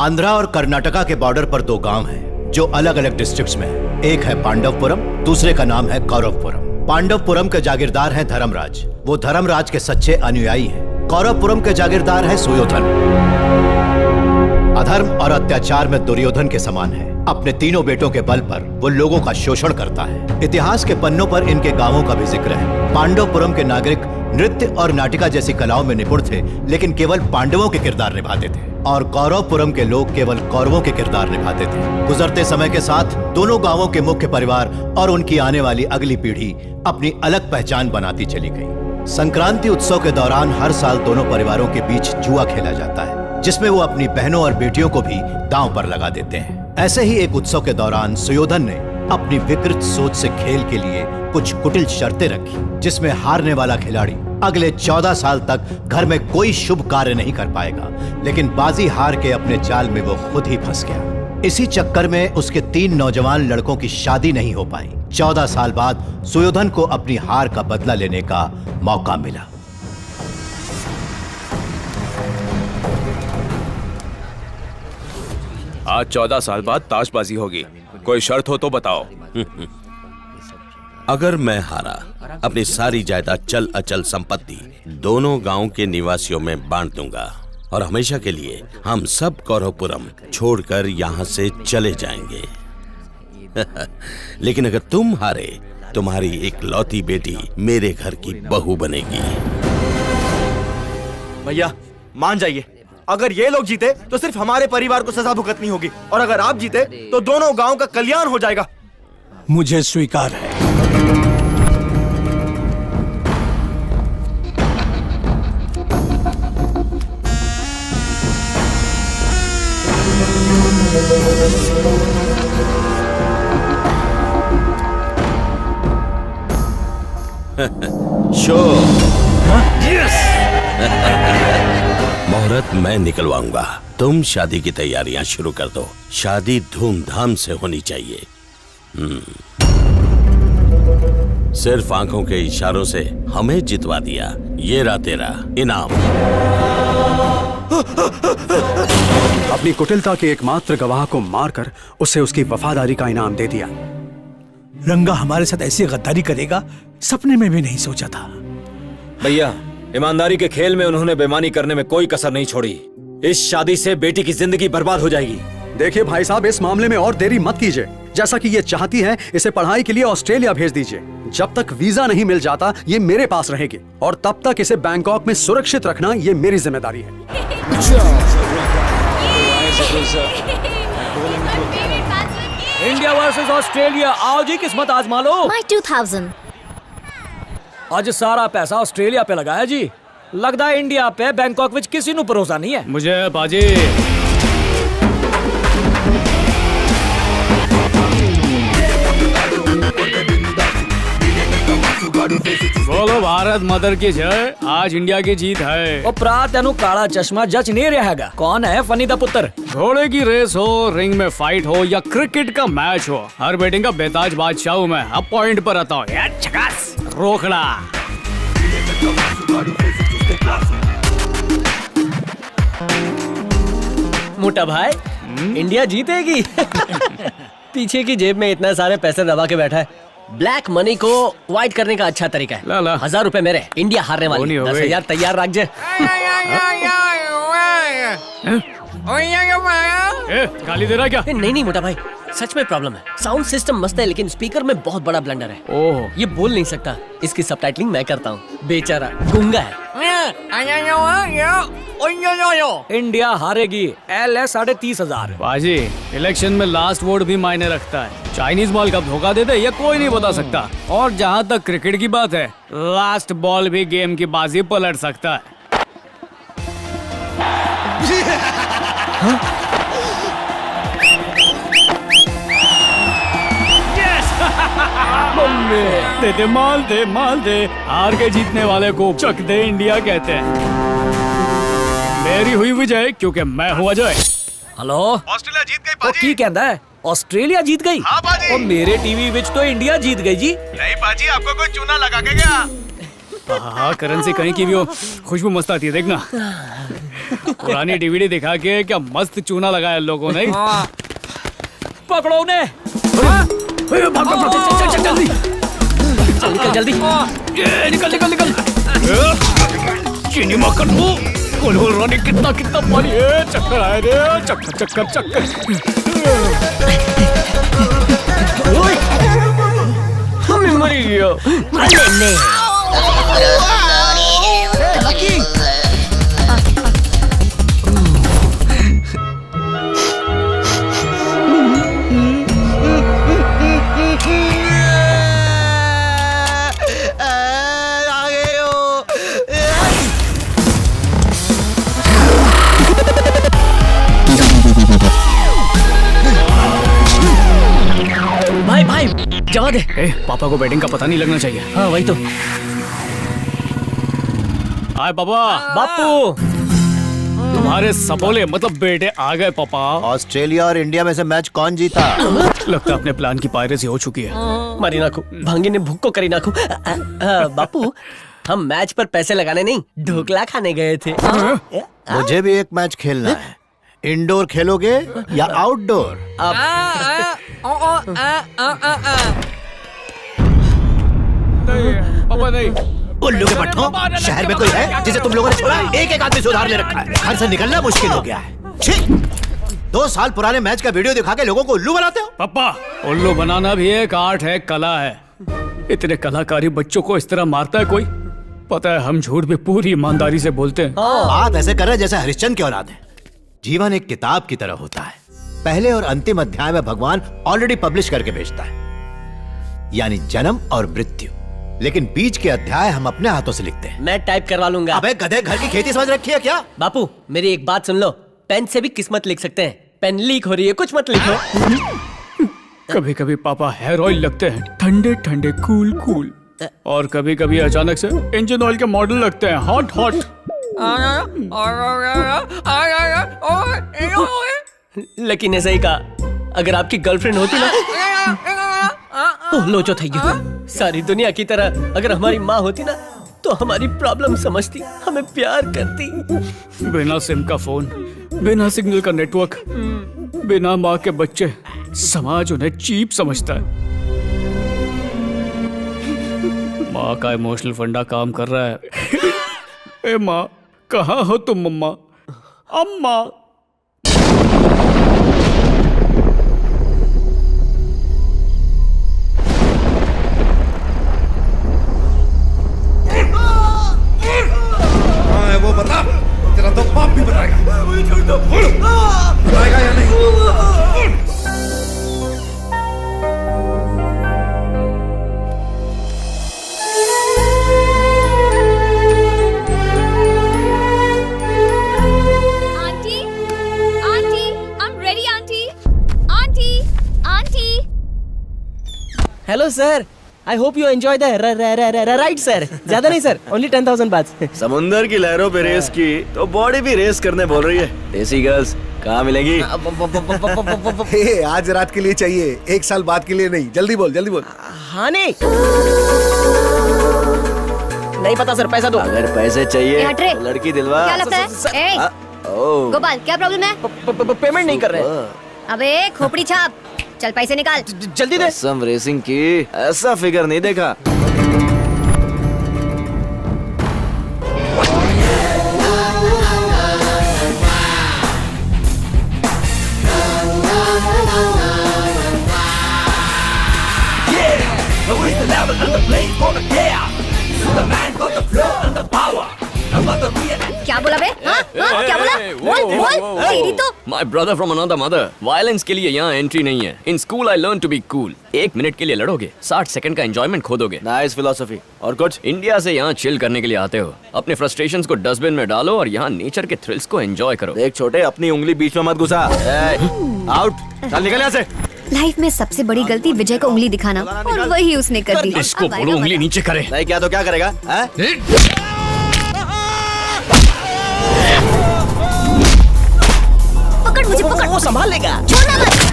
आंध्रा और कर्नाटका के बॉर्डर पर दो गांव हैं जो अलग अलग डिस्ट्रिक्ट्स में हैं। एक है पांडवपुरम, दूसरे का नाम है कौरवपुरम। पांडवपुरम के जागीरदार हैं धर्मराज, वो धर्मराज के सच्चे अनुयायी हैं। कौरवपुरम के जागीरदार है सुयोधन, अधर्म और अत्याचार में दुर्योधन के समान है। अपने तीनों बेटों के बल पर वो लोगों का शोषण करता है। इतिहास के पन्नों पर इनके गांवों का भी जिक्र है। पांडवपुरम के नागरिक नृत्य और नाटिका जैसी कलाओं में निपुण थे, लेकिन केवल पांडवों के किरदार निभाते थे, और कौरवपुरम के लोग केवल कौरवों के किरदार निभाते थे। गुजरते समय के साथ दोनों गांवों के मुख्य परिवार और उनकी आने वाली अगली पीढ़ी अपनी अलग पहचान बनाती चली गई। संक्रांति उत्सव के दौरान हर साल दोनों परिवारों के बीच जुआ खेला जाता है, जिसमें वो अपनी बहनों और बेटियों को भी दांव पर लगा देते हैं। ऐसे ही एक उत्सव के दौरान सुयोधन ने अपनी विकृत सोच से खेल के लिए कुछ कुटिल शर्तें रखी, जिसमें हारने वाला खिलाड़ी अगले 14 साल तक घर में कोई शुभ कार्य नहीं कर पाएगा। लेकिन बाजी हार के अपने जाल में वो खुद ही फंस गया। इसी चक्कर में उसके 3 नौजवान लड़कों की शादी नहीं हो पाई। 14 साल बाद सुयोधन को अपनी हार का बदला लेने का मौका मिला। आज 14 साल बाद ताशबाजी होगी, कोई शर्त हो तो बताओ। अगर मैं हारा, अपनी सारी जायदाद चल अचल संपत्ति दोनों गांव के निवासियों में बांट दूंगा और हमेशा के लिए हम सब कौरवपुरम छोड़कर यहाँ से चले जाएंगे। लेकिन अगर तुम हारे, तुम्हारी एक लौती बेटी मेरे घर की बहू बनेगी। भैया मान जाइए, अगर ये लोग जीते तो सिर्फ हमारे परिवार को सजा भुगतनी होगी, और अगर आप जीते तो दोनों गांव का कल्याण हो जाएगा। मुझे स्वीकार है। शो मुहूर्त मैं निकलवाऊंगा, तुम शादी की तैयारियां शुरू कर दो। शादी धूमधाम से होनी चाहिए। सिर्फ आंखों के इशारों से हमें जितवा दिया, ये रहा तेरा इनाम। अपनी कुटिलता के एकमात्र गवाह को मारकर उसे उसकी वफादारी का इनाम दे दिया। रंगा हमारे साथ ऐसी गद्दारी करेगा, सपने में भी नहीं सोचा था। भैया, ईमानदारी के खेल में उन्होंने बेईमानी करने में कोई कसर नहीं छोड़ी। इस शादी से बेटी की जिंदगी बर्बाद हो जाएगी। देखिए भाई साहब, इस मामले में और देरी मत कीजिए। जैसा कि ये चाहती है, इसे पढ़ाई के लिए ऑस्ट्रेलिया भेज दीजिए। जब तक वीजा नहीं मिल जाता, ये मेरे पास रहेगी, और तब तक इसे बैंकॉक में सुरक्षित रखना ये मेरी जिम्मेदारी है। इंडिया वर्सेस ऑस्ट्रेलिया, आओ जी किस्मत आजमा लो। My 2000। आज सारा पैसा ऑस्ट्रेलिया पे लगाया जी। लगता है इंडिया पे बैंकॉक विच किसी नू भरोसा नहीं है। मुझे बाजी बोलो भारत मदर की जय। आज इंडिया की जीत है। ओ भरा तेनू काला चश्मा जच नहीं रहा हैगा। कौन है फनी दा पुत्र? घोड़े की रेस हो, रिंग में फाइट हो या क्रिकेट का मैच हो, हर बैटिंग का बेताज बादशाह हूँ मैं। अब पॉइंट पर आता हूँ। रोकड़ा। मोटा भाई, इंडिया जीतेगी। पीछे की जेब में इतना सारे पैसे दबा के बैठा है। ब्लैक मनी को व्हाइट करने का अच्छा तरीका है। ला ला। 1000 रुपए मेरे, इंडिया हारने वाली। 10,000 तैयार रख जे। गाली दे रहा क्या? नहीं मोटा भाई, सच में प्रॉब्लम है। साउंड सिस्टम मस्त है, लेकिन स्पीकर में बहुत बड़ा ब्लंडर है। ओह, ये बोल नहीं सकता, इसकी सबटाइटलिंग मैं करता हूँ। बेचारा गूंगा है। इंडिया हारेगी। LS 30,500। बाजी, इलेक्शन में लास्ट वोट भी मायने रखता है। चाइनीज बॉल कब धोखा दे दे ये कोई नहीं बता सकता। और जहाँ तक क्रिकेट की बात है, लास्ट बॉल भी गेम की बाजी पलट सकता है। दे माल दे। हार के जीतने वाले को चक दे इंडिया कहते हैं। मेरी हुई विजय क्योंकि मैं हूँ अजय। हेलो, ऑस्ट्रेलिया जीत गई वो की कहता है? ऑस्ट्रेलिया जीत गई? हाँ बाजी। और मेरे टीवी विच तो इंडिया जीत गई जी। नहीं बाजी, आपको कोई चूना लगा के गया? हाँ, करेंसी कहीं की भी हो, खुशबू मस्त आती है, देखना। पुरानी डीवीडी दिखा के क्या मस्त चूना लगाया लोगों ने। पकड़ो उन्हें। निकल जल्दी। निकल निकल निकल। चीनी मक्खन हो। गोल गोल रानी कितना कितना पानी है। चक्कर आए रे। चक्कर चक्कर चक्कर। हमें मर गया। भाई भाई जवा दे। पापा को बैटिंग का पता नहीं लगना चाहिए। हाँ वही तो। हाय पापा। बापू तुम्हारे सपोले मतलब बेटे आ गए पापा। ऑस्ट्रेलिया और इंडिया में से मैच कौन जीता? लगता है अपने प्लान की पायरेसी हो चुकी है। मारी नाखू भांगी ने भूख को करी नाखू। बापू हम मैच पर पैसे लगाने नहीं ढोकला खाने गए थे। मुझे भी एक मैच खेलना है। इंडोर खेलोगे या आउटडोर? पापा नहीं। उल्लू के पट्टों, शहर में कोई है जिसे तुम लोगों ने छोड़ा? एक एक आदमी सुधार ले रखा है। घर से निकलना मुश्किल हो गया है। छी! 2 साल पुराने मैच का वीडियो दिखा के लोगों को उल्लू बनाते हो। पापा उल्लू बनाना भी एक आर्ट है, कला है। इतने कलाकारी बच्चों को इस तरह मारता है कोई? पता है हम झूठ भी पूरी ईमानदारी से बोलते हैं। बात ऐसे कर रहे जैसे हरिश्चंद्र की औलाद है। जीवन एक किताब की तरह होता है। पहले और अंतिम अध्याय में भगवान ऑलरेडी पब्लिश करके भेजता है, यानी जन्म और मृत्यु। लेकिन बीच के अध्याय हम अपने हाथों से लिखते हैं। मैं टाइप करवा लूंगा। अबे गधे, घर की खेती समझ रखी है क्या? बापू मेरी एक बात सुन लो, पेन से भी किस्मत लिख सकते हैं। पेन लीक हो रही है, कुछ मत लिखो। कभी कभी पापा हेयर ऑयल लगते हैं, ठंडे ठंडे कूल कूल। और कभी कभी अचानक से इंजन ऑयल के मॉडल लगते हैं, हॉट हॉट। लेकिन ऐसा ही कहा, अगर आपकी गर्लफ्रेंड होती ना लोचो थी। सारी दुनिया की तरह अगर हमारी माँ होती ना तो हमारी प्रॉब्लम समझती, हमें प्यार करती। बिना सिम का फोन, बिना सिग्नल का नेटवर्क, बिना माँ के बच्चे, समाज उन्हें चीप समझता है। माँ का इमोशनल फंडा काम कर रहा है। ए माँ, कहाँ हो तुम मम्मा? अम्मा। वो बता, तेरा तो बाप भी बताएगा। बताएगा या नहीं? Aunty, aunty, I'm ready, aunty, aunty, aunty. Hello sir, I hope you enjoy the ride sir. ज्यादा नहीं सर, ओनली 10,000 बात। समुंदर की लहरों पे रेस की तो बॉडी भी रेस करने बोल रही है। देसी गर्ल्स कहाँ मिलेगी? आज रात के लिए चाहिए, 1 साल बाद के लिए नहीं। जल्दी बोल, जल्दी बोल। हाँ नहीं पता सर, पैसा दो। अगर पैसे चाहिए हट रे। तो लड़की दिलवा। क्या लगता है? ए, गोपाल क्या प्रॉब्लम है? पेमेंट नहीं कर रहे। अबे खोपड़ी छाप, चल पैसे निकाल। जल्दी दे। सम रेसिंग की ऐसा फिगर नहीं देखा। क्या बोला बे? हाँ? क्या बोला? बोल बोल। तेरी तो My brother from another mother. Violence के लिए यहाँ एंट्री नहीं है। In school I learned to be cool. 1 minute के लिए लड़ोगे, 60 सेकंड का एंजॉयमेंट खो दोगे। Nice philosophy. और कुछ? इंडिया से यहाँ चिल करने के लिए आते हो। अपने फ्रस्ट्रेशंस को डस्टबिन में डालो और यहाँ नेचर के थ्रिल्स को एंजॉय करो। देख छोटे, अपनी उंगली बीच में मत घुसा। आउट, चल निकल यहाँ से। लाइफ में सबसे बड़ी गलती विजय को उंगली दिखाना, और वही उसने कर दी। इसको बोलो उंगली नीचे करे। नहीं क्या तो क्या करेगा? पकड़ मुझे, पकड़। वो संभाल लेगा। छोड़ना मत।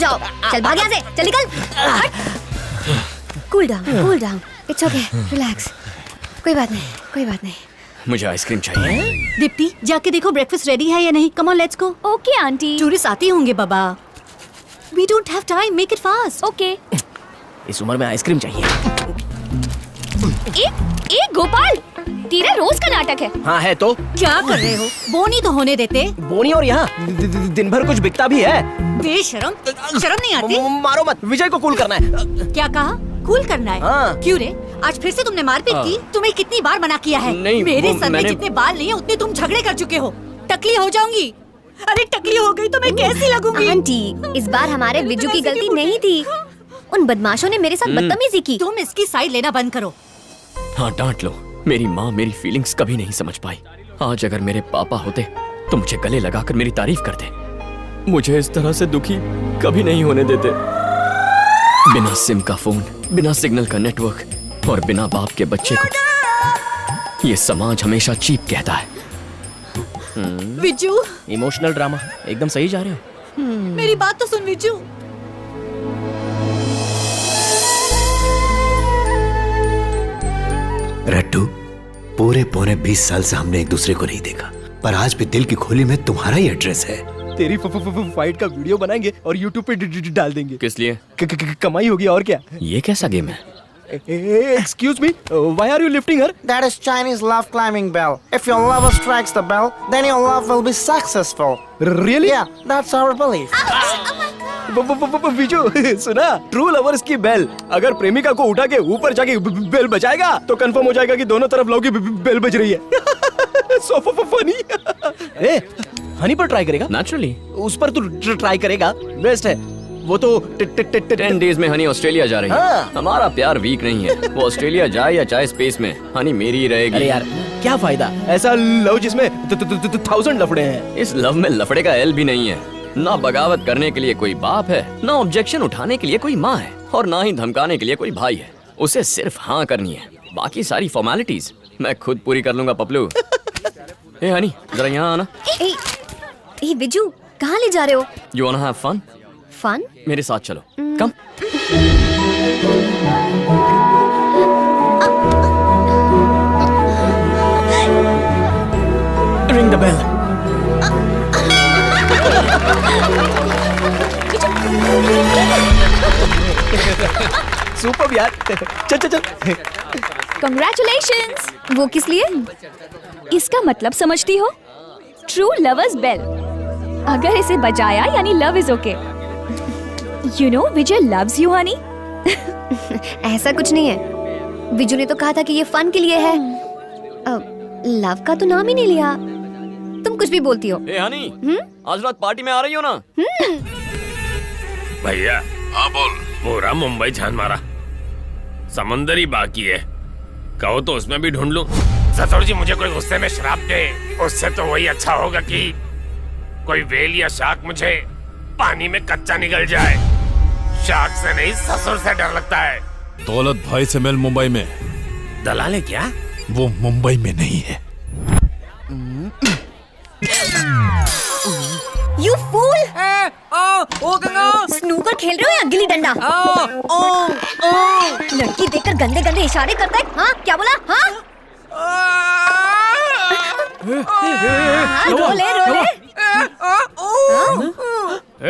जाओ। चल भाग यहाँ से, चल निकल। Cool down, it's okay, relax. कोई बात नहीं, कोई बात नहीं। मुझे आइसक्रीम चाहिए। दीप्ति, जाके देखो ब्रेकफास्ट रेडी है या नहीं। Come on, let's go. Okay aunty. Tourist आते होंगे बाबा। We don't have time, make it fast. Okay. इस उम्र में आइसक्रीम चाहिए। ए गोपाल, तेरा रोज का नाटक है। हाँ है तो। क्या कर रहे हो? बोनी तो होने देते। बोनी और यहाँ दिन भर कुछ बिकता भी है। बेशरम, शर्म नहीं आती? मारो मत, विजय को कूल करना है। क्या कहा? कूल करना है? हाँ। क्यों रे? आज फिर से तुमने मारपीट की? तुम्हें कितनी बार मना किया है? नहीं, मेरे सर में मैंने- जितने बाल नहीं है उतने तुम झगड़े कर चुके हो। टकली हो जाऊंगी। अरे टकली हो गई तो मैं कैसी लगूंगी? आंटी, इस बार हमारे विजू की गलती नहीं थी। उन बदमाशों ने मेरे साथ बदतमीजी की। तुम इसकी साइड लेना बंद करो। हाँ डांट लो। मेरी माँ मेरी फीलिंग्स कभी नहीं समझ पाई। आज अगर मेरे पापा होते तो मुझे गले लगाकर मेरी तारीफ करते। मुझे इस तरह से दुखी कभी नहीं होने देते। बिना सिम का फोन, बिना सिग्नल का नेटवर्क और बिना बाप के बच्चे को ये समाज हमेशा चीप कहता है। विजू, इमोशनल ड्रामा एकदम सही जा रहे हो। मेरी बात तो सुन विजू। रट्टू, पूरे पौने 20 साल से हमने एक दूसरे को नहीं देखा, पर आज भी दिल की खोली में तुम्हारा ही एड्रेस है। तेरी फाइट का वीडियो बनाएंगे और यूट्यूब पे डाल देंगे। किस लिए? कमाई होगी और क्या। ये कैसा गेम है? Excuse me, why are you lifting her? That is Chinese love climbing bell. If your lover strikes the bell, then your love will be successful. Really? Yeah, that's our belief. Viju, सुना? True lovers की bell अगर प्रेमिका को उठा के ऊपर जाके bell बजाएगा तो कंफर्म हो जाएगा कि दोनों तरफ लव की बेल बज रही है। So funny. ए, हनी पर ट्राई करेगा? नेचुरली। उस पर तू ट्राई करेगा? बेस्ट है। वो तो 10 डेज में हनी ऑस्ट्रेलिया जा रही है। हाँ। हमारा प्यार वीक नहीं है। वो ऑस्ट्रेलिया जाए या चाहे स्पेस में, हनी मेरी ही रहेगी। अरे यार, क्या फायदा ऐसा लव जिसमें 1000 लफड़े हैं। इस लव में लफड़े का एल भी नहीं है। ना बगावत करने के लिए कोई बाप है, ना ऑब्जेक्शन उठाने के लिए कोई माँ है, और ना ही धमकाने के लिए कोई भाई है। उसे सिर्फ हाँ करनी है, बाकी सारी फॉर्मेलिटीज मैं खुद पूरी कर लूंगा पपलू। ए हनी, जरा यहाँ आना। ए विजू, कहाँ ले जा रहे हो? You wanna have fun? Fun? मेरे साथ चलो। Come. Ring the bell. Super यार। चल चल चल। Congratulations! वो किस लिए? इसका मतलब समझती हो? True lovers bell. अगर इसे बजाया यानी love is okay. You know Vijay loves you honey. ऐसा कुछ नहीं है। विजू ने तो कहा था कि ये फन के लिए है। लव का तो नाम ही नहीं लिया। तुम कुछ भी बोलती हो। ए हनी, आज रात पार्टी में आ रही हो ना? भैया। हाँ बोल। पूरा मुंबई छान मारा, समंदर ही बाकी है। कहो तो उसमें भी ढूंढ लूं। ससुर जी मुझे कोई गुस्से में शराब दे, उससे तो वही अच्छा होगा कि कोई वेल या शार्क मुझे पानी में कच्चा निकल जाए। शार्क से नहीं, ससुर से डर लगता है। दौलत भाई से मिल मुंबई में। दलाल है क्या? वो मुंबई में नहीं है। You fool! स्नूकर खेल रहे हो या गिल्ली डंडा? लड़की देखकर गंदे गंदे इशारे करता है। हाँ, क्या बोला? हाँ? रोले रोले।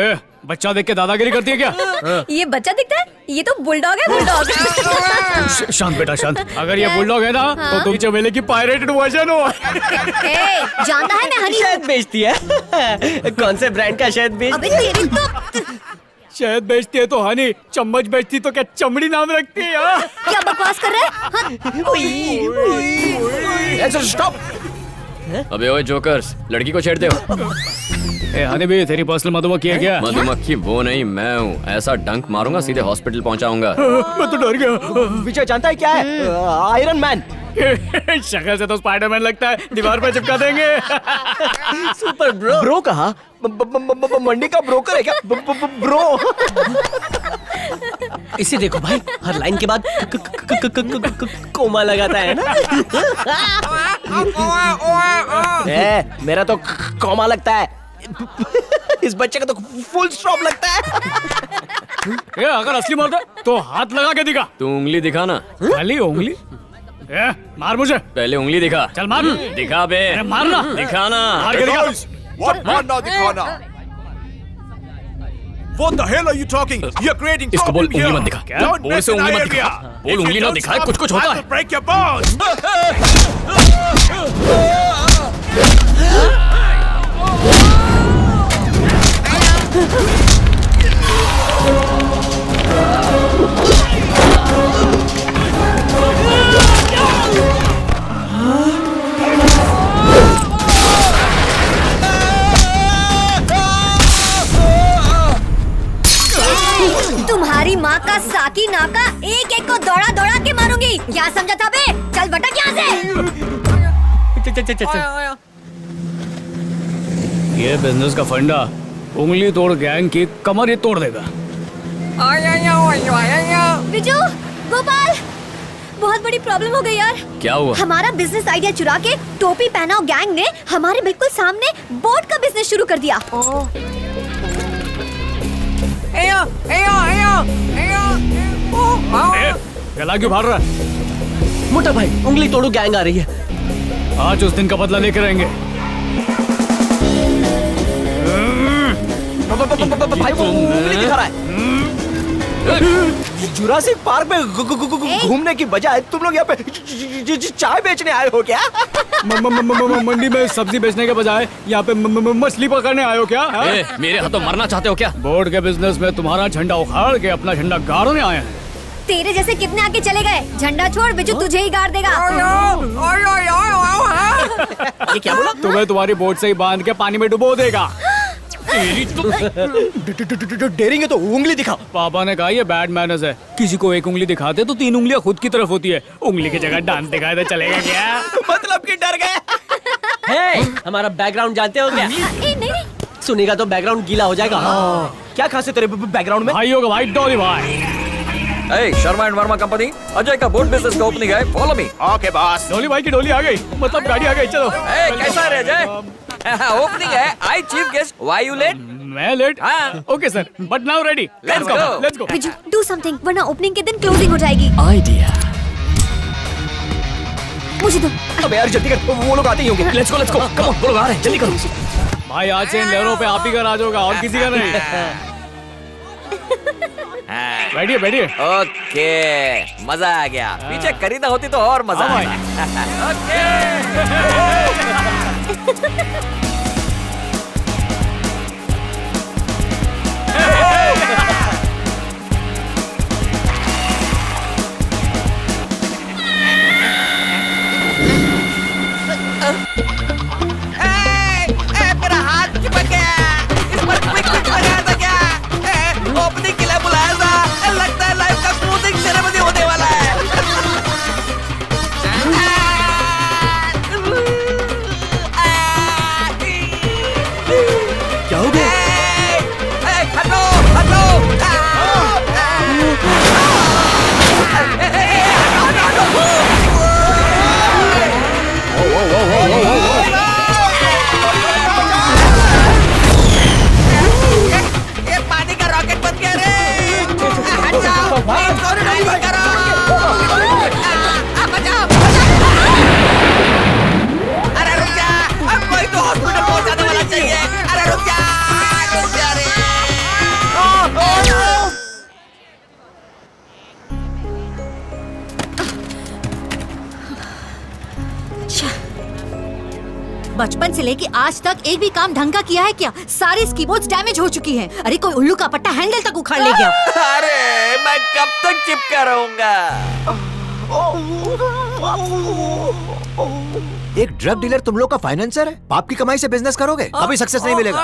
ए, बच्चा देख के दादागिरी करती है क्या? ये बच्चा दिखता है? ये तो बुलडॉग है, बुलडॉग। शांत बेटा शांत। अगर ये बुलडॉग है ना तो तुम चमेली की पायरेटेड वर्जन हो। ए, जानता है मैं हनी शहद बेचती है। कौन से ब्रांड का शहद बेचती अबे है? तेरी तो शहद बेचती है तो हनी, चम्मच बेचती तो क्या चमड़ी नाम रखती है यार? क्या बकवास कर रहा है? स्टॉप। अबे ओए जोकर्स, लड़की को छेड़ते हो? ए हनी भी तेरी पर्सनल मधुमक्खी है क्या? मधुमक्खी वो नहीं, मैं हूँ। ऐसा डंक मारूंगा सीधे हॉस्पिटल पहुंचाऊंगा। मैं तो डर गया। विजय जानता है क्या है? Iron man. शक्ल से तो स्पाइडरमैन लगता है, दीवार पर चिपका देंगे। Super bro. ब्रो कहा? मंडी का ब्रोकर है क्या? ब्रो। इसे देखो भाई, हर लाइन के बाद कोमा लगाता है ना। मेरा तो कॉमा लगता है। इस बच्चे का तो फुल स्टॉप लगता है। ए, अगर असली मर्द है तो हाथ लगा के दिखा। तू उंगली दिखा ना। खाली उंगली? ए, मार मुझे। पहले उंगली दिखा। चल मार। दिखा बे। अरे मारना। दिखा ना। मार के दिखा। What मारना दिखाना? What the hell are you talking? You're creating इसको बोल problem उंगली here. मत दिखा। Don't बोल mess से in उंगली our मत दिखा। area. बोल If you उंगली ना don't दिखाए, stop, कुछ होता I है। will break your bones. तुम्हारी माँ का साकी नाका एक एक को दौड़ा दौड़ा के मारूंगी। क्या समझा था बे? चल भटक यहाँ से। ये बिजनेस का फंडा उंगली तोड़ गैंग की कमर ही तोड़ देगा। बिजू, गोपाल, बहुत बड़ी प्रॉब्लम हो गई यार। क्या हुआ? हमारा बिजनेस आइडिया चुरा के टोपी पहनाओ गैंग ने हमारे बिल्कुल सामने बोट का बिजनेस शुरू कर दिया। गला क्यों फाड़ रहा है? मोटा भाई, उंगली तोड़ो, गैंग आ रही है। आज उस दिन का बदला लेकर रहेंगे। भाई वो उंगली दिखा रहा है। जुरासिक पार्क में घूमने की बजाय तुम लोग यहाँ पे चाय बेचने आए हो क्या? मंडी में सब्जी बेचने के बजाय यहाँ पे मछली पकड़ने आए हो क्या? ए, मेरे हाथों मरना चाहते हो क्या? बोर्ड के बिजनेस में तुम्हारा झंडा उखाड़ के अपना झंडा गाड़ने आए हैं। तेरे जैसे कितने आगे चले गए? झंडा छोड़, बिजू तुझे ही गाड़ देगा। ये क्या बोला? तुम्हें तुम्हारी बोट से ही बांध के पानी में डुबो देगा। डेरिंग है तो उंगली दिखाओ। पापा ने कहा ये बैड मैनर्स है। किसी को एक उंगली दिखाते तो 3 उंगलियां खुद की तरफ होती है। उंगली की जगह डांस दिखाए तो चलेगा क्या? मतलब कि डर गए। हमारा बैकग्राउंड जानते हो क्या? नहीं। सुनेगा तो बैकग्राउंड गीला हो जाएगा। क्या खास है तेरे बैकग्राउंड में? भाई होगा भाई, डॉली भाई। शर्मा एंड वर्मा कंपनी अजय का बोट बिजनेस का ओपनिंग है। Follow me. Okay, boss. डोली भाई की डोली आ गई, मतलब गाड़ी आ गई। चलो। कैसा है अजय? ओपनिंग है। I chief guest, why you late? मैं late? Okay sir, but now ready. Let's go, let's go. Biju, do something, वरना ओपनिंग के दिन क्लोजिंग हो जाएगी। आइडिया। मुझे दो। अबे यार जल्दी कर, वो लोग आते ही होंगे। लेट्स गो, कम ऑन, वो लोग आ रहे हैं, जल्दी करो। भाई आज से इन लहरों पे आप ही का राज होगा और किसी का नहीं। बैठिए बैठिए। ओके, मजा आ गया। पीछे खरीदा होती तो और मजा आता। मेरा हाथ चिपक गया। इस पर क्विक फिक्स लगाया था क्या? ओपनिंग के लिए बुलाया था। लगता है लाइव का क्लोजिंग सेरेमनी होने वाला है। क्या हो गया? हटो हटो। ये पानी का रॉकेट बन गया रे। हट जाओ, बचाओ। अरे रुक जा, अब कोई तो हॉस्पिटल पहुंचाने वाला चाहिए। अरे रुक जा रे। बचपन से लेके आज तक एक भी काम ढंग का किया है क्या? सारी कीबोर्ड्स डैमेज हो चुकी हैं। अरे कोई उल्लू का पट्टा हैंडल तक उखाड़ ले गया। अरे मैं कब तक चिपका रहूंगा? एक ड्रग डीलर तुम लोग का फाइनेंसर है। बाप की कमाई से बिजनेस करोगे, कभी सक्सेस नहीं मिलेगा।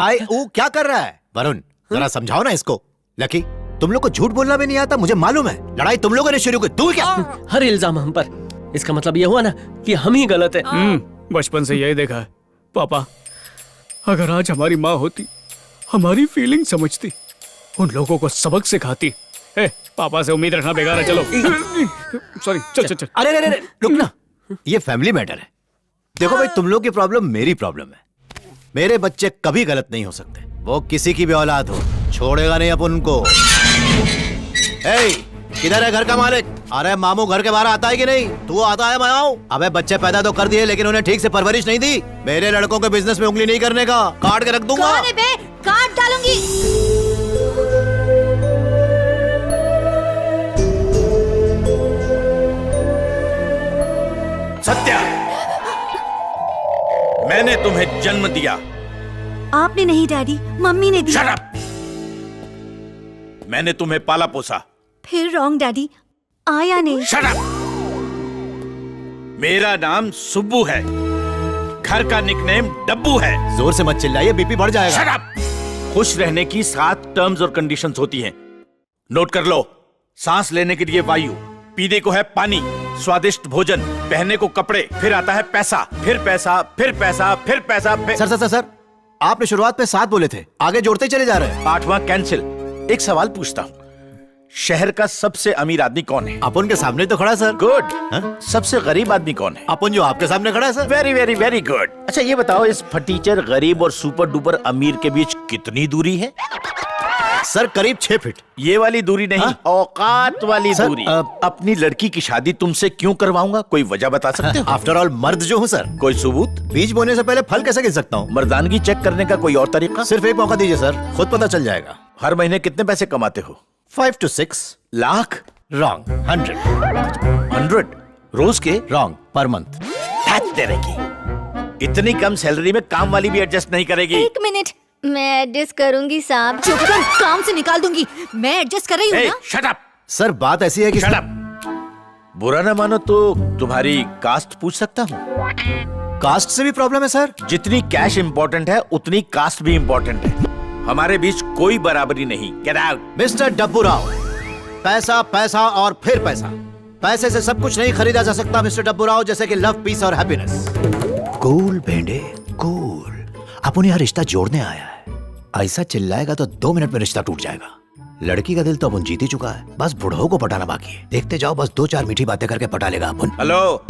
आई क्या कर रहा है वरुण? जरा समझाओ ना इसको। लकी, तुम लोग को झूठ बोलना भी नहीं आता, मुझे मालूम है। लड़ाई तुम लोगों ने शुरू की, तू क्या? हर इल्जाम हम पर। इसका मतलब ये हुआ ना कि हम ही गलत है। बचपन से यही देखा है। पापा, अगर आज हमारी माँ होती, हमारी फीलिंग समझती, उन लोगों को सबक सिखाती। पापा से उम्मीद रखना बेकार है। चलो सॉरी, चल। अरे रुक ना, ये फैमिली मैटर है। देखो भाई, तुम लोग की प्रॉब्लम मेरी प्रॉब्लम है। मेरे बच्चे कभी गलत नहीं हो सकते, वो किसी की भी औलाद हो, छोड़ेगा नहीं अपन उनको। किधर है घर का मालिक? अरे मामू घर के बाहर आता है कि नहीं? तू आता है मैं आऊं? अबे बच्चे पैदा तो कर दिए लेकिन उन्हें ठीक से परवरिश नहीं दी। मेरे लड़कों के बिजनेस में उंगली नहीं करने का, काट के रख दूंगा। कौन है बे? काट डालूंगी। सत्या, मैंने तुम्हें जन्म दिया। आपने नहीं डैडी, मम्मी ने दिया। Shut up! मैंने तुम्हें पाला पोसा। फिर रॉन्ग डैडी, आया नहीं। Shut up! मेरा नाम सुब्बू है, घर का निकनेम डब्बू है। जोर से मत चिल्लाइए, बीपी बढ़ जाएगा। Shut up! खुश रहने की 7 टर्म्स और कंडीशंस होती हैं, नोट कर लो। सांस लेने के लिए वायु, पीने को है पानी, स्वादिष्ट भोजन, पहनने को कपड़े, फिर आता है पैसा, फिर पैसा, फिर पैसा, फिर पैसा, सर, आपने शुरुआत में 7 बोले थे, आगे जोड़ते चले जा रहे हैं। 8वां कैंसिल। एक सवाल पूछता हूँ, शहर का सबसे अमीर आदमी कौन है? अपन के सामने तो खड़ा सर। गुड। सबसे गरीब आदमी कौन है? अपन जो आपके सामने खड़ा है sir. Very very very good. अच्छा ये बताओ, इस फटीचर गरीब और सुपर डुपर अमीर के बीच कितनी दूरी है? सर करीब 6 फीट। ये वाली दूरी नहीं, औकात वाली सर, दूरी। अपनी लड़की की शादी तुमसे क्यों करवाऊंगा? कोई वजह बता सकते हो? आफ्टर ऑल मर्द जो हूँ सर। कोई सबूत? बीज बोने से पहले फल कैसे गिन सकता हूँ? मर्दानगी चेक करने का कोई और तरीका? सिर्फ एक मौका दीजिए सर, खुद पता चल जाएगा। हर महीने कितने पैसे कमाते हो? 5 to 6 लाख? रॉन्ग। 100 रोज के? Wrong, per month. तेरे की इतनी कम सैलरी में काम वाली भी एडजस्ट नहीं करेगी। 1 मिनट, मैं एडजस्ट करूंगी साहब। चुप कर, काम से निकाल दूंगी। मैं एडजस्ट कर रही हूँ ना। Shut up. सर बात ऐसी है कि शट अप। बुरा ना मानो तो तुम्हारी कास्ट पूछ सकता हूँ? कास्ट से भी प्रॉब्लम है सर? जितनी कैश इंपॉर्टेंट है उतनी कास्ट भी इंपॉर्टेंट है। हमारे बीच कोई बराबरी नहीं। Get out. मिस्टर डब्बू राव, पैसा पैसा और फिर पैसा, पैसे से सब कुछ नहीं खरीदा जा सकता मिस्टर डब्बू राव, जैसे कि लव, पीस और हैप्पीनेस। कूल भेंडे कूल, अपन यहाँ रिश्ता जोड़ने आया है। ऐसा चिल्लाएगा तो 2 मिनट में रिश्ता टूट जाएगा। लड़की का दिल तो अपन जीत ही चुका है, बस बुढ़ाओ को पटाना बाकी है। देखते जाओ, बस 2-4 मीठी बातें करके पटा लेगा अपन। हेलो,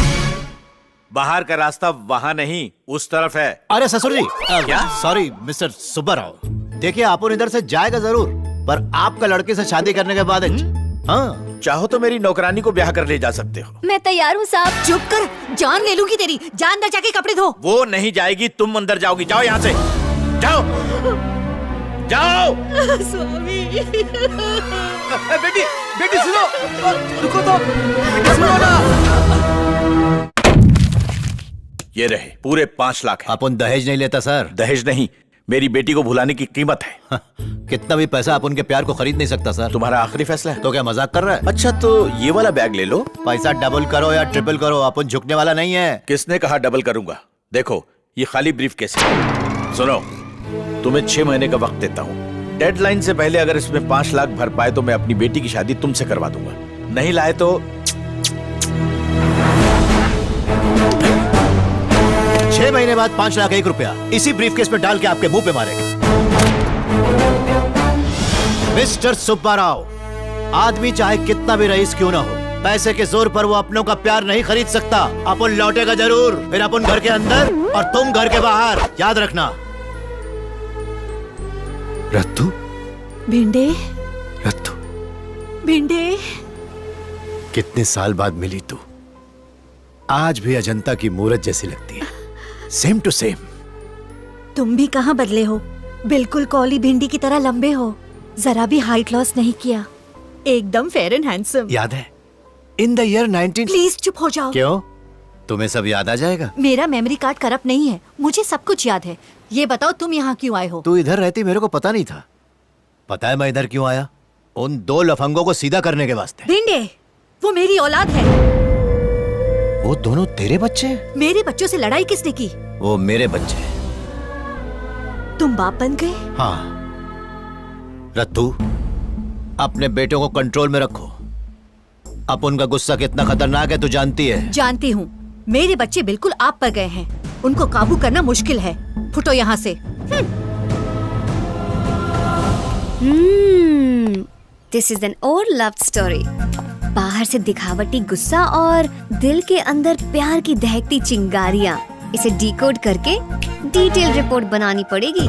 बाहर का रास्ता वहाँ नहीं, उस तरफ है। अरे ससुर जी, क्या? सॉरी मिस्टर सुब्बा राव, देखिए अपन इधर से जाएगा जरूर, पर आपका लड़के से शादी करने के बाद हाँ, चाहो तो मेरी नौकरानी को ब्याह कर ले जा सकते हो। मैं तैयार हूँ साहब। चुप कर, जान ले लूंगी तेरी। जान अंदर जाके कपड़े धो। वो नहीं जाएगी, तुम अंदर जाओगी। जाओ यहाँ से, जाओ जाओ। स्वामी। बेटी बेटी सुनो, रुको तो, बेटी सुनो ना। ये रहे पूरे 5 लाख है। अपन दहेज नहीं लेता सर। दहेज नहीं, मेरी बेटी को भुलाने की कीमत है। कितना भी पैसा अपन के प्यार को खरीद नहीं सकता सर। तुम्हारा आखिरी फैसला है। तो क्या मजाक कर रहा है? अच्छा तो ये वाला बैग ले लो। पैसा डबल करो या ट्रिपल करो, अपन झुकने वाला नहीं है। किसने कहा डबल करूंगा? देखो ये खाली ब्रीफ केस है। सुनो, तुम्हें 6 महीने का वक्त देता हूँ। डेडलाइन से पहले अगर इसमें 5 लाख भर पाए तो मैं अपनी बेटी की शादी तुमसे करवा दूंगा। नहीं लाए तो 6 महीने बाद 5 लाख 1 रुपया इसी ब्रीफकेस में डाल के आपके मुंह पे मारेगा। मिस्टर सुब्बा राव, आदमी चाहे कितना भी रईस क्यों ना हो, पैसे के जोर पर वो अपनों का प्यार नहीं खरीद सकता। अपन लौटेगा जरूर, फिर अपन घर के अंदर और तुम घर के बाहर, याद रखना। रत्तू, भिंडे, रत्तू, भिंडे। कितने साल बाद मिली तू, आज भी अजंता की मूरत जैसी लगती है, सेम टू सेम। तुम भी कहाँ बदले हो, बिल्कुल कौली भिंडी की तरह लंबे हो, जरा भी हाइट लॉस नहीं किया, एकदम फेयर एंड हैंडसम। याद है इन द ईयर 19। प्लीज चुप हो जाओ। क्यों, तुम्हें सब याद आ जाएगा? मेरा मेमोरी कार्ड करप्ट नहीं है, मुझे सब कुछ याद है। ये बताओ तुम यहाँ क्यों आए हो? तू इधर रहती मेरे को पता नहीं था। पता है मैं इधर क्यों आया? उन 2 लफंगों को सीधा करने के वास्ते। भिंडे, वो मेरी औलाद है। वो दोनों तेरे बच्चे? मेरे बच्चों से लड़ाई किसने की? वो मेरे बच्चे। तुम बाप बन गए? हाँ। रत्तू, अपने बेटों को कंट्रोल में रखो। अब उनका गुस्सा कितना खतरनाक है तू जानती है। जानती हूँ, मेरे बच्चे बिल्कुल आप पर गए हैं, उनको काबू करना मुश्किल है। फुटो यहाँ से। This is an old love story. बाहर से दिखावटी गुस्सा और दिल के अंदर प्यार की दहकती चिंगारियां, इसे डिकोड करके डिटेल रिपोर्ट बनानी पड़ेगी।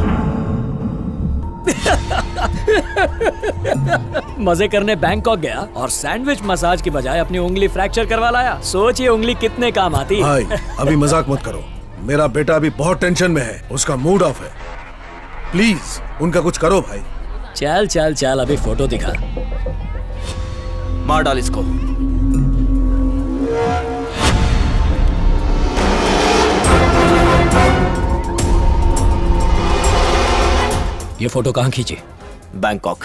मजे करने बैंकॉक गया और सैंडविच मसाज की बजाय अपनी उंगली फ्रैक्चर करवा लाया। सोच ये उंगली कितने काम आती। भाई अभी मजाक मत करो, मेरा बेटा अभी बहुत टेंशन में है, उसका मूड ऑफ है। प्लीज उनका कुछ करो भाई। चल चल चल, अभी फोटो दिखा। मार डाल इसको। ये फोटो कहाँ खींची? बैंकॉक।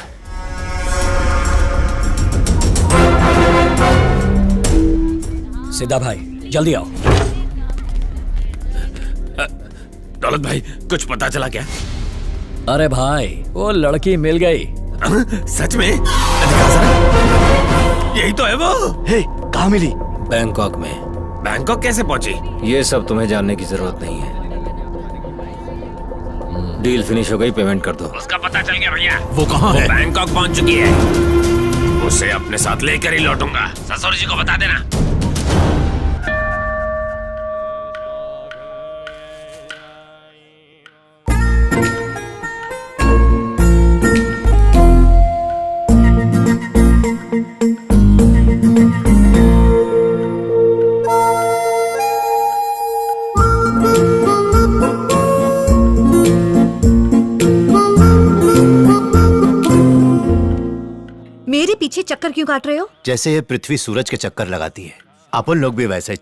सीधा भाई, जल्दी आओ। दौलत भाई कुछ पता चला क्या? अरे भाई वो लड़की मिल गई। सच में? दिखा जरा। यही तो है वो। हे, कहाँ मिली? बैंकॉक में। बैंकॉक कैसे पहुंची? ये सब तुम्हें जानने की जरूरत नहीं है। डील फिनिश हो गई, पेमेंट कर दो। उसका पता चल गया भैया। वो कहाँ है? बैंकॉक पहुंच चुकी है। उसे अपने साथ लेकर ही लौटूंगा। ससुर जी को बता देना। मेरे पीछे चक्कर क्यों काट रहे हो? जैसे ये पृथ्वी सूरज के चक्कर लगाती है, अपन लोग भी वैसे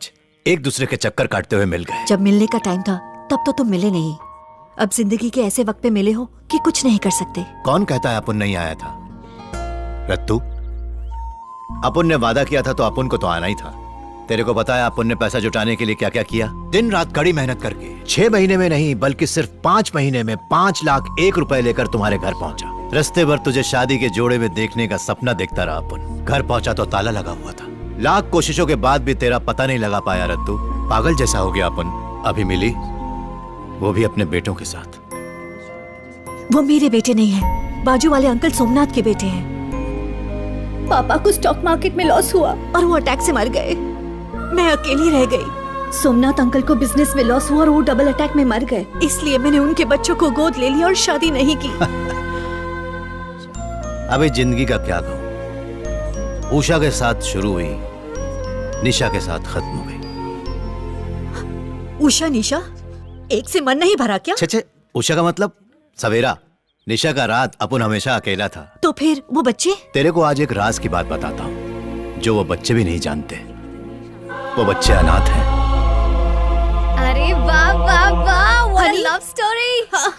एक दूसरे के चक्कर काटते हुए मिल गए। जब मिलने का टाइम था तब तो तुम मिले नहीं। अब जिंदगी के ऐसे वक्त पे मिले हो कि कुछ नहीं कर सकते। कौन कहता है अपन नहीं आया था? रत्तू, अपन ने वादा किया था तो अपन को तो आना ही था। तेरे को पता है अपन ने पैसा जुटाने के लिए क्या क्या किया? दिन रात कड़ी मेहनत करके 6 महीने में नहीं बल्कि सिर्फ 5 महीने में 5,01,000 रुपए लेकर तुम्हारे घर पहुंचा। रास्ते भर तुझे शादी के जोड़े में देखने का सपना देखता रहा अपन। घर पहुंचा तो ताला लगा हुआ था। लाख कोशिशों के बाद भी तेरा पता नहीं लगा पाया रत्तू। पागल जैसा हो गया अपन। अभी मिली, वो भी अपने बेटों के साथ। वो मेरे बेटे नहीं है, बाजू वाले अंकल सोमनाथ के बेटे हैं। पापा को स्टॉक मार्केट में लॉस हुआ और वो अटैक से मर गए। मैं अकेली रह गई। सोमनाथ अंकल को बिजनेस में लॉस हुआ और वो डबल अटैक में मर गए। इसलिए मैंने उनके बच्चों को गोद ले लिया और शादी नहीं की। अभी जिंदगी का क्या कहूं? उषा के साथ शुरू हुई, निशा के साथ खत्म हो गई। उषा निशा एक से मन नहीं भरा क्या? छे, उषा का मतलब सवेरा, निशा का रात। अपन हमेशा अकेला था। तो फिर वो बच्चे? तेरे को आज एक राज की बात बताता हूँ जो वो बच्चे भी नहीं जानते। वो बच्चे अनाथ हैं। अरे वाह वाह वाह, what Honey? Love story.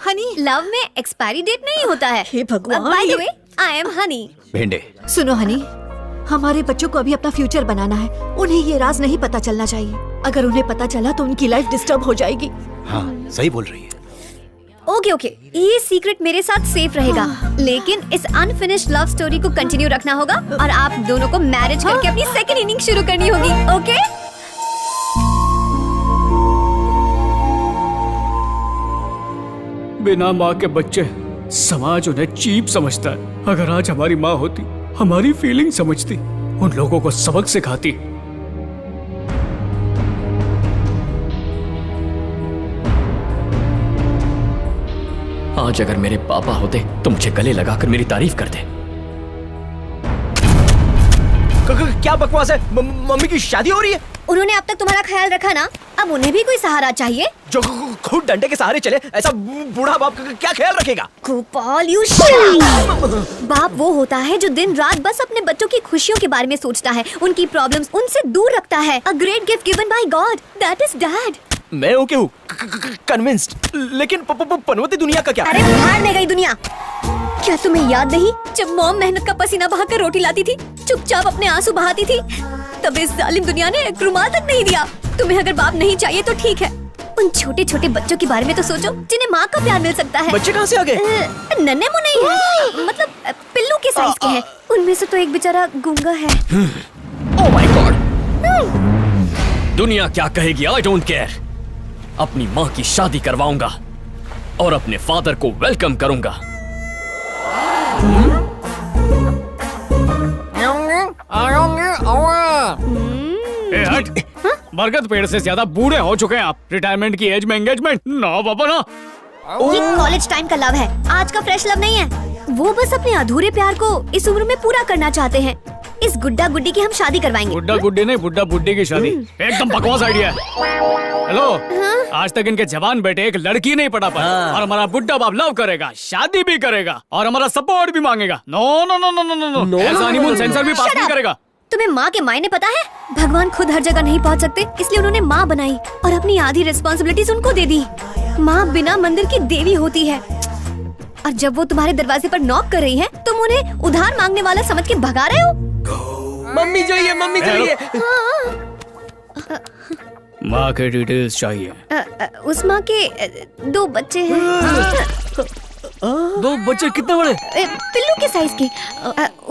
Honey, love में एक्सपायरी डेट नहीं होता है। हे भगवान, by the way, I am Honey. भेंडे, सुनो हनी, हमारे बच्चों को अभी अपना फ्यूचर बनाना है। उन्हें ये राज नहीं पता चलना चाहिए। अगर उन्हें पता चला तो उनकी लाइफ डिस्टर्ब हो जाएगी। हाँ सही बोल रही है। ओके ओके, ये सीक्रेट मेरे साथ सेफ रहेगा, लेकिन इस अनफिनिश्ड लव स्टोरी को कंटिन्यू रखना होगा और आप दोनों को मैरिज करके अपनी सेकंड इनिंग शुरू करनी होगी। ओके? बिना माँ के बच्चे, समाज उन्हें चीप समझता है। अगर आज हमारी माँ होती, हमारी फीलिंग समझती, उन लोगों को सबक सिखाती। आज अगर मेरे पापा होते तो मुझे गले लगाकर मेरी तारीफ करते। क्या बकवास है? मम्मी की शादी हो रही है। उन्होंने अब तक तुम्हारा ख्याल रखा ना, अब उन्हें भी कोई सहारा चाहिए। जो खुद डंडे के सहारे चले, ऐसा बूढ़ा बाप का क्या ख्याल रखेगा? Gopal, you shut. बाप वो होता है जो दिन रात बस अपने बच्चों की खुशियों के बारे में सोचता है, उनकी प्रॉब्लम्स उनसे दूर रखता है। A great gift given by God, that is dad. मैं ओके हूँ, कन्विंस्ड, लेकिन पनवती दुनिया का क्या? अरे बाहर में गई दुनिया। क्या तुम्हें याद नहीं जब मॉम मेहनत का पसीना बहाकर रोटी लाती थी, चुपचाप अपने आंसू बहाती थी, तब इस जालिम दुनिया ने एक रुमाल तक नहीं दिया। तुम्हें अगर बाप नहीं चाहिए तो ठीक है, उन छोटे छोटे बच्चों के बारे में तो सोचो जिन्हें माँ का प्यार मिल सकता है। बच्चे कहाँ से आ गए? नन्हे मुन्ने ही हैं, मतलब पिल्लू के साइज के हैं। उनमें से तो एक बेचारा गूंगा है। ओह माय गॉड, दुनिया क्या कहेगी आई डोंट केयर। अपनी माँ की शादी करवाऊंगा और अपने फादर को वेलकम करूंगा। ए, हट। बरगद पेड़ से ज्यादा बूढ़े हो चुके हैं आप। रिटायरमेंट की एज में एंगेजमेंट ना पापा ना। ये कॉलेज टाइम का लव है, आज का फ्रेश लव नहीं है। वो बस अपने अधूरे प्यार को इस उम्र में पूरा करना चाहते हैं। इस गुड्डा गुड्डी की हम शादी करवाएंगे। गुड्डा गुड्डी नहीं, बुड्ढा बुड्ढी की शादी। एकदम बकवास आइडिया है। हेलो, आज तक इनके जवान बेटे एक लड़की नहीं पटा पाए और हमारा बुड्ढा बाप लव करेगा, शादी भी करेगा और हमारा सपोर्ट भी मांगेगा। No no no no no no no, ऐसा हनीमून सेंसर भी पास नहीं करेगा। तुम्हें माँ के मायने पता है? भगवान खुद हर जगह नहीं पहुँच सकते, इसलिए उन्होंने माँ बनाई और अपनी आधी रिस्पॉन्सिबिलिटीज उनको दे दी। माँ बिना मंदिर की देवी होती है और जब वो तुम्हारे दरवाजे पर नॉक कर रही है, तुम उन्हें उधार मांगने वाला समझ के भगा रहे हो। मम्मी चाहिए, मम्मी चाहिए। माँ के डिटेल्स चाहिए। उस माँ के 2 बच्चे हैं। 2 बच्चे कितने बड़े? पिल्लू के साइज के।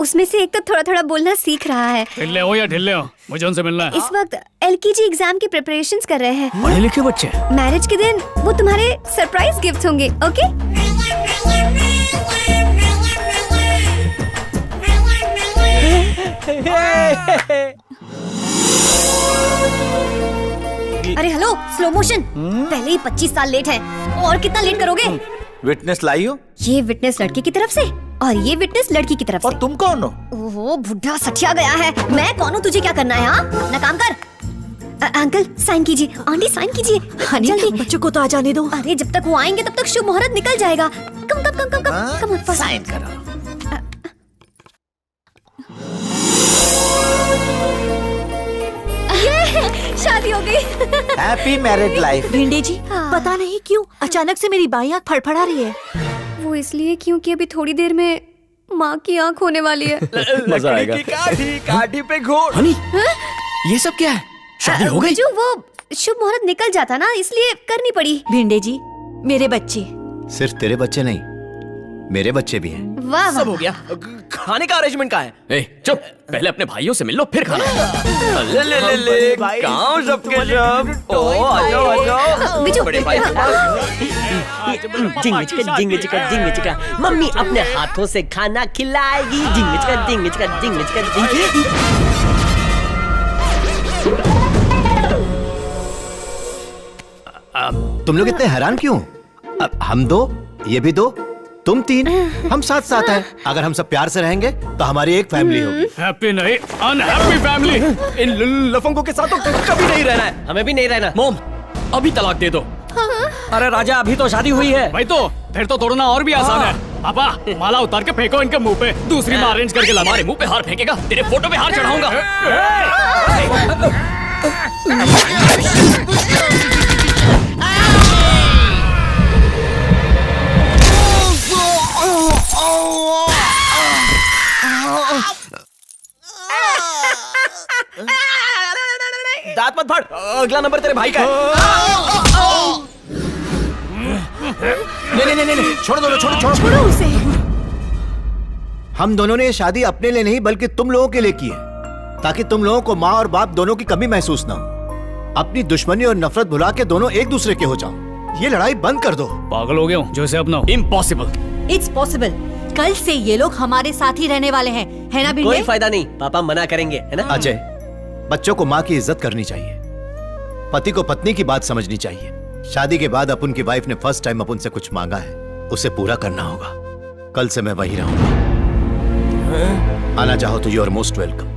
उसमें से एक तो थोड़ा थोड़ा बोलना सीख रहा है। ढिल्ले हो या ढिल्ले हो, मुझे उनसे मिलना है। इस वक्त LKG एग्जाम की प्रिपरेशंस कर रहे हैं। पढ़े लिखे बच्चे। मैरिज के दिन वो तुम्हारे सरप्राइज गिफ्ट होंगे। ओके? अरे हेलो, स्लो मोशन। पहले ही 25 साल लेट है और कितना लेट करोगे? विटनेस लाई हो? ये विटनेस लड़के की तरफ से और ये विटनेस लड़की की तरफ से। और तुम कौन हो? ओहो, बुढ़ा सठिया गया है। मैं कौन हूँ, तुझे क्या करना है? हाँ, ना काम कर। अंकल साइन कीजिए, आंटी साइन कीजिए। जल्दी, बच्चों को तो आ जाने दो। अरे जब तक वो आएंगे तब तक शुभ मुहूर्त निकल जाएगा। कम कम कम कम कम कम साइन करो। शादी हो गई। Happy married life. Bhinde ji, पता नहीं क्यों अचानक से मेरी बाई आंख फड़फड़ा रही है। वो इसलिए क्योंकि अभी थोड़ी देर में माँ की आंख होने वाली है। मजा आएगा। काठी पे घोड़। हनी, ये सब क्या है? शादी हो गई? जो वो शुभ मुहूर्त निकल जाता ना, इसलिए करनी पड़ी। भिंडे जी, मेरे बच्चे। सिर्फ तेरे बच्चे नहीं, मेरे बच्चे भी हैं। वाह सब वाह। हो गया। खाने का अरेंजमेंट कहाँ है? ए, चुप, पहले अपने भाइयों से मिल लो फिर खाना। ले ले ले ले, गाँव सबके सब। ओ, आ जाओ आ जाओ। बिजू, बड़े भाई। जिंग चिका जिंग चिका जिंग चिका, मम्मी अपने हाथों से खाना खिलाएगी। जिंग चिका जिंग चिका जिंग चिका जिंग। तुम लोग इतने हैरान क्यों? अब हम 2, ये भी 2, तुम 3, हम साथ साथ हैं। अगर हम सब प्यार से रहेंगे तो हमारी एक फैमिली होगी। हैप्पी नहीं, अनहैप्पी फैमिली। इन लफंगों के साथ तो कभी नहीं रहना है। हमें भी नहीं रहना। मोम, अभी तलाक दे दो। अरे राजा, अभी तो शादी हुई है। भाई तो फिर तो तोड़ना और भी आसान है। पापा, माला उतार के फेंको इनके मुंह पे। दूसरी माँ अरेंज करके ला। हमारे मुंह पे हार फेंकेगा, तेरे फोटो पे हार चढ़ाऊंगा। दांत मत फाड़, अगला नंबर तेरे भाई का है। नहीं, छोड़ दो, छोड़ो उसे। हम दोनों ने ये शादी अपने लिए नहीं बल्कि तुम लोगों के लिए की है, ताकि तुम लोगों को माँ और बाप दोनों की कमी महसूस ना हो। अपनी दुश्मनी और नफरत भुला के दोनों एक दूसरे के हो जाओ। ये लड़ाई बंद कर दो। पागल हो गया हूँ, जो इसे अपनाओ। इम्पॉसिबल। It's possible. कल से ये लोग हमारे साथ ही रहने वाले हैं, है ना भिंडे? कोई फायदा नहीं, पापा मना करेंगे, है ना? अजय, बच्चों को माँ की इज्जत करनी चाहिए, पति को पत्नी की बात समझनी चाहिए। शादी के बाद अपन की वाइफ ने फर्स्ट टाइम अपन से कुछ मांगा है, उसे पूरा करना होगा। कल से मैं वहीं रहूंगा। आना चाहो तो you are most welcome.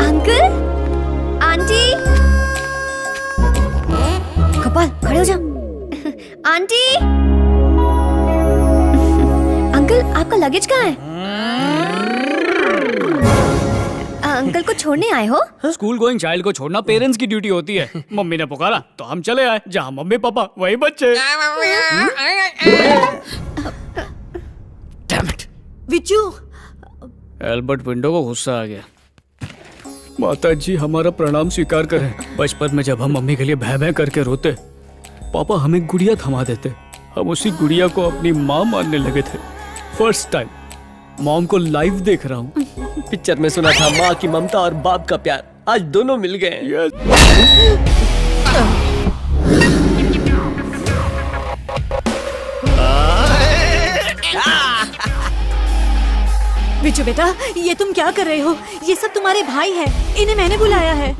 Uncle, aunty, Gopal खड़े हो जाओ। आंटी, अंकल आपका लगेज कहाँ है? अंकल को छोड़ने आए हो? स्कूल गोइंग चाइल्ड को छोड़ना पेरेंट्स की ड्यूटी होती है। मम्मी ने पुकारा तो हम चले आए। जहाँ मम्मी पापा वही बच्चे। विचू, एल्बर्ट विंडो को गुस्सा आ गया। माता जी हमारा प्रणाम स्वीकार करें। बचपन में जब हम मम्मी के लिए भय भय करके रोते, पापा हमें गुड़िया थमा देते। हम उसी गुड़िया को अपनी माँ मानने लगे थे। फर्स्ट टाइम मॉम को लाइव देख रहा हूँ। पिक्चर में सुना था माँ की ममता और बाप का प्यार, आज दोनों मिल गए। विचू बेटा, ये तुम क्या कर रहे हो? ये सब तुम्हारे भाई हैं, इन्हें मैंने बुलाया है।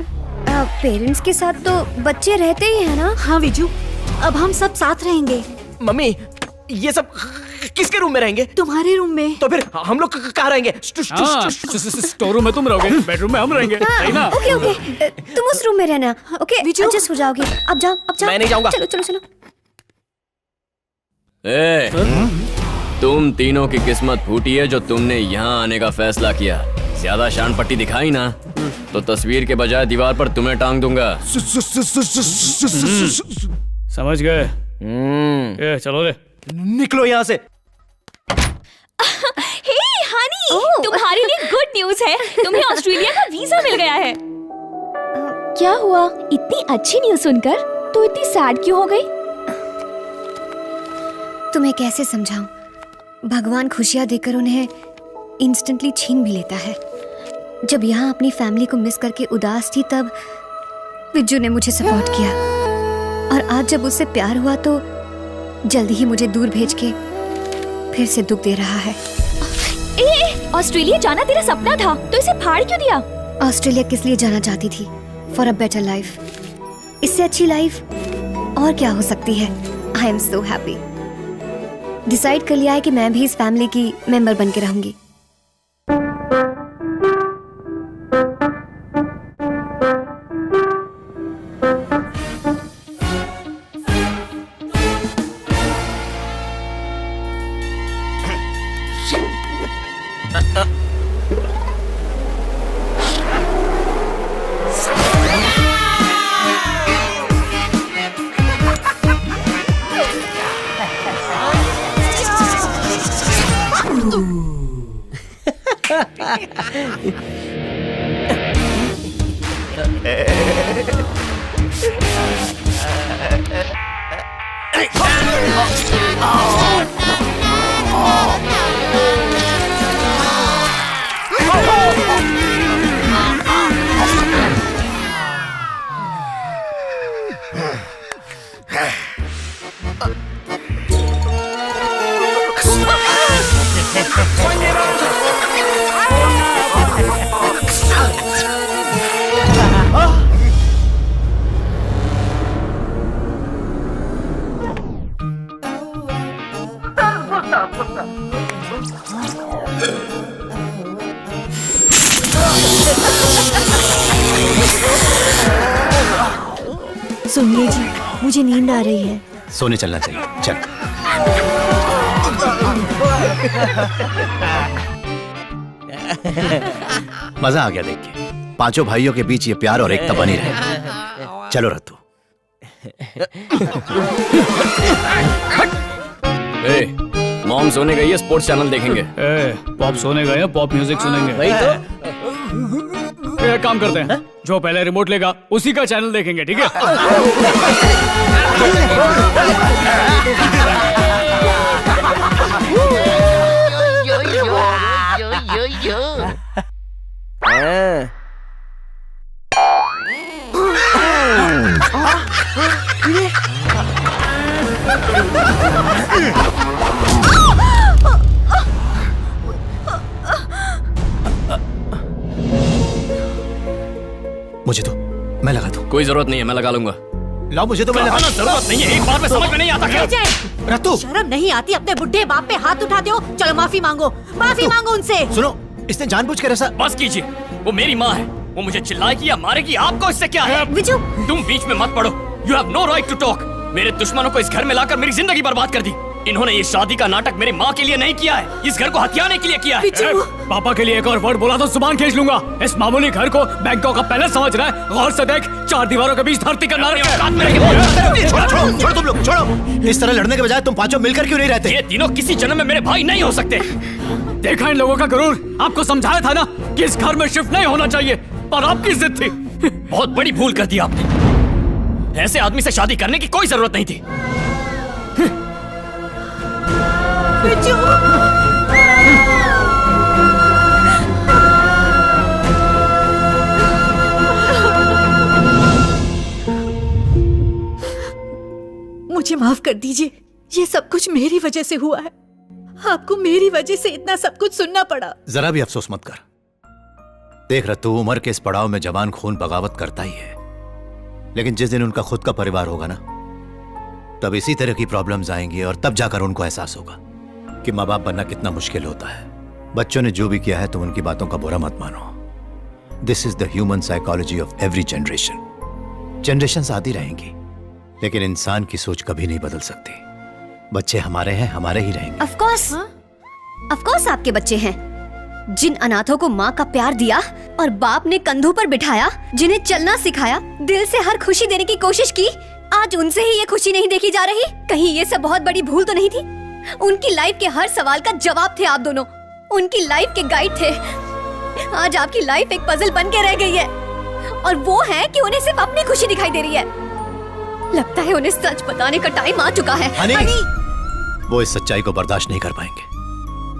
पेरेंट्स के साथ तो बच्चे रहते ही है ना? हाँ विजू, अब हम सब साथ रहेंगे। मम्मी, ये सब किसके रूम में रहेंगे? तुम्हारे रूम में। तो फिर हम लोग कहाँ रहेंगे? स्टोर रूम में तुम रहोगे, बेडरूम में हम रहेंगे, सही ना? ओके ओके, तुम उस रूम में रहना। ओके, एडजस्ट हो जाओगे। अब जाओ, अब जाओ। मैं नहीं जाऊंगा। चलो चलो चलो। तुम तीनों की किस्मत फूटी है जो तुमने यहाँ आने का फैसला किया। ज्यादा शान पट्टी दिखाई ना तो तस्वीर के बजाय दीवार पर तुम्हें टांग दूंगा। समझ गए? चलो रे, निकलो यहाँ से। हे हनी, तुम्हारे लिए गुड न्यूज़ है, तुम्हें ऑस्ट्रेलिया का वीजा मिल गया है। क्या हुआ? इतनी अच्छी न्यूज़ सुनकर तो इतनी सैड क्यों हो गई? तुम्हें कैसे समझाऊं? भगवान खुशियां देकर उन्हें इंस्टेंटली छीन भी लेता है। जब यहाँ अपनी फैमिली को मिस करके उदास थी तब विज्जू ने मुझे सपोर्ट किया, और आज जब उससे प्यार हुआ तो जल्दी ही मुझे दूर भेज के फिर से दुख दे रहा है। ऑस्ट्रेलिया जाना तेरा सपना था, तो इसे फाड़ क्यों दिया? ऑस्ट्रेलिया किस लिए जाना चाहती थी? For a better life. इससे अच्छी लाइफ और क्या हो सकती है? I am so happy. Decide कर लिया है कि मैं भी इस फैमिली की मेंबर बन के रहूंगी। सुनिए जी, मुझे नींद आ रही है। सोने चलना चाहिए, चल। मजा आ गया देख के। पांचों भाइयों के बीच ये प्यार और एकता बनी रहे। चलो रत्तू। मॉम सोने गई है, स्पोर्ट्स चैनल देखेंगे। पॉप सोने गए हैं, पॉप म्यूजिक सुनेंगे। वही तो। एक काम करते हैं, जो पहले रिमोट लेगा उसी का चैनल देखेंगे, ठीक है? मुझे तो मैं लगा दूं। कोई जरूरत नहीं है, मैं लगा लूंगा। लाओ, मुझे तो मैं लगा। जरूरत नहीं है, एक बार में समझ में नहीं आता क्या? रत्तू, शर्म नहीं आती? अपने बुढ़े बाप पे हाथ उठाते हो। चलो माफी मांगो, माफी मांगो उनसे। सुनो, इसने जानबूझ कर ऐसा। बस कीजिए, वो मेरी माँ है, वो मुझे चिल्लाएगी या मारेगी, आपको इससे क्या है? विजू, तुम बीच में मत पड़ो। You have no right to talk. मेरे दुश्मनों को इस घर में लाकर मेरी जिंदगी बर्बाद कर दी। इन्होंने ये शादी का नाटक मेरी माँ के लिए नहीं किया है, इस घर को हथियाने के लिए किया है। पापा के लिए एक और वर्ड बोला तो जुबान खींच लूंगा। इस मामूली घर को बैंकॉक का पैलेस समझ रहा है? गौर से देख, चार दीवारों के बीच धरती का नारे। छोड़ो तुम लोग, छोड़ो। इस तरह लड़ने के बजाय तुम पांचों मिलकर क्यों नहीं रहते? ये तीनों किसी जन्म में मेरे भाई नहीं हो सकते। देखा इन लोगों का गुरूर? आपको समझाया था ना कि इस घर में शिफ्ट नहीं होना चाहिए, पर आपकी जिद थी। बहुत बड़ी भूल कर दी आपने। ऐसे आदमी से शादी करने की कोई जरूरत नहीं थी। मुझे माफ कर दीजिए, ये सब कुछ मेरी वजह से हुआ है। आपको मेरी वजह से इतना सब कुछ सुनना पड़ा। जरा भी अफसोस मत कर। देख रतू, उम्र के इस पड़ाव में जवान खून बगावत करता ही है, लेकिन जिस दिन उनका खुद का परिवार होगा ना, तब इसी तरह की प्रॉब्लम्स आएंगी और तब जाकर उनको एहसास होगा कि माँ बाप बनना कितना मुश्किल होता है। बच्चों ने जो भी किया है तुम उनकी बातों का बुरा मत मानो। This is the human psychology of every generation. Generations आती रहेंगी, लेकिन इंसान की सोच कभी नहीं बदल सकती। बच्चे हमारे हैं, हमारे ही रहेंगे। ऑफ कोर्स आपके बच्चे हैं। जिन अनाथों को माँ का प्यार दिया और बाप ने कंधों पर बिठाया, जिन्हें चलना सिखाया, दिल से हर खुशी देने की कोशिश की, आज उनसे ही ये खुशी नहीं देखी जा रही। कहीं ये सब बहुत बड़ी भूल तो नहीं थी? उनकी लाइफ के हर सवाल का जवाब थे आप दोनों, उनकी लाइफ के गाइड थे। आज आपकी लाइफ एक पजल बन के रह गई है, और वो है कि उन्हें सिर्फ अपनी खुशी दिखाई दे रही है। लगता है उन्हें सच बताने का टाइम आ चुका है। हनी, वो इस सच्चाई को बर्दाश्त नहीं कर पाएंगे।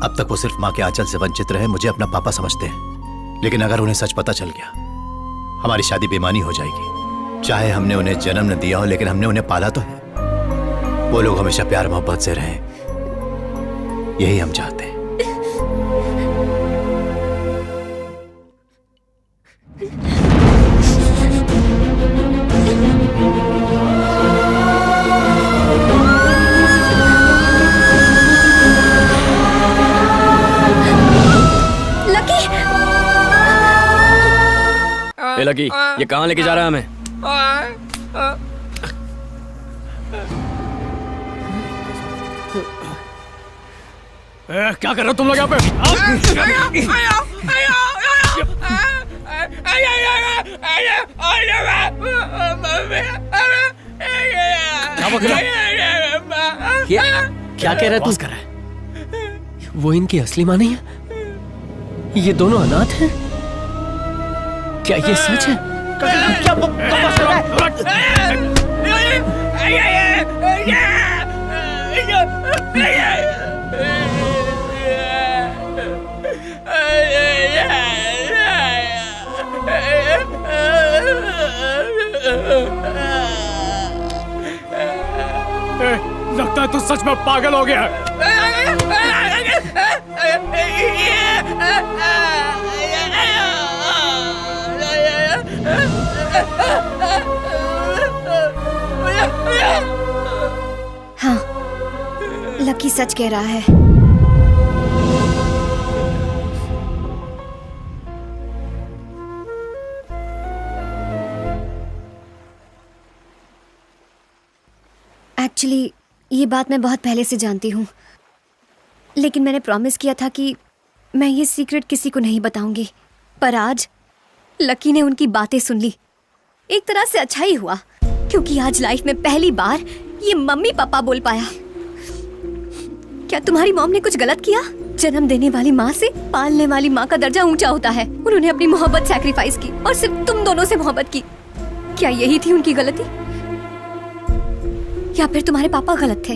अब तक वो सिर्फ माँ के आंचल से वंचित रहे, मुझे अपना पापा समझते हैं, लेकिन अगर उन्हें सच पता चल गया, हमारी शादी बेमानी हो जाएगी। चाहे हमने उन्हें जन्म न दिया हो, लेकिन हमने उन्हें पाला तो है। वो लोग हमेशा प्यार मोहब्बत से रहें, यही हम चाहते हैं। लकी, ये कहाँ लेके जा रहा है हमें? क्या कर रहे हो तुम लोग यहाँ पे? क्या कह रहा तू? कर रहा है? वो इनकी असली माँ नहीं है? ये दोनों अनाथ हैं? क्या ये सच है? क्या बकवास कर रहा लगता है तू सच में पागल हो गया है। हाँ, लकी सच कह रहा है। एक्चुअली ये बात मैं बहुत पहले से जानती हूँ, लेकिन मैंने प्रॉमिस किया था कि मैं ये सीक्रेट किसी को नहीं बताऊंगी। पर आज लकी ने उनकी बातें सुन ली। एक तरह से अच्छा ही हुआ, क्योंकि आज लाइफ में पहली बार ये मम्मी पापा बोल पाया। क्या तुम्हारी मॉम ने कुछ गलत किया? जन्म देने वाली माँ से पालने वाली माँ का दर्जा ऊंचा होता है। उन्होंने अपनी मोहब्बत सैक्रिफाइस की और सिर्फ तुम दोनों से मोहब्बत की। क्या यही थी उनकी गलती, या फिर तुम्हारे पापा गलत थे?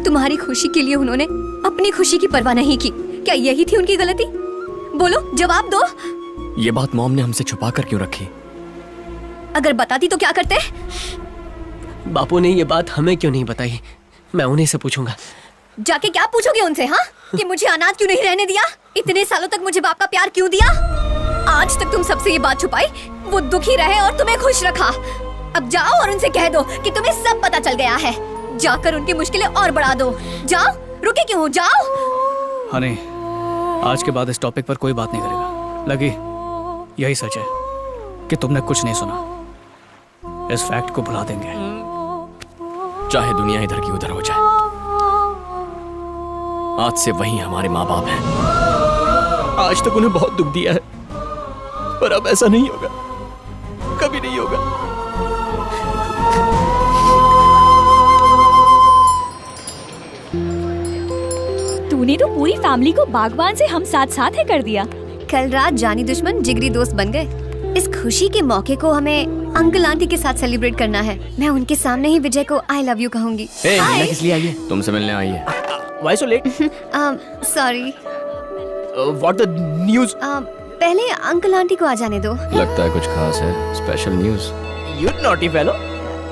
तुम्हारी खुशी के लिए उन्होंने अपनी खुशी की परवाह नहीं की। क्या यही थी उनकी गलती? बोलो, जवाब दो। ये बात मॉम ने हमसे छुपा कर क्यों रखी? अगर बताती तो क्या करते? बापू ने ये बात हमें क्यों नहीं बताई? मैं उन्हीं से पूछूंगा। जाके क्या पूछोगे उनसे? हाँ, कि मुझे अनाथ क्यों नहीं रहने दिया? इतने सालों तक मुझे बाप का प्यार क्यों दिया? आज तक तुम सबसे ये बात छुपाई, वो दुखी रहे और तुम्हें खुश रखा। अब जाओ और उनसे कह दो कि तुम्हें सब पता चल गया है। जाकर उनकी मुश्किलें और बढ़ा दो। जाओ, रुके क्यों हो? जाओ। हनी, आज के बाद इस टॉपिक पर कोई बात नहीं करेगा। लगी, यही सच है कि तुमने कुछ नहीं सुना। इस फैक्ट को भुला देंगे, चाहे दुनिया इधर की उधर हो जाए। आज से वही हमारे माँ बाप हैं। आज तक उन्हें बहुत दुख दिया है, पर अब ऐसा नहीं होगा, कभी नहीं होगा। तूने तो पूरी फैमिली को बागवान से हम साथ साथ है कर दिया। कल रात जानी दुश्मन जिगरी दोस्त बन गए। इस खुशी के मौके को हमें अंकल आंटी के साथ सेलिब्रेट करना है। मैं उनके सामने ही विजय को आई लव यू कहूंगी। मिलने किस लिए आई है? तुमसे मिलने आई है। Why so late? Sorry. What the news? पहले अंकल आंटी को आ जाने दो। लगता है कुछ खास है, special news. You naughty fellow.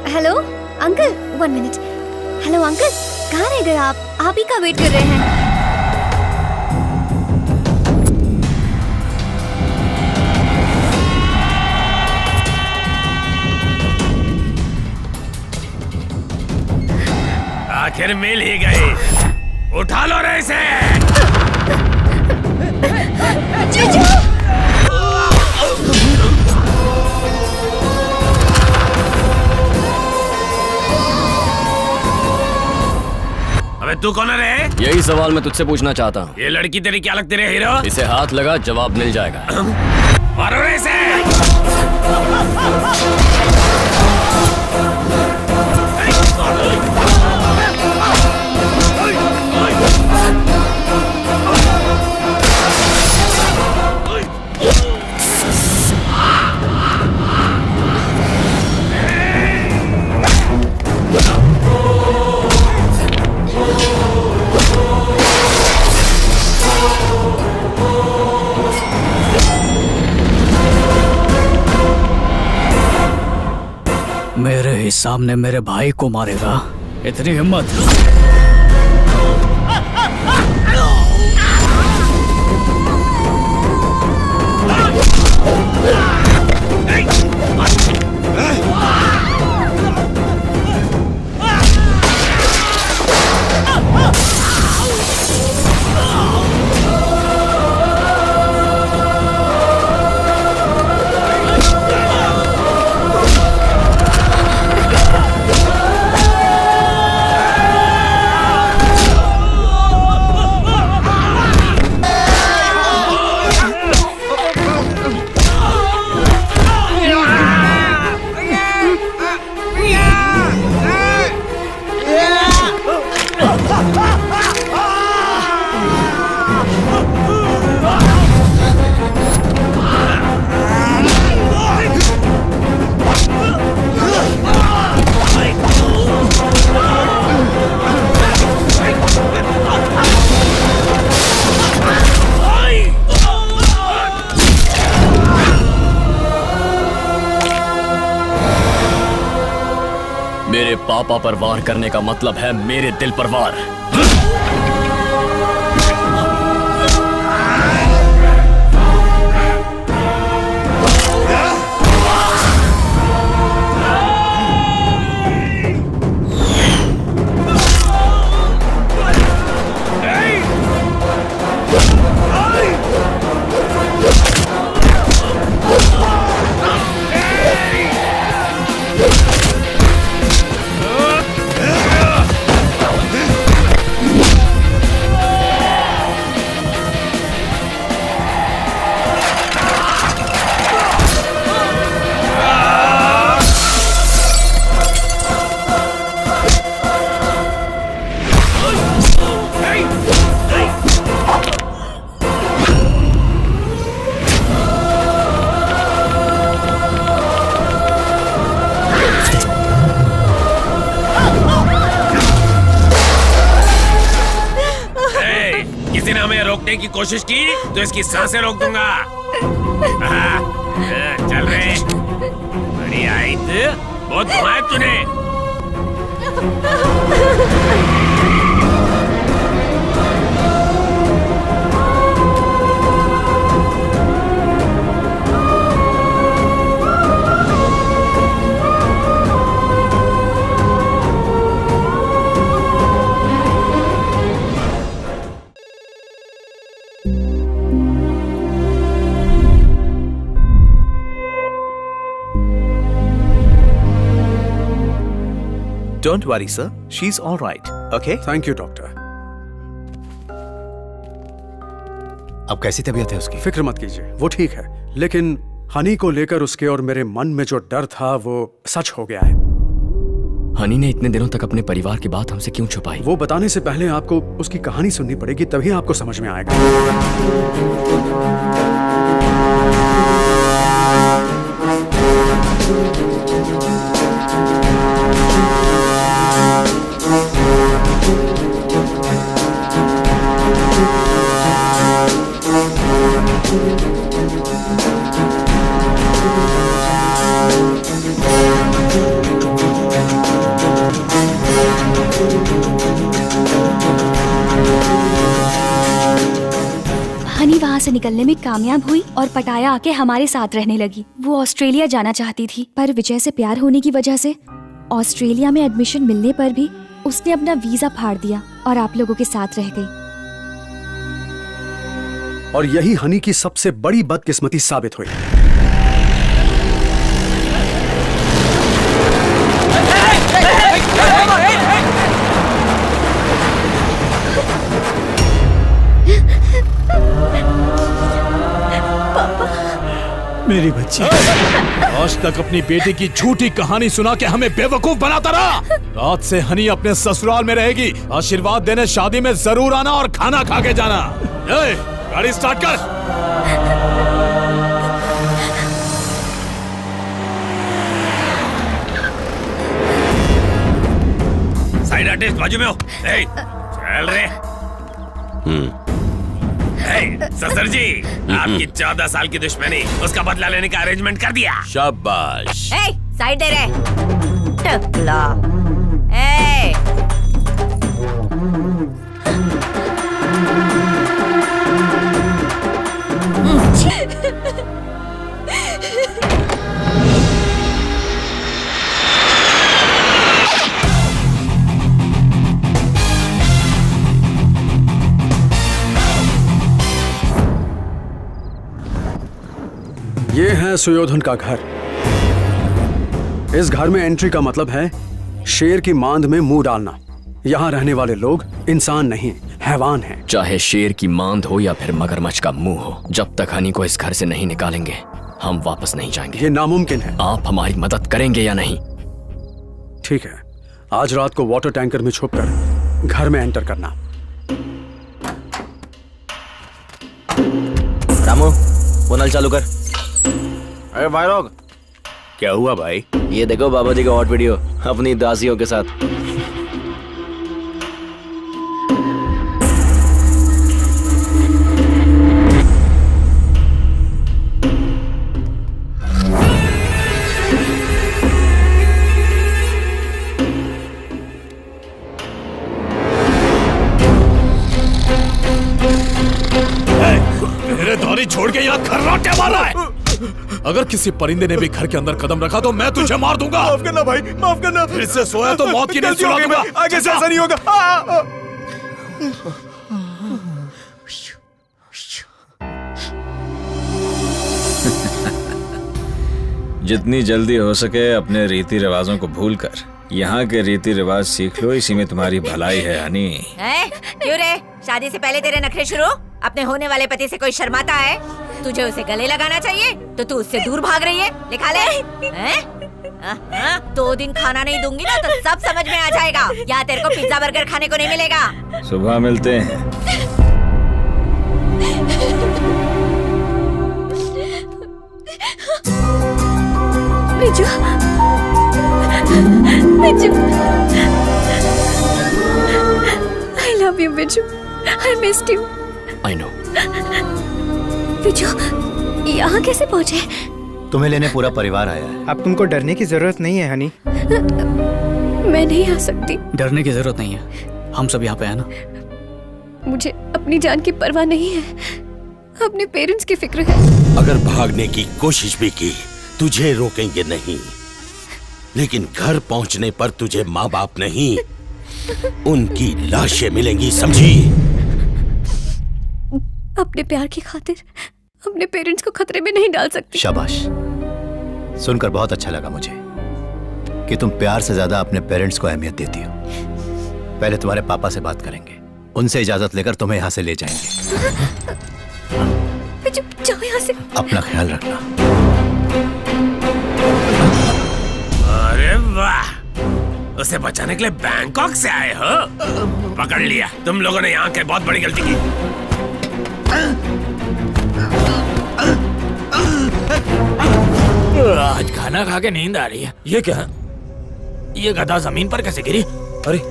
Hello uncle, 1 minute. Hello uncle, कहाँ रह गए आप? ही का वेट कर रहे हैं। आखिर मिल ही गई। उठा लो रे इसे। जीजू! अबे तू कौन है रे? यही सवाल मैं तुझसे पूछना चाहता हूँ। ये लड़की तेरी क्या लगती है हीरो? इसे हाथ लगा, जवाब मिल जाएगा। मारो रे इसे। मेरे ही सामने मेरे भाई को मारेगा, इतनी हिम्मत? मेरे पापा पर वार करने का मतलब है मेरे दिल पर वार। की कोशिश की तो इसकी सांसें रोक दूंगा। चल रहे बड़ी आई बहुत घुमाया तूने। Don't worry, sir. She's all right. Okay? Thank you, doctor. अब कैसी तबीयत है उसकी? फिक्र मत कीजिए, वो ठीक है। लेकिन हनी को लेकर उसके और मेरे मन में जो डर था वो सच हो गया है। हनी ने इतने दिनों तक अपने परिवार की बात हमसे क्यों छुपाई? वो बताने से पहले आपको उसकी कहानी सुननी पड़ेगी, तभी आपको समझ में आएगा। हनी वहाँ से निकलने में कामयाब हुई और पटाया आके हमारे साथ रहने लगी। वो ऑस्ट्रेलिया जाना चाहती थी, पर विजय से प्यार होने की वजह से ऑस्ट्रेलिया में एडमिशन मिलने पर भी उसने अपना वीजा फाड़ दिया और आप लोगों के साथ रह गई। और यही हनी की सबसे बड़ी बदकिस्मती साबित हुई। मेरी बच्ची आज तक अपनी बेटी की झूठी कहानी सुना के हमें बेवकूफ बनाता रहा। रात से हनी अपने ससुराल में रहेगी। आशीर्वाद देने शादी में जरूर आना और खाना खा के जाना। ए, गाड़ी स्टार्ट कर। साइड आर्टिस्ट बाजू में हो। ए, चल रे। ससुर जी, आपकी 14 साल की दुश्मनी, उसका बदला लेने का अरेंजमेंट कर दिया। शाबाश। साइड दे रे टकला। ये है सुयोधन का घर। इस घर में एंट्री का मतलब है शेर की मांद में मुंह डालना। यहाँ रहने वाले लोग इंसान नहीं, हैवान हैं। चाहे शेर की मांद हो या फिर मगरमच्छ का मुंह हो, जब तक हनी को इस घर से नहीं निकालेंगे हम वापस नहीं जाएंगे। ये नामुमकिन है। आप हमारी मदद करेंगे या नहीं? ठीक है, आज रात को वाटर टैंकर में छुपकर घर में एंटर करना। रामू, वो नल चालू कर। अरे भाई लोग, क्या हुआ भाई? ये देखो बाबा जी का हॉट वीडियो अपनी दासियों के साथ। मेरे दौरी छोड़ के यहाँ खर्राटे मारा है। अगर किसी परिंदे ने भी घर के अंदर कदम रखा तो मैं तुझे मार दूंगा। माफ करना भाई, माफ करना। फिर से सोया तो मौत की नींद सुला दूंगा। आगे से ऐसा नहीं होगा। जितनी जल्दी हो सके अपने रीति रिवाजों को भूलकर यहाँ के रीति रिवाज सीख लो, इसी में तुम्हारी भलाई है हनी। क्यों रे, शादी से पहले तेरे नखरे शुरू? अपने होने वाले पति से कोई शर्माता है? तुझे उसे गले लगाना चाहिए तो तू उससे दूर भाग रही है। लिखा ले। 2 दिन खाना नहीं दूंगी ना तो सब समझ में आ जाएगा। या तेरे को पिज्जा बर्गर खाने को नहीं मिलेगा। सुबह मिलते हैं। Biju, Biju, I love you, Biju. I missed you। I know। Biju, यहाँ कैसे पहुँचे? तुम्हें लेने पूरा परिवार आया है। अब तुमको डरने की जरूरत नहीं है हनी। मैं नहीं आ सकती। डरने की जरूरत नहीं है, हम सब यहाँ पे हैं ना। मुझे अपनी जान की परवाह नहीं है, अपने पेरेंट्स की फिक्र है। अगर भागने की कोशिश भी की तुझे रोकेंगे नहीं, लेकिन घर पहुंचने पर तुझे माँ बाप नहीं उनकी लाशें मिलेंगी, समझी? अपने प्यार की खातिर अपने पेरेंट्स को खतरे में नहीं डाल सकती। शाबाश, सुनकर बहुत अच्छा लगा मुझे कि तुम प्यार से ज्यादा अपने पेरेंट्स को अहमियत देती हो। पहले तुम्हारे पापा से बात करेंगे, उनसे इजाजत लेकर तुम्हें यहाँ से ले जाएंगे। जाओ यहाँ से। अपना ख्याल रखना। अरे वाह, उसे बचाने के लिए बैंकॉक से आए हो? पकड़ लिया। तुम लोगों ने यहाँ के बहुत बड़ी गलती की। आज खाना खा के नींद आ रही है। ये क्या? ये गधा जमीन पर कैसे गिरी? अरे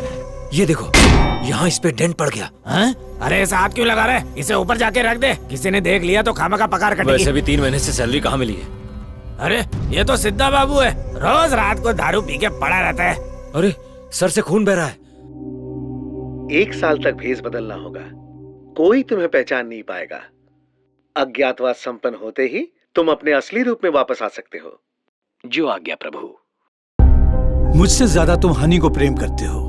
ये देखो, यहाँ इस पे डेंट पड़ गया। हैं? अरे ऐसा हाथ क्यों लगा रहे? इसे ऊपर जाके रख दे, किसी ने देख लिया तो खामा का पकार कटेगी। वैसे भी 3 महीने से सैलरी कहाँ मिली है? अरे ये तो सिद्धा बाबू है, रोज रात को दारू पी के पड़ा रहता है। अरे सर से खून बह रहा है। 1 साल तक भेष बदलना होगा, कोई तुम्हें पहचान नहीं पाएगा। अज्ञातवास संपन्न होते ही तुम अपने असली रूप में वापस आ सकते हो। जो आज्ञा प्रभु। मुझसे ज्यादा तुम हनी को प्रेम करते हो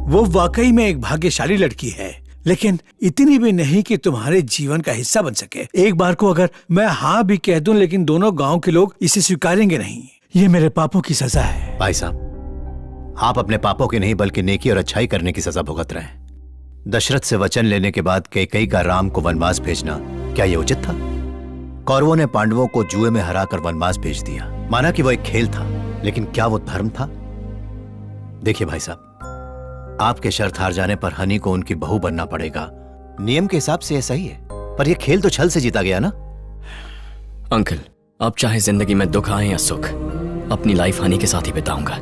वो वाकई में एक भाग्यशाली लड़की है, लेकिन इतनी भी नहीं कि तुम्हारे जीवन का हिस्सा बन सके। एक बार को अगर मैं हाँ भी कह दूं, लेकिन दोनों गांव के लोग इसे स्वीकारेंगे नहीं। ये मेरे पापों की सजा है। भाई साहब, आप अपने पापों की नहीं बल्कि नेकी और अच्छाई करने की सजा भुगत रहे हैं। दशरथ से वचन लेने के बाद कैकेयी का राम को वनवास भेजना, क्या ये उचित था? कौरवों ने पांडवों को जुए में हराकर वनवास भेज दिया। माना कि वो एक खेल था, लेकिन क्या वो धर्म था? देखिए भाई साहब, आपके शर्त हार जाने पर हनी को उनकी बहू बनना पड़ेगा। नियम के हिसाब से ये सही है, पर यह खेल तो छल से जीता गया ना। अंकल, आप चाहे जिंदगी में दुख आए या सुख, अपनी लाइफ हनी के साथ ही बिताऊंगा।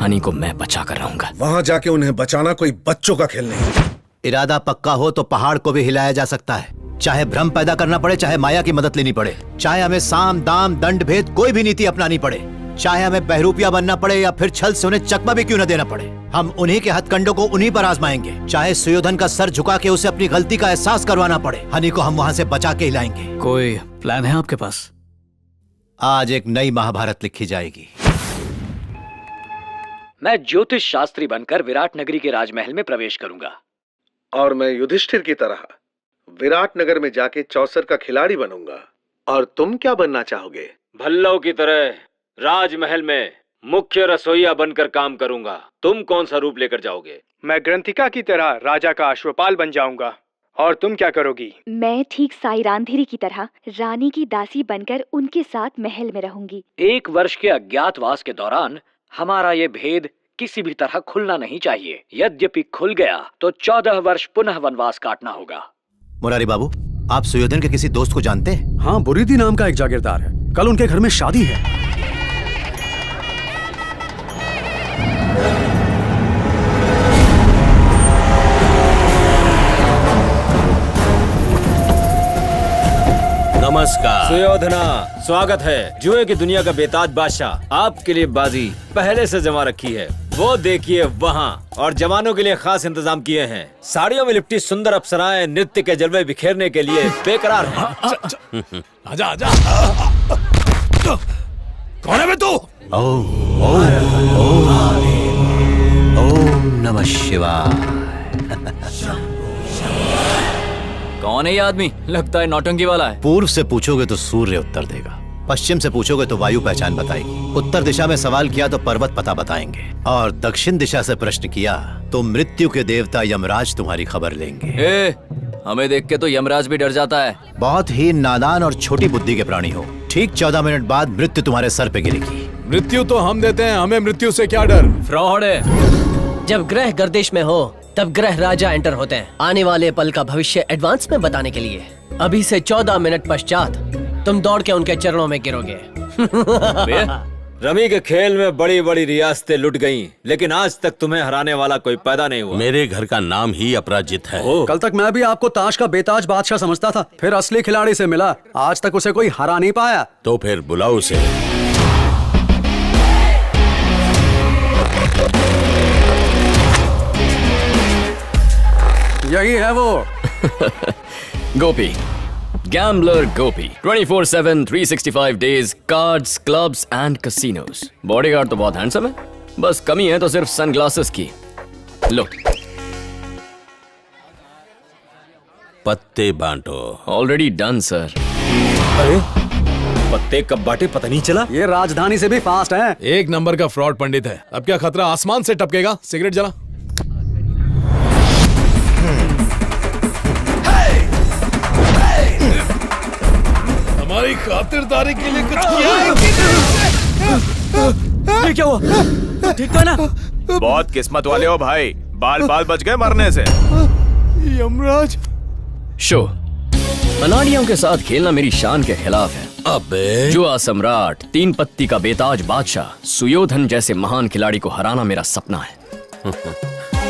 हनी को मैं बचा कर रहूंगा। वहां जाके उन्हें बचाना कोई बच्चों का खेल नहीं। इरादा पक्का हो तो पहाड़ को भी हिलाया जा सकता है। चाहे भ्रम पैदा करना पड़े, चाहे माया की मदद लेनी पड़े, चाहे हमें साम दाम दंड भेद कोई भी नीति अपनानी पड़े, चाहे हमें बहरूपिया बनना पड़े या फिर छल से उन्हें चकमा भी क्यों न देना पड़े, हम उन्हीं के हथकंडों को उन्हीं पर आजमाएंगे। चाहे सुयोधन का सर झुका के उसे अपनी गलती का एहसास करवाना पड़े, हनी को हम वहां से बचा के हिलाएंगे। कोई प्लान है आपके पास? आज एक नई महाभारत लिखी जाएगी। मैं ज्योतिष शास्त्री बनकर विराट नगरी के राजमहल में प्रवेश करूंगा। और मैं युधिष्ठिर की तरह विराट नगर में जाके चौसर का खिलाड़ी बनूंगा। और तुम क्या बनना चाहोगे? भल्लों की तरह राजमहल में मुख्य रसोइया बनकर काम करूंगा। तुम कौन सा रूप लेकर जाओगे? मैं ग्रंथिका की तरह राजा का अश्वपाल बन जाऊंगा। और तुम क्या करोगी? मैं ठीक साई रांधेरी की तरह रानी की दासी बनकर उनके साथ महल में रहूंगी। 1 वर्ष के अज्ञातवास के दौरान हमारा ये भेद किसी भी तरह खुलना नहीं चाहिए। यद्यपि खुल गया तो 14 वर्ष पुनः वनवास काटना होगा। मुरारी बाबू, आप सुयोधन के किसी दोस्त को जानते हैं? हाँ, बुरीदी नाम का एक जागीरदार है। कल उनके घर में शादी है। नमस्कार। सुयोधना, स्वागत है। जुए की दुनिया का बेताज बादशाह आपके लिए बाजी पहले से जमा रखी है। वो देखिए वहाँ, और जवानों के लिए खास इंतजाम किए हैं। साड़ियों में लिपटी सुंदर अप्सराएं नृत्य के जलवे बिखेरने के लिए बेकरार हैं। आजा आजा। कौन है बे तू? ओम नमः शिवाय। कौन है ये आदमी? लगता है नौटंकी वाला है। पूर्व से पूछोगे तो सूर्य उत्तर देगा, पश्चिम से पूछोगे तो वायु पहचान बताएगी, उत्तर दिशा में सवाल किया तो पर्वत पता बताएंगे, और दक्षिण दिशा से प्रश्न किया तो मृत्यु के देवता यमराज तुम्हारी खबर लेंगे। हमें देख के तो यमराज भी डर जाता है। बहुत ही नादान और छोटी बुद्धि के प्राणी हो। ठीक 14 मिनट बाद मृत्यु तुम्हारे सर पे गिरेगी। मृत्यु तो हम देते हैं, हमें मृत्यु से क्या डर? फ्रॉड है। जब ग्रह गर्दिश में हो तब ग्रह राजा एंटर होते हैं, आने वाले पल का भविष्य एडवांस में बताने के लिए। अभी से 14 मिनट पश्चात तुम दौड़ के उनके चरणों में गिरोगे। रमी के खेल में बड़ी बड़ी रियासतें लुट गईं, लेकिन आज तक तुम्हें हराने वाला कोई पैदा नहीं हुआ। मेरे घर का नाम ही अपराजित है। कल तक मैं भी आपको ताश का बेताज बादशाह समझता था, फिर असली खिलाड़ी से मिला। आज तक उसे कोई हरा नहीं पाया। तो फिर बुलाओ उसे। यही है वो। Gopi, gambler Gopi. 24/7 365 days, cards, clubs and casinos. Bodyguard तो बहुत हैंडसम है, बस कमी है तो सिर्फ सनग्लासेस की। लो, पत्ते बांटो। Already done sir. अरे पत्ते कब बांटे पता नहीं चला। ये राजधानी से भी फास्ट है। एक नंबर का फ्रॉड पंडित है। अब क्या खतरा आसमान से टपकेगा? सिगरेट जला। हमारी खातिरदारी के लिए कुछ किया है? ये क्या हुआ? ठीक था ना? बहुत किस्मत वाले हो भाई, बाल बाल बच गए मरने से। यमराज। शो, अनाड़ियों के साथ खेलना मेरी शान के खिलाफ है। अबे जुआ सम्राट, 3 पत्ती का बेताज बादशाह सुयोधन जैसे महान खिलाड़ी को हराना मेरा सपना है।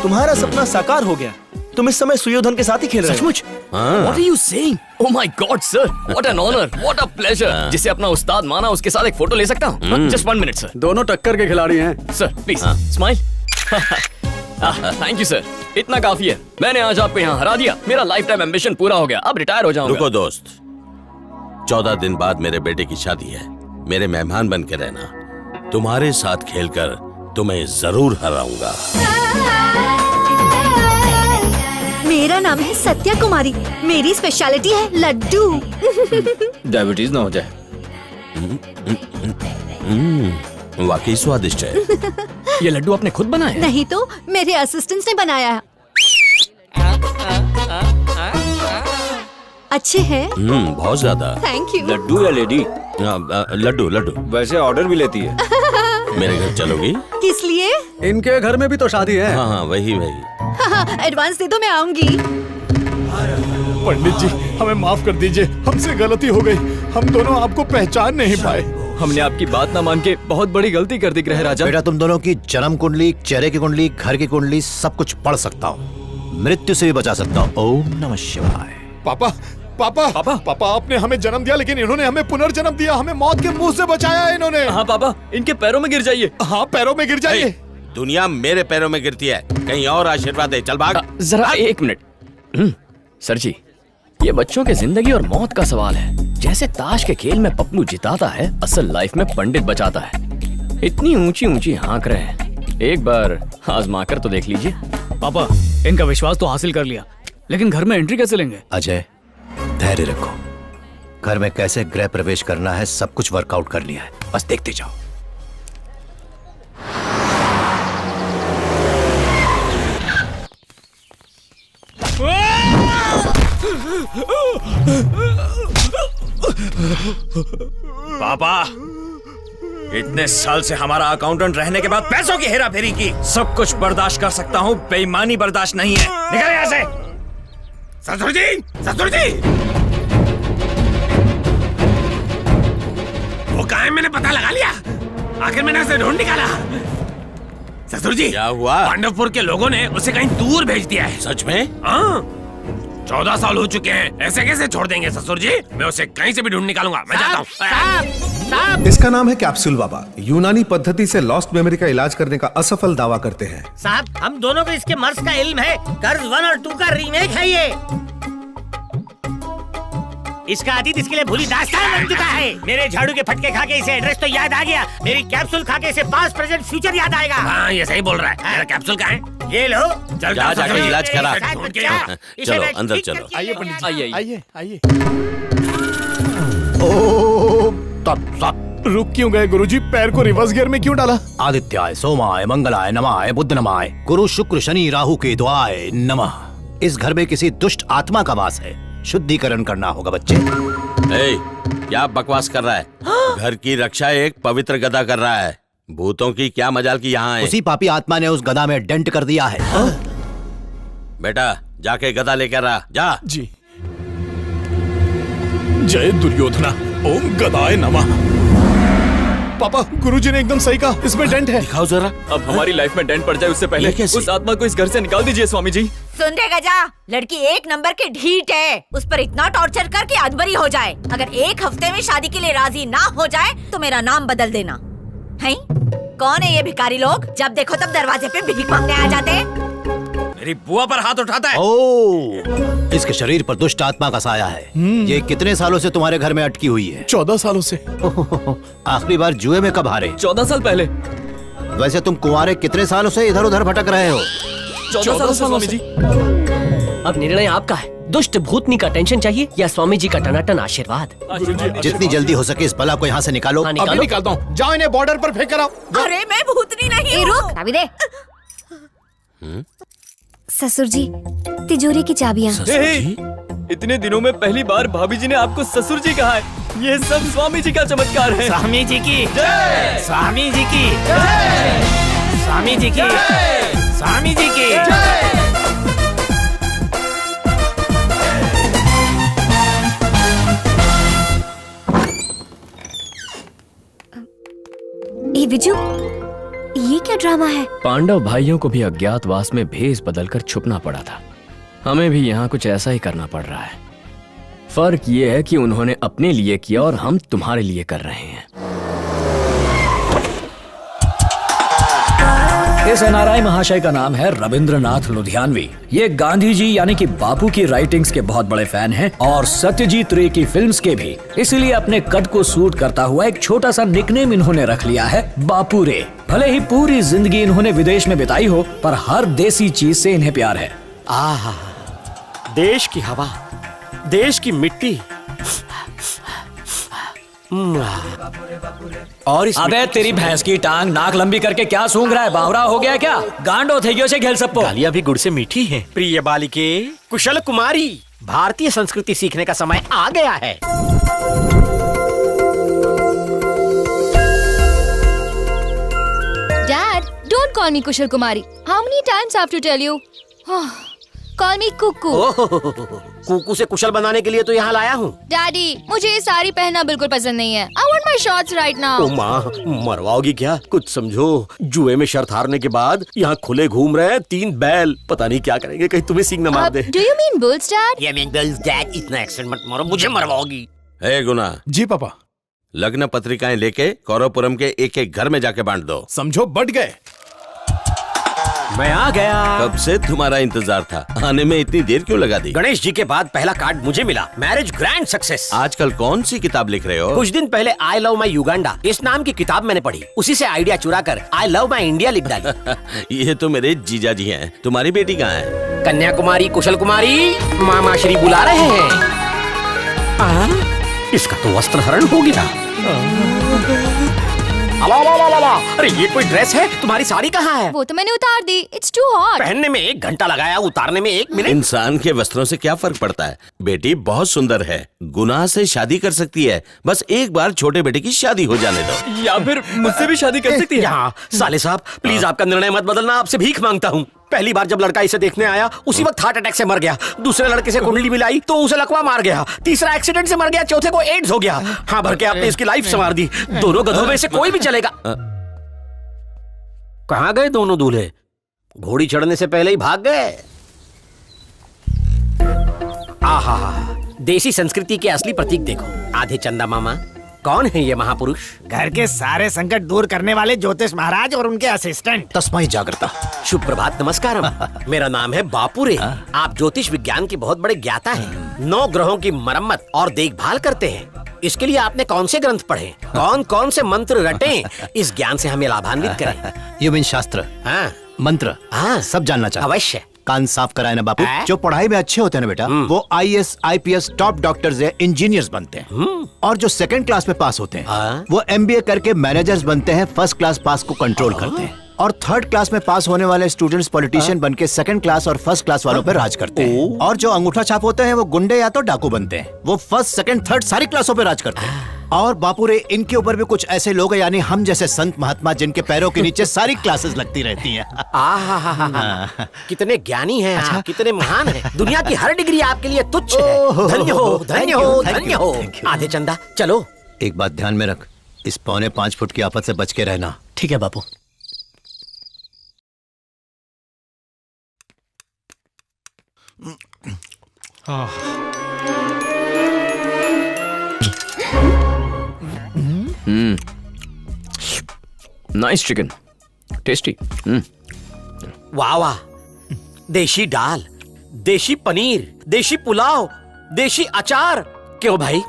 तुम्हारा सपना साकार हो गया। तुम इस समय सुयोधन के साथ ही खेल रहे हो। सचमुच? What are you saying? Oh my God, sir! What an honor! What a pleasure! जिसे अपना उस्ताद माना उसके साथ एक फोटो ले सकता हूँ? Just 1 minute, sir. दोनों टक्कर के खिलाड़ी हैं। Sir, please, smile. Thank you, sir. इतना काफी है। मैंने आज आपको यहाँ हरा दिया। मेरा लाइफ टाइम एम्बिशन पूरा हो गया। अब रिटायर हो जाऊंगा। रुको दोस्त, 14 दिन बाद मेरे बेटे की शादी है। मेरे मेहमान बन के रहना। तुम्हारे साथ खेलकर तुम्हें जरूर हराऊंगा। मेरा नाम है सत्या कुमारी। मेरी स्पेशलिटी है लड्डू। डायबिटीज ना हो जाए। वाकई स्वादिष्ट है। ये लड्डू आपने खुद बनाया है? नहीं तो मेरे असिस्टेंट्स ने बनाया है। अच्छे हैं? बहुत ज्यादा। Thank you. लड्डू या लेडी? लड्डू लड्डू। वैसे ऑर्डर भी लेती है। मेरे घर चलोगी? किस लिए? इनके घर में भी तो शादी है। हाँ हाँ वही वही। एडवांस दे दो, मैं आऊंगी। पंडित जी हमें माफ कर दीजिए, हमसे गलती हो गई। हम दोनों आपको पहचान नहीं पाए। हमने आपकी बात ना मान के बहुत बड़ी गलती कर दी ग्रह राजा। बेटा तुम दोनों की जन्म कुंडली, चेहरे की कुंडली, घर की कुंडली सब कुछ पढ़ सकता हूँ, मृत्यु से भी बचा सकता हूँ। ओम नमः शिवाय। पापा पापा पापा पापा आपने हमें जन्म दिया, लेकिन इन्होंने हमें पुनर्जन्म दिया। हमें मौत के मुंह से बचाया इन्होंने। हाँ पापा, इनके पैरों में गिर जाइए। हाँ पैरों में गिर जाइए। दुनिया मेरे पैरों में गिरती है, कहीं और आशीर्वाद दे। चल भाग। जरा एक मिनट। सर जी, ये बच्चों के जिंदगी और मौत का सवाल है। जैसे ताश के खेल में पप्पू जिताता है, असल लाइफ में पंडित बचाता है। इतनी ऊंची ऊंची हाँक रहे हैं, एक बार आजमा कर तो देख लीजिए। पापा इनका विश्वास तो हासिल कर लिया, लेकिन घर में एंट्री कैसे लेंगे? अजय धैर्य रखो, घर में कैसे गृह प्रवेश करना है सब कुछ वर्कआउट कर लिया है, बस देखते जाओ। पापा इतने साल से हमारा अकाउंटेंट रहने के बाद पैसों की हेरा फेरी की सब कुछ बर्दाश्त कर सकता हूँ, बेईमानी बर्दाश्त नहीं है। निकल यहाँ से। ससुर जी, ससुर जी, वो कहाँ है? मैंने पता लगा लिया, आखिर मैंने उसे ढूंढ निकाला। ससुर जी क्या हुआ? पांडवपुर के लोगों ने उसे कहीं दूर भेज दिया है। सच में? हाँ 14 साल हो चुके हैं, ऐसे कैसे छोड़ देंगे ससुर जी? मैं उसे कहीं से भी ढूंढ निकालूंगा। मैं जाता हूँ। इसका नाम है कैप्सूल बाबा। यूनानी पद्धति से लॉस्ट मेमोरी का इलाज करने का असफल दावा करते हैं। साहब हम दोनों को इसके मर्ज का इल्म है। कर्ज 1 और 2 का रीमेक है ये। इसका अतीत इसके लिए भूली दास्तान बन चुका है। मेरे झाड़ू के फटके खा के इसे एड्रेस तो याद आ गया, मेरी कैप्सूल खा के इसे पास्ट प्रेजेंट फ्यूचर याद आएगा। हाँ ये सही बोल रहा है। मेरा कैप्सूल कहाँ है? ये लो। चल जा जाके इलाज करा। इसे चलो मैं अंदर ठीक चलो। करके आइए पंडित जी, आइए, आइए आइए। ओम तत्सत। रुक क्यों गए गुरुजी? पैर को रिवर्स गियर में क्यों डाला? आदित्याय सोमाय मंगलाय नमाय बुध नमाय गुरु शुक्र शनि राहु केतुआय नमः। इस घर में किसी दुष्ट आत्मा का वास है, शुद्धिकरण करना होगा बच्चे। ए, क्या बकवास कर रहा है? घर की रक्षा एक पवित्र गदा कर रहा है। भूतों की क्या मजाल की यहाँ है? उसी पापी आत्मा ने उस गदा में डेंट कर दिया है। बेटा जाके गदा लेकर आ जा। जी। जय दुर्योधना। ओम गदाय नमः। पापा गुरुजी ने एकदम सही कहा, इसमें डेंट है। दिखाओ जरा। अब हमारी लाइफ में डेंट पड़ जाए उससे पहले उस आत्मा को इस घर से निकाल दीजिए स्वामी जी। सुन रे गजा, लड़की 1 नंबर की ढीठ है, उस पर इतना टॉर्चर करके अधमरी हो जाए। अगर 1 हफ्ते में शादी के लिए राजी ना हो जाए तो मेरा नाम बदल देना। हैं? कौन है ये भिखारी लोग? जब देखो तब दरवाजे पे भीख मांगने आ जाते हैं। मेरी बुआ पर हाथ उठाता है। ओ, इसके शरीर पर दुष्ट आत्मा का साया है। ये कितने सालों से तुम्हारे घर में अटकी हुई है? 14 सालों से। आखिरी बार जुए में कब हारे? 14 साल पहले। वैसे तुम कुंवारे कितने सालों से इधर उधर भटक रहे हो? 14 साल स्वामी जी। अब निर्णय आपका है। दुष्ट भूतनी का टेंशन चाहिए या स्वामी जी का टनाटन आशीर्वाद? जितनी जल्दी हो सके इस बला को यहाँ से निकालो। हाँ, अभी निकालता हूँ। जाओ इन्हें बॉर्डर पर फेंक कर आओ। अरे मैं भूतनी नहीं हूँ। रुक, अभी दे। ससुर जी, तिजोरी की चाबियाँ। इतने दिनों में पहली बार भाभी जी ने आपको ससुर जी कहा है। ये सब स्वामी जी का चमत्कार है। स्वामी जी की जय। स्वामी जी की जय। स्वामी जी की जय। स्वामी जी की जय। ए विजू, ये क्या ड्रामा है? पांडव भाइयों को भी अज्ञातवास में भेष बदलकर छुपना पड़ा था। हमें भी यहाँ कुछ ऐसा ही करना पड़ रहा है। फर्क ये है कि उन्होंने अपने लिए किया और हम तुम्हारे लिए कर रहे हैं। इस एनआरआई महाशय का नाम है रविंद्रनाथ लुधियानवी। ये गांधी जी यानी कि बापू की राइटिंग्स के बहुत बड़े फैन हैं और सत्यजीत रे की फिल्म्स के भी। इसलिए अपने कद को सूट करता हुआ एक छोटा सा निकनेम इन्होंने रख लिया है, बापू रे। भले ही पूरी जिंदगी इन्होंने विदेश में बिताई हो, पर हर देसी चीज से इन्हें प्यार है। आहा, देश की हवा, देश की मिट्टी और इस अबे तेरी भैंस की टांग नाक लंबी करके क्या सूंघ रहा है? बावरा हो गया क्या? गांडो थे से खेल सबको। गालियां भी गुड़ से मीठी हैं। प्रिय बालिके, कुशल कुमारी, भारतीय संस्कृति सीखने का समय आ गया है। Dad, don't call me Kushal Kumari. How many times I have to tell you? Call me Cuckoo. Kuku से कुशल बनाने के लिए तो यहाँ लाया हूँ। Daddy, मुझे ये साड़ी पहनना बिल्कुल पसंद नहीं है. I want my shorts right now. ओ माँ, मरवाओगी क्या? कुछ समझो। जुए में शर्त हारने के बाद यहाँ खुले घूम रहे हैं 3 बैल। पता नहीं क्या करेंगे, कहीं तुम्हें सींग न मार दे। Do you mean bulls, Dad? Yeah, mean bulls, Dad. इतना एक्सेंट मत मारो, मुझे मरवाओगी। ए गुना। जी पापा। लग्न पत्रिकाएं लेके कौरवपुरम के एक-एक घर में जाके बांट दो। समझो बट गए। मैं आ गया। कब से तुम्हारा इंतजार था, आने में इतनी देर क्यों लगा दी? गणेश जी के बाद पहला कार्ड मुझे मिला। Marriage grand success. आजकल कौन सी किताब लिख रहे हो? कुछ दिन पहले आई लव माई युगांडा इस नाम की किताब मैंने पढ़ी। उसी से आइडिया चुरा कर आई लव माई इंडिया लिख डाली। ये तो मेरे जीजा जी हैं। तुम्हारी बेटी कहाँ है? कन्याकुमारी कुशल कुमारी, मामा श्री बुला रहे हैं। इसका तो वस्त्र हरण हो गया। अरे ये कोई ड्रेस है? तुम्हारी साड़ी कहाँ है? वो तो मैंने उतार दी। It's too hot. पहनने में 1 घंटा लगाया, उतारने में 1 मिनट। इंसान के वस्त्रों से क्या फर्क पड़ता है? बेटी बहुत सुंदर है, गुनाह से शादी कर सकती है। बस एक बार छोटे बेटे की शादी हो जाने दो। या फिर मुझसे भी शादी कर सकती है। हाँ, साले साहब प्लीज आपका निर्णय मत बदलना, आपसे भीख मांगता हूँ। पहली बार जब लड़का इसे देखने आया उसी वक्त हार्ट अटैक से मर गया। दूसरे लड़के से कुंडली मिलाई तो उसे लकवा मार गया। तीसरा एक्सीडेंट से मर गया। चौथे को एड्स हो गया। हाँ भर के आपने इसकी लाइफ संवार दी। दोनों गधों में से कोई भी चलेगा। कहाँ गए दोनों दूल्हे? घोड़ी चढ़ने से पहले ही भाग गए। आहा, देसी संस्कृति के असली प्रतीक देखो। आधे चंदा मामा। कौन है ये महापुरुष? घर के सारे संकट दूर करने वाले ज्योतिष महाराज और उनके असिस्टेंट। तस्मै जागृता। शुभ प्रभात, नमस्कारम। मेरा नाम है बापुरे। आप ज्योतिष विज्ञान के बहुत बड़े ज्ञाता हैं। 9 ग्रहों की मरम्मत और देखभाल करते हैं। इसके लिए आपने कौन से ग्रंथ पढ़े, कौन कौन से मंत्र रटे? इस ज्ञान से हमें लाभान्वित करें। यू मीन शास्त्र? हाँ, मंत्र? हाँ, सब जानना चाहते? अवश्य। कान साफ कराए ना बापू। जो पढ़ाई में अच्छे होते हैं ना बेटा, वो IAS, IPS टॉप डॉक्टर्स या इंजीनियर्स बनते हैं। और जो 2nd क्लास में पास होते हैं वो MBA करके मैनेजर्स बनते हैं, 1st क्लास पास को कंट्रोल करते हैं। और 3rd क्लास में पास होने वाले स्टूडेंट्स पॉलिटिशियन बनके 2nd क्लास और 1st क्लास वालों पर राज करते हैं। और जो अंगूठा छाप होते हैं वो गुंडे या तो डाकू बनते हैं। वो 1st, 2nd, 3rd सारी क्लासों पर राज करते हैं। और बापू रे, इनके ऊपर भी कुछ ऐसे लोग हैं, यानी हम जैसे संत महात्मा, जिनके पैरों के नीचे सारी क्लासेस लगती रहती हैं। कितने ज्ञानी हैं आप, कितने महान हैं। दुनिया की हर डिग्री आपके लिए तुच्छ है। धन्य हो, धन्य हो, धन्य हो। आधे चंदा, चलो। एक बात ध्यान में रख, इस 4.25 फुट की आफत से बच के रहना। ठीक है बापू। Nice chicken, tasty. वाह वाह, देशी दाल, देशी पनीर, देशी पुलाव, देशी अचार। क्यों भाई,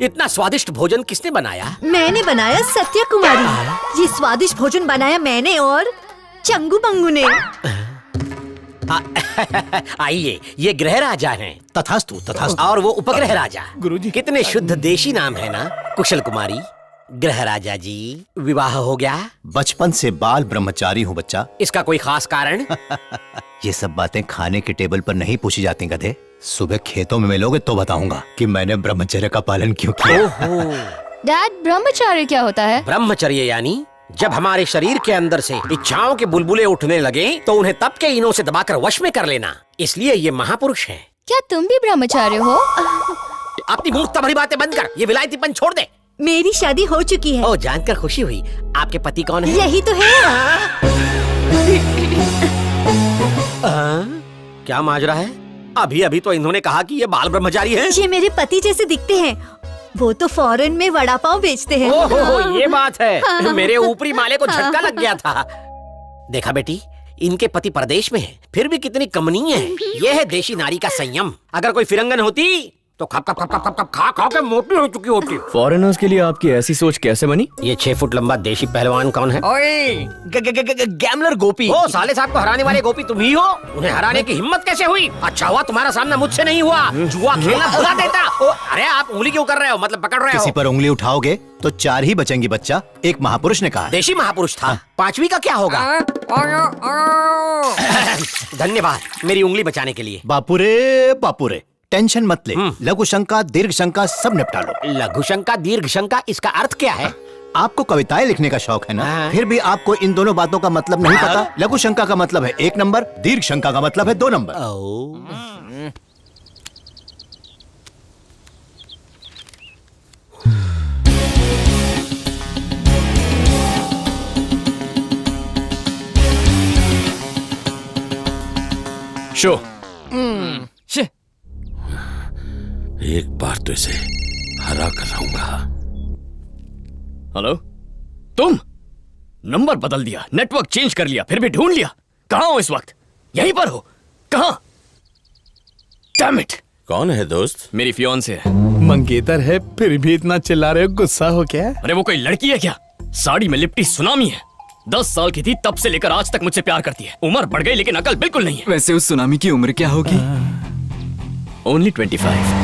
इतना स्वादिष्ट भोजन किसने बनाया? मैंने बनाया, सत्य कुमारी। ये स्वादिष्ट भोजन बनाया मैंने और चंगू बंगू ने। आइए, ये ग्रह राजा हैं। तथास्तु, तथास्तु। और वो उपग्रह राजा। गुरुजी। कितने शुद्ध देशी नाम है ना। कुशल कुमारी, ग्रह राजा जी, विवाह हो गया? बचपन से बाल ब्रह्मचारी हूँ बच्चा। इसका कोई खास कारण? ये सब बातें खाने के टेबल पर नहीं पूछी जाती गधे। सुबह खेतों में मिलोगे तो बताऊंगा कि मैंने ब्रह्मचर्य का पालन क्यों किया। डैड, ब्रह्मचर्य क्या होता है? ब्रह्मचर्य यानी जब हमारे शरीर के अंदर से इच्छाओं के बुलबुले उठने लगे तो उन्हें तप के इनों से दबाकर वश में कर लेना। इसलिए ये महापुरुष हैं। क्या तुम भी ब्रह्मचार्य हो? अपनी मूर्खता भरी बातें बंद कर, ये विलायतीपन छोड़ दे। मेरी शादी हो चुकी है। ओ, जानकर खुशी हुई। आपके पति कौन है? यही तो है। क्या माजरा है? अभी अभी तो इन्होंने कहा कि ये बाल ब्रह्मचारी हैं। ये मेरे पति जैसे दिखते हैं। वो तो फॉरेन में वड़ा पाव बेचते हैं। ओहो, ये बात है। मेरे ऊपरी माले को झटका लग गया था। देखा बेटी, इनके पति परदेश में है, फिर भी कितनी कमनीय है। यह है देशी नारी का संयम। अगर कोई फिरंगन होती तो खप खप खप खप खप खप खा खा के मोटी हो चुकी होती। फॉरेनर्स के लिए आपकी ऐसी सोच कैसे बनी? ये 6 फुट लंबा देशी पहलवान कौन है? ओए गैमलर गोपी। ओ साले साहब को हराने वाले गोपी तुम ही हो? उन्हें हराने की हिम्मत कैसे हुई? अच्छा हुआ तुम्हारा सामना मुझसे नहीं हुआ, जुआ खेलना भुला देता। अरे आप उंगली क्यों कर रहे हो, मतलब पकड़ रहे हो? किसी पर उंगली उठाओगे तो 4 ही बचेंगी बच्चा, एक महापुरुष ने कहा। देशी महापुरुष था, 5वीं का क्या होगा? धन्यवाद मेरी उंगली बचाने के लिए। बापुरे टेंशन मत ले, लघु शंका दीर्घ शंका सब निपटा लो। लघु शंका दीर्घ शंका, इसका अर्थ क्या है? आपको कविताएं लिखने का शौक है ना, फिर भी आपको इन दोनों बातों का मतलब नहीं पता। लघु शंका का मतलब है 1 नंबर, दीर्घ शंका का मतलब है 2 नंबर। शो एक बार तो इसे हरा कर रहूंगा। हेलो, तुम? नंबर बदल दिया, नेटवर्क चेंज कर लिया, फिर भी ढूंढ लिया। कहां हो इस वक्त? यहीं पर हो? कहां? Damn it! कौन है दोस्त? मेरी फियोंसे है। मंगेतर है फिर भी इतना चिल्ला रहे हो, गुस्सा हो क्या? अरे वो कोई लड़की है क्या? साड़ी में लिपटी सुनामी है। 10 साल की थी तब से लेकर आज तक मुझसे प्यार करती है। उम्र बढ़ गई लेकिन अकल बिल्कुल नहीं है। वैसे उस सुनामी की उम्र क्या होगी? ओनली 25।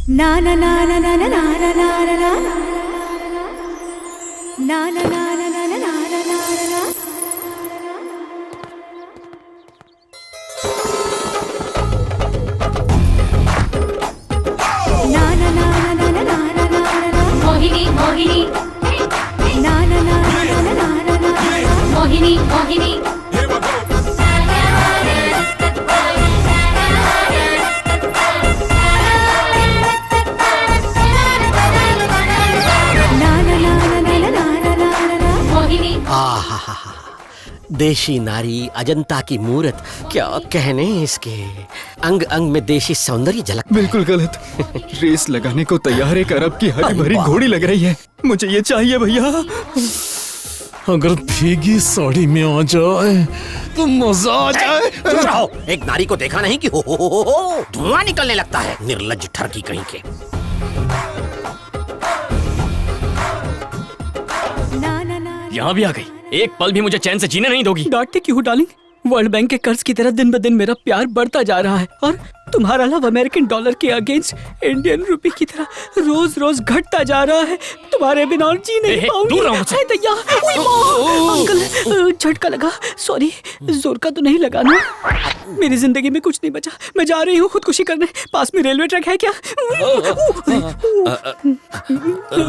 ना ना ना ना ना ना ना ना ना ना ना ना ना ना ना ना ना। मोहिनी मोहिनी ना ना ना ना ना ना ना। मोहिनी मोहिनी देशी नारी, अजंता की मूरत, क्या कहने इसके। अंग अंग में देशी सौंदर्य झलक। बिल्कुल गलत। रेस लगाने को तैयार एक अरब की हरी भरी घोड़ी लग रही है। मुझे ये चाहिए भैया। अगर भीगी साड़ी में आ जाए तो मजा आ जाए। चुप रहो, एक नारी को देखा नहीं कि हो धुआं निकलने लगता है। निर्लज्ज ठरकी कहीं के। यहाँ भी आ गई। एक पल भी मुझे चैन से जीने नहीं दोगी। डांटते क्यों डार्लिंग? वर्ल्ड बैंक के कर्ज की तरह दिन ब दिन मेरा प्यार बढ़ता जा रहा है और तुम्हारा लव अमेरिकन डॉलर के अगेंस्ट इंडियन रुपी की तरह रोज रोज घटता जा रहा है। तुम्हारे बिना और जी नहीं पाऊंगी। दूर रहो मुझसे। हाय दैया, अंकल झटका लगा, सॉरी। जोर का तो नहीं लगा ना? मेरी जिंदगी में कुछ नहीं बचा, मैं जा रही हूँ खुदकुशी करने। पास में रेलवे ट्रैक है क्या?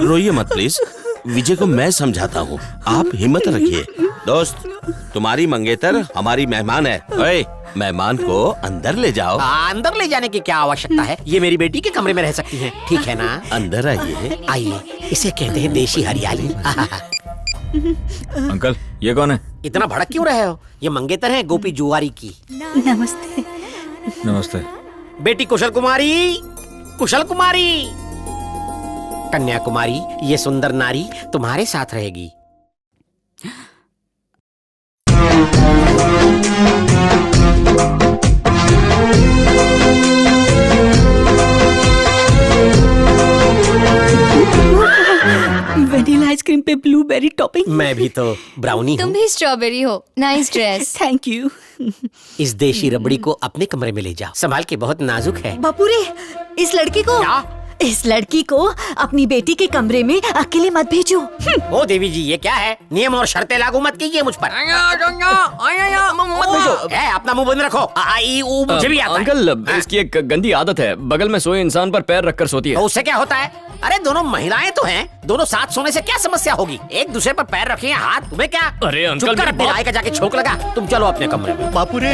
रोइए मत प्लीज, विजय को मैं समझाता हूँ, आप हिम्मत रखिए। दोस्त, तुम्हारी मंगेतर हमारी मेहमान है। ओए, मेहमान को अंदर ले जाओ। अंदर ले जाने की क्या आवश्यकता है? ये मेरी बेटी के कमरे में रह सकती है, ठीक है ना? अंदर आइए। आइए, इसे कहते हैं देशी हरियाली। अंकल, ये कौन है? इतना भड़क क्यों रहे हो? ये मंगेतर है गोपी जुआरी की। नमस्ते। नमस्ते। बेटी कुशल कुमारी, कुशल कुमारी, कन्याकुमारी, ये सुंदर नारी तुम्हारे साथ रहेगी। वेनिला आइसक्रीम पे ब्लूबेरी टॉपिंग। मैं भी तो ब्राउनी तुम हूँ। भी स्ट्रॉबेरी हो। Nice dress. Thank you. इस देशी रबड़ी को अपने कमरे में ले जाओ, संभाल के, बहुत नाजुक है। बापूरे, इस लड़की को इस लड़की को अपनी बेटी के कमरे में अकेले मत भेजो। ओ देवी जी, ये क्या है? नियम और शर्तें लागू मत कीजिए मुझ पर। मत भेजो। अपना मुंह बंद रखो। मुझे भी आता है। अंकल, इसकी एक गंदी आदत है, बगल में सोए इंसान पर पैर रखकर सोती है। तो उससे क्या होता है? अरे दोनों महिलाएं तो हैं, दोनों साथ सोने से क्या समस्या होगी? एक दूसरे पर पैर रखे हाथ, तुम्हें क्या? अरे अंकल, चुप कर, अपनी राय का जाके छोक लगा। तुम चलो अपने कमरे में। बापुरे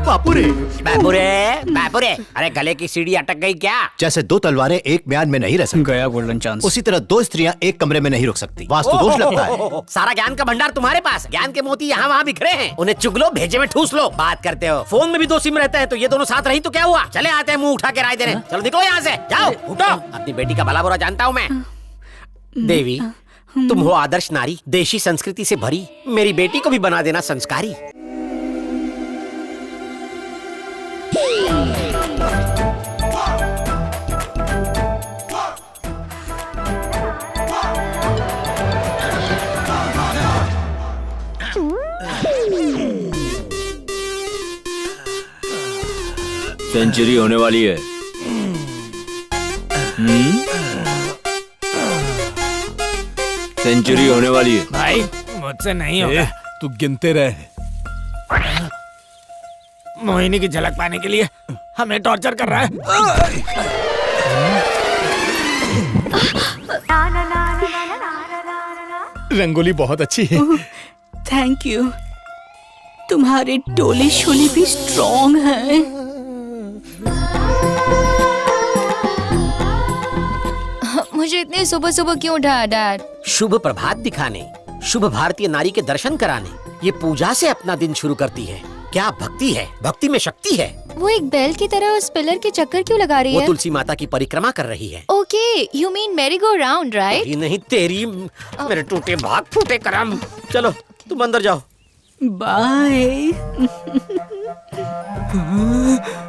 बापुरे बापुरे बापुरे। अरे गले की सीढ़ी अटक गई क्या? जैसे 2 तलवारें एक म्यान में नहीं रह सकती, गया गोल्डन चांस। उसी तरह 2 स्त्रियां एक कमरे में नहीं रुक सकती। वास्तु दोष लगता है। सारा ज्ञान का भंडार तुम्हारे पास, ज्ञान के मोती यहाँ वहाँ बिखरे हैं। उन्हें चुग लो, भेजे में ठूस लो। बात करते हो, फोन में भी 2 सिम रहता है, तो ये दोनों साथ रही तो क्या हुआ? चले आते हैं मुंह उठा के राय देने। चलो निकलो यहाँ से, जाओ उठो। अपनी बेटी का भला बुरा जानता हूँ मैं। देवी, तुम हो आदर्श नारी, देशी संस्कृति से भरी। मेरी बेटी को भी बना देना संस्कारी। सेंचुरी होने वाली है। सेंचुरी होने वाली है। भाई मुझसे नहीं होगा। तू गिनते रहे। मोहिनी की झलक पाने के लिए हमें टॉर्चर कर रहा है। रंगोली बहुत अच्छी है। Thank you. तुम्हारे टोले शोले भी स्ट्रॉन्ग हैं। मुझे इतने सुबह सुबह क्यों उठाया डैड? शुभ प्रभात दिखाने, शुभ भारतीय नारी के दर्शन कराने, ये पूजा से अपना दिन शुरू करती है। क्या भक्ति है, भक्ति में शक्ति है। वो एक बैल की तरह उस पिलर के चक्कर क्यों लगा रही वो है? तुलसी माता की परिक्रमा कर रही है। ओके, यू मीन मेरी गो राउंड, राइट? ये नहीं तेरी, मेरे टूटे भाग टूटे करम। चलो तुम अंदर जाओ। बाय।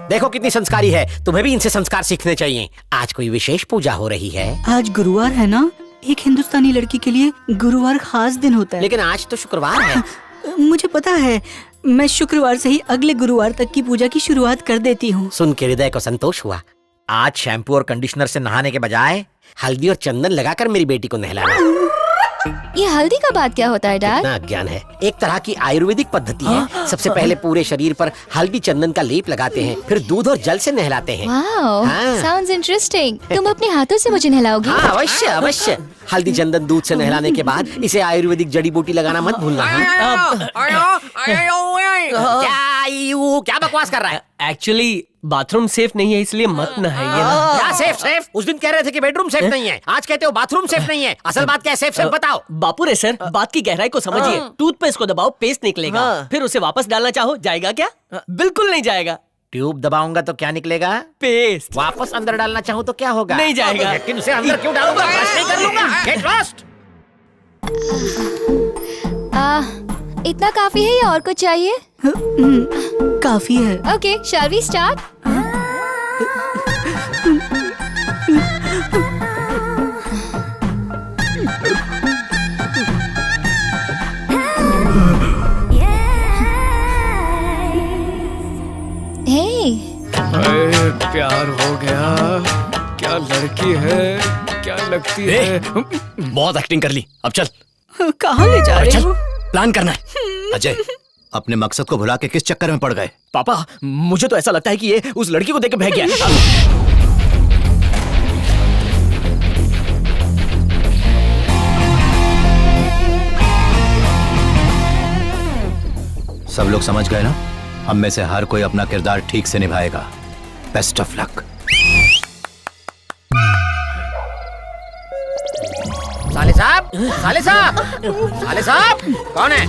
देखो कितनी संस्कारी है, तुम्हें भी इनसे संस्कार सीखने चाहिए। आज कोई विशेष पूजा हो रही है। आज गुरुवार है ना? एक हिंदुस्तानी लड़की के लिए गुरुवार खास दिन होता है। लेकिन आज तो शुक्रवार है। मुझे पता है, मैं शुक्रवार से ही अगले गुरुवार तक की पूजा की शुरुआत कर देती हूँ। सुन के हृदय को संतोष हुआ। आज शैम्पू और कंडीशनर से नहाने के बजाय हल्दी और चंदन लगाकर मेरी बेटी को नहलाना। ये हल्दी का बात क्या होता है डैड? कितना अज्ञान है। एक तरह की आयुर्वेदिक पद्धति है। सबसे पहले पूरे शरीर पर हल्दी चंदन का लेप लगाते हैं, फिर दूध और जल से नहलाते हैं। वाओ, हाँ। Sounds interesting. तुम अपने हाथों से मुझे नहलाओगी? हाँ अवश्य अवश्य। हल्दी चंदन दूध से नहलाने के बाद इसे आयुर्वेदिक जड़ी बूटी लगाना मत भूलना। क्या बकवास कर रहा है? एक्चुअली बाथरूम सेफ नहीं है, इसलिए मत नहाइए ना। क्या सेफ सेफ? उस दिन कह रहे थे कि बेडरूम सेफ नहीं है, आज कहते हो बाथरूम सेफ नहीं है। असल बात क्या है, सेफ सेफ बताओ। बापू रे सर, बात की गहराई को समझिए। टूथपेस्ट को दबाओ, पेस्ट निकलेगा। फिर उसे वापस डालना चाहो, जाएगा क्या? बिल्कुल नहीं जाएगा। ट्यूब दबाऊंगा तो क्या निकलेगा? पेस्ट। वापस अंदर डालना चाहूँ तो क्या होगा? नहीं जाएगा। लेकिन उसे अंदर क्यों डालूंगा? ब्रश नहीं कर लूंगा। Get lost! इतना काफी है या और कुछ चाहिए? काफी है। Okay, shall we start? प्यार हो गया। क्या लड़की है, क्या लगती है। बहुत एक्टिंग कर ली, अब चल। कहाँ ले जा रहे हो? प्लान करना है। अजय, अपने मकसद को भुला के किस चक्कर में पड़ गए? पापा, मुझे तो ऐसा लगता है कि ये उस लड़की को देख के भाग गया। सब लोग समझ गए ना? हम में से हर कोई अपना किरदार ठीक से निभाएगा। Best of luck. साले साहब, साले साहब, साले साहब, कौन है?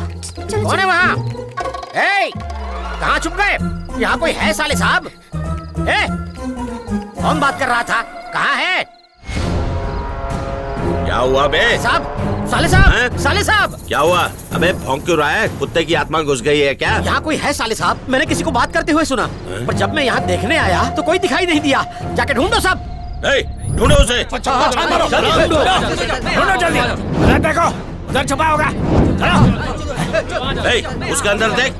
कौन है वहाँ? ए, कहाँ छुप गए? यहाँ कोई है साले साहब? ए, कौन बात कर रहा था? कहाँ है? क्या हुआ बे? साहब, साले साहब, साले साहब। क्या हुआ? अबे भौंक क्यों रहा है? कुत्ते की आत्मा घुस गई है क्या? यहाँ कोई है साले साहब? मैंने किसी को बात करते हुए सुना, पर जब मैं यहाँ देखने आया तो कोई दिखाई नहीं दिया। जाके ढूंढो सब। ढूंढो उसे। ढूंढो जल्दी। उधर देखो, उधर छुपा होगा। उसके अंदर देख।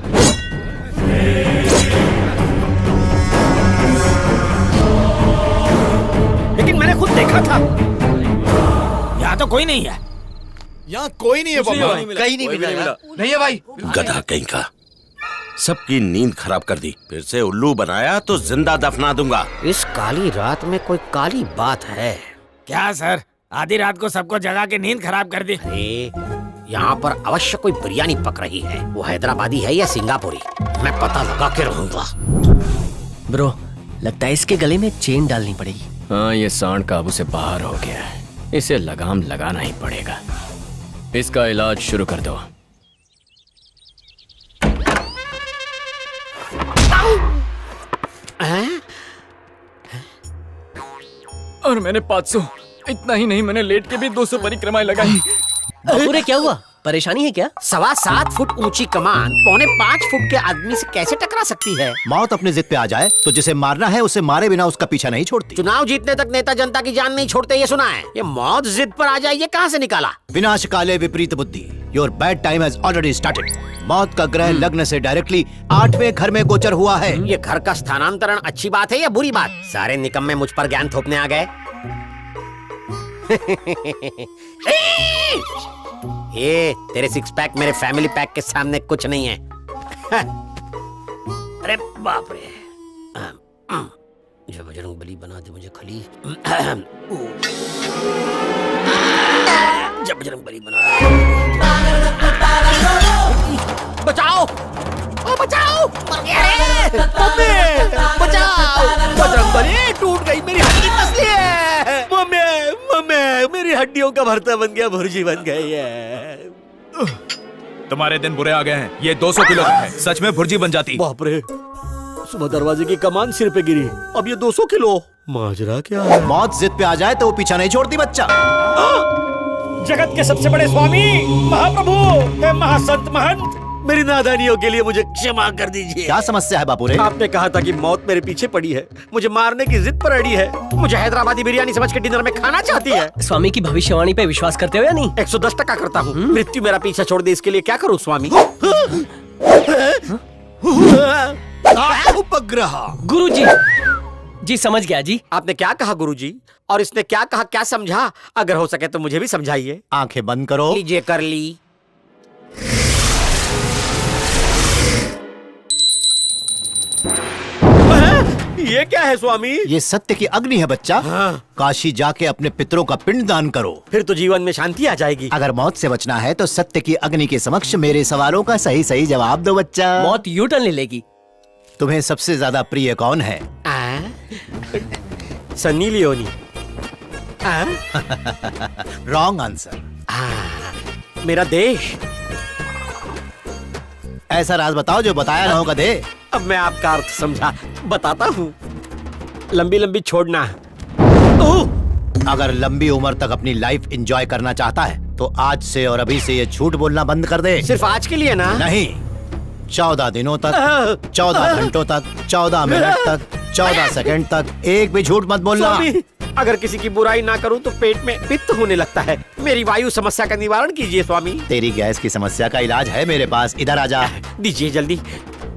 लेकिन मैंने खुद देखा था। यहाँ तो कोई नहीं है। यहाँ कोई नहीं है पापा। कहीं नहीं मिला। नहीं है भाई। गधा कहीं का, सबकी नींद खराब कर दी। फिर से उल्लू बनाया तो जिंदा दफना दूंगा। इस काली रात में कोई काली बात है क्या सर? आधी रात को सबको जगा के नींद खराब कर दी। अरे यहाँ पर अवश्य कोई बिरयानी पक रही है। वो हैदराबादी है या सिंगापुरी, मैं पता लगा के रहूंगा। ब्रो, लगता है इसके गले में चेन डालनी पड़ेगी। हाँ, ये सांड काबू से बाहर हो गया है, इसे लगाम लगाना ही पड़ेगा। इसका इलाज शुरू कर दो। और मैंने 500, इतना ही नहीं, मैंने लेट के भी 200 परिक्रमाएं लगाई। पूरे क्या हुआ? परेशानी है क्या? 7.25 फुट ऊंची कमान 4.5 फुट के आदमी से कैसे टकरा सकती है? मौत अपनी जिद पे आ जाए तो जिसे मारना है उसे मारे बिना उसका पीछा नहीं छोड़ती। चुनाव जीतने तक नेता जनता की जान नहीं छोड़ते, ये सुना है। ये मौत जिद पर आ जाए, ये कहाँ से निकाला? विनाश काले विपरीत बुद्धि। Your bad time has already started. मौत का ग्रह लग्न से डायरेक्टली 8वें घर में गोचर हुआ है। ये घर का स्थानांतरण अच्छी बात है या बुरी बात? सारे निकम्मे मुझ पर ज्ञान थोपने आ गए। ये तेरे सिक्स पैक मेरे फैमिली पैक के सामने कुछ नहीं है। अरे बाप रे, जो बजरंग बली बना दे मुझे खली। जब बजरंग बली बना दे। बचाओ, ओ बचाओ, मर गया रे। मम्मी बचाओ, बजरंग बली टूट गई, मेरी हड्डी फंस है। मम्मी मम्मी मेरी हड्डियों का भरता बन गया, भुर्जी बन गई है। तुम्हारे दिन बुरे आ गए हैं। ये 200 किलो का है, सच में भुर्जी बन जाती। बाप रे, सुबह दरवाजे की कमान सिर पे गिरी, अब ये 200 किलो। माजरा क्या है? मौत जिद पे आ जाए तो वो पीछा नहीं छोड़ती बच्चा। जगत के सबसे बड़े स्वामी महाप्रभु, हे महासंत महंत, मेरी नादानियों के लिए मुझे क्षमा कर दीजिए। क्या समस्या है बापू रे? आपने कहा था कि मौत मेरे पीछे पड़ी है, मुझे मारने की जिद पर अड़ी है, मुझे हैदराबादी बिरयानी समझ के डिनर में खाना चाहती है। स्वामी की भविष्यवाणी पे विश्वास करते हो या नहीं? 110% करता हूँ। मृत्यु मेरा पीछा छोड़ दे, इसके लिए क्या करूँ स्वामी? उपग्रह। गुरुजी जी समझ गया जी। आपने क्या कहा गुरुजी? और इसने क्या कहा, क्या समझा? अगर हो सके तो मुझे भी समझाइए। आंखें बंद करो। लीजिए, कर ली। ये क्या है स्वामी? ये सत्य की अग्नि है बच्चा। हाँ। काशी जाके अपने पितरों का पिंड दान करो, फिर तो जीवन में शांति आ जाएगी। अगर मौत से बचना है तो सत्य की अग्नि के समक्ष मेरे सवालों का सही सही जवाब दो बच्चा। मौत यू टर्न ले लेगी। तुम्हें सबसे ज्यादा प्रिय कौन है? सन्नी लियोनी। Wrong answer. मेरा देश। ऐसा राज बताओ जो बताया ना हो कदे। अब मैं आपका अर्थ समझा, बताता हूँ। लंबी लंबी छोड़ना। अगर लंबी उम्र तक अपनी लाइफ एंजॉय करना चाहता है तो आज से और अभी से ये झूठ बोलना बंद कर दे। सिर्फ आज के लिए ना? नहीं, 14 दिनों तक, 14 घंटों तक, 14 मिनट तक, 14 सेकंड तक एक भी झूठ मत बोलना। स्वामी, अगर किसी की बुराई ना करूं तो पेट में पित्त होने लगता है। मेरी वायु समस्या का निवारण कीजिए स्वामी। तेरी गैस की समस्या का इलाज है मेरे पास, इधर आ जा। दीजिए जल्दी।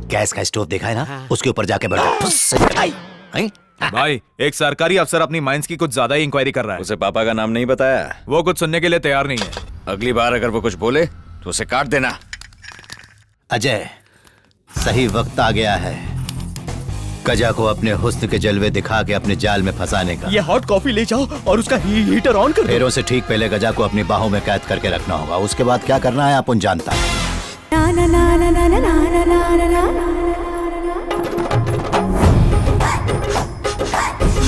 गैस का स्टोव देखा है ना? उसके ऊपर जाके बैठ। भाई, एक सरकारी अफसर अपनी माइंस की कुछ ज्यादा ही इंक्वायरी कर रहा है। उसे पापा का नाम नहीं बताया? वो कुछ सुनने के लिए तैयार नहीं है। अगली बार अगर वो कुछ बोले तो उसे काट देना। अजय, सही वक्त आ गया है गजा को अपने हुस्न के जलवे दिखा के अपने जाल में फंसाने का। ये हॉट कॉफी ले जाओ और उसका हीटर ऑन कर दो। फेरों से ठीक पहले गजा को अपनी बाहों में कैद करके रखना होगा, उसके बाद क्या करना है अपन जानता है।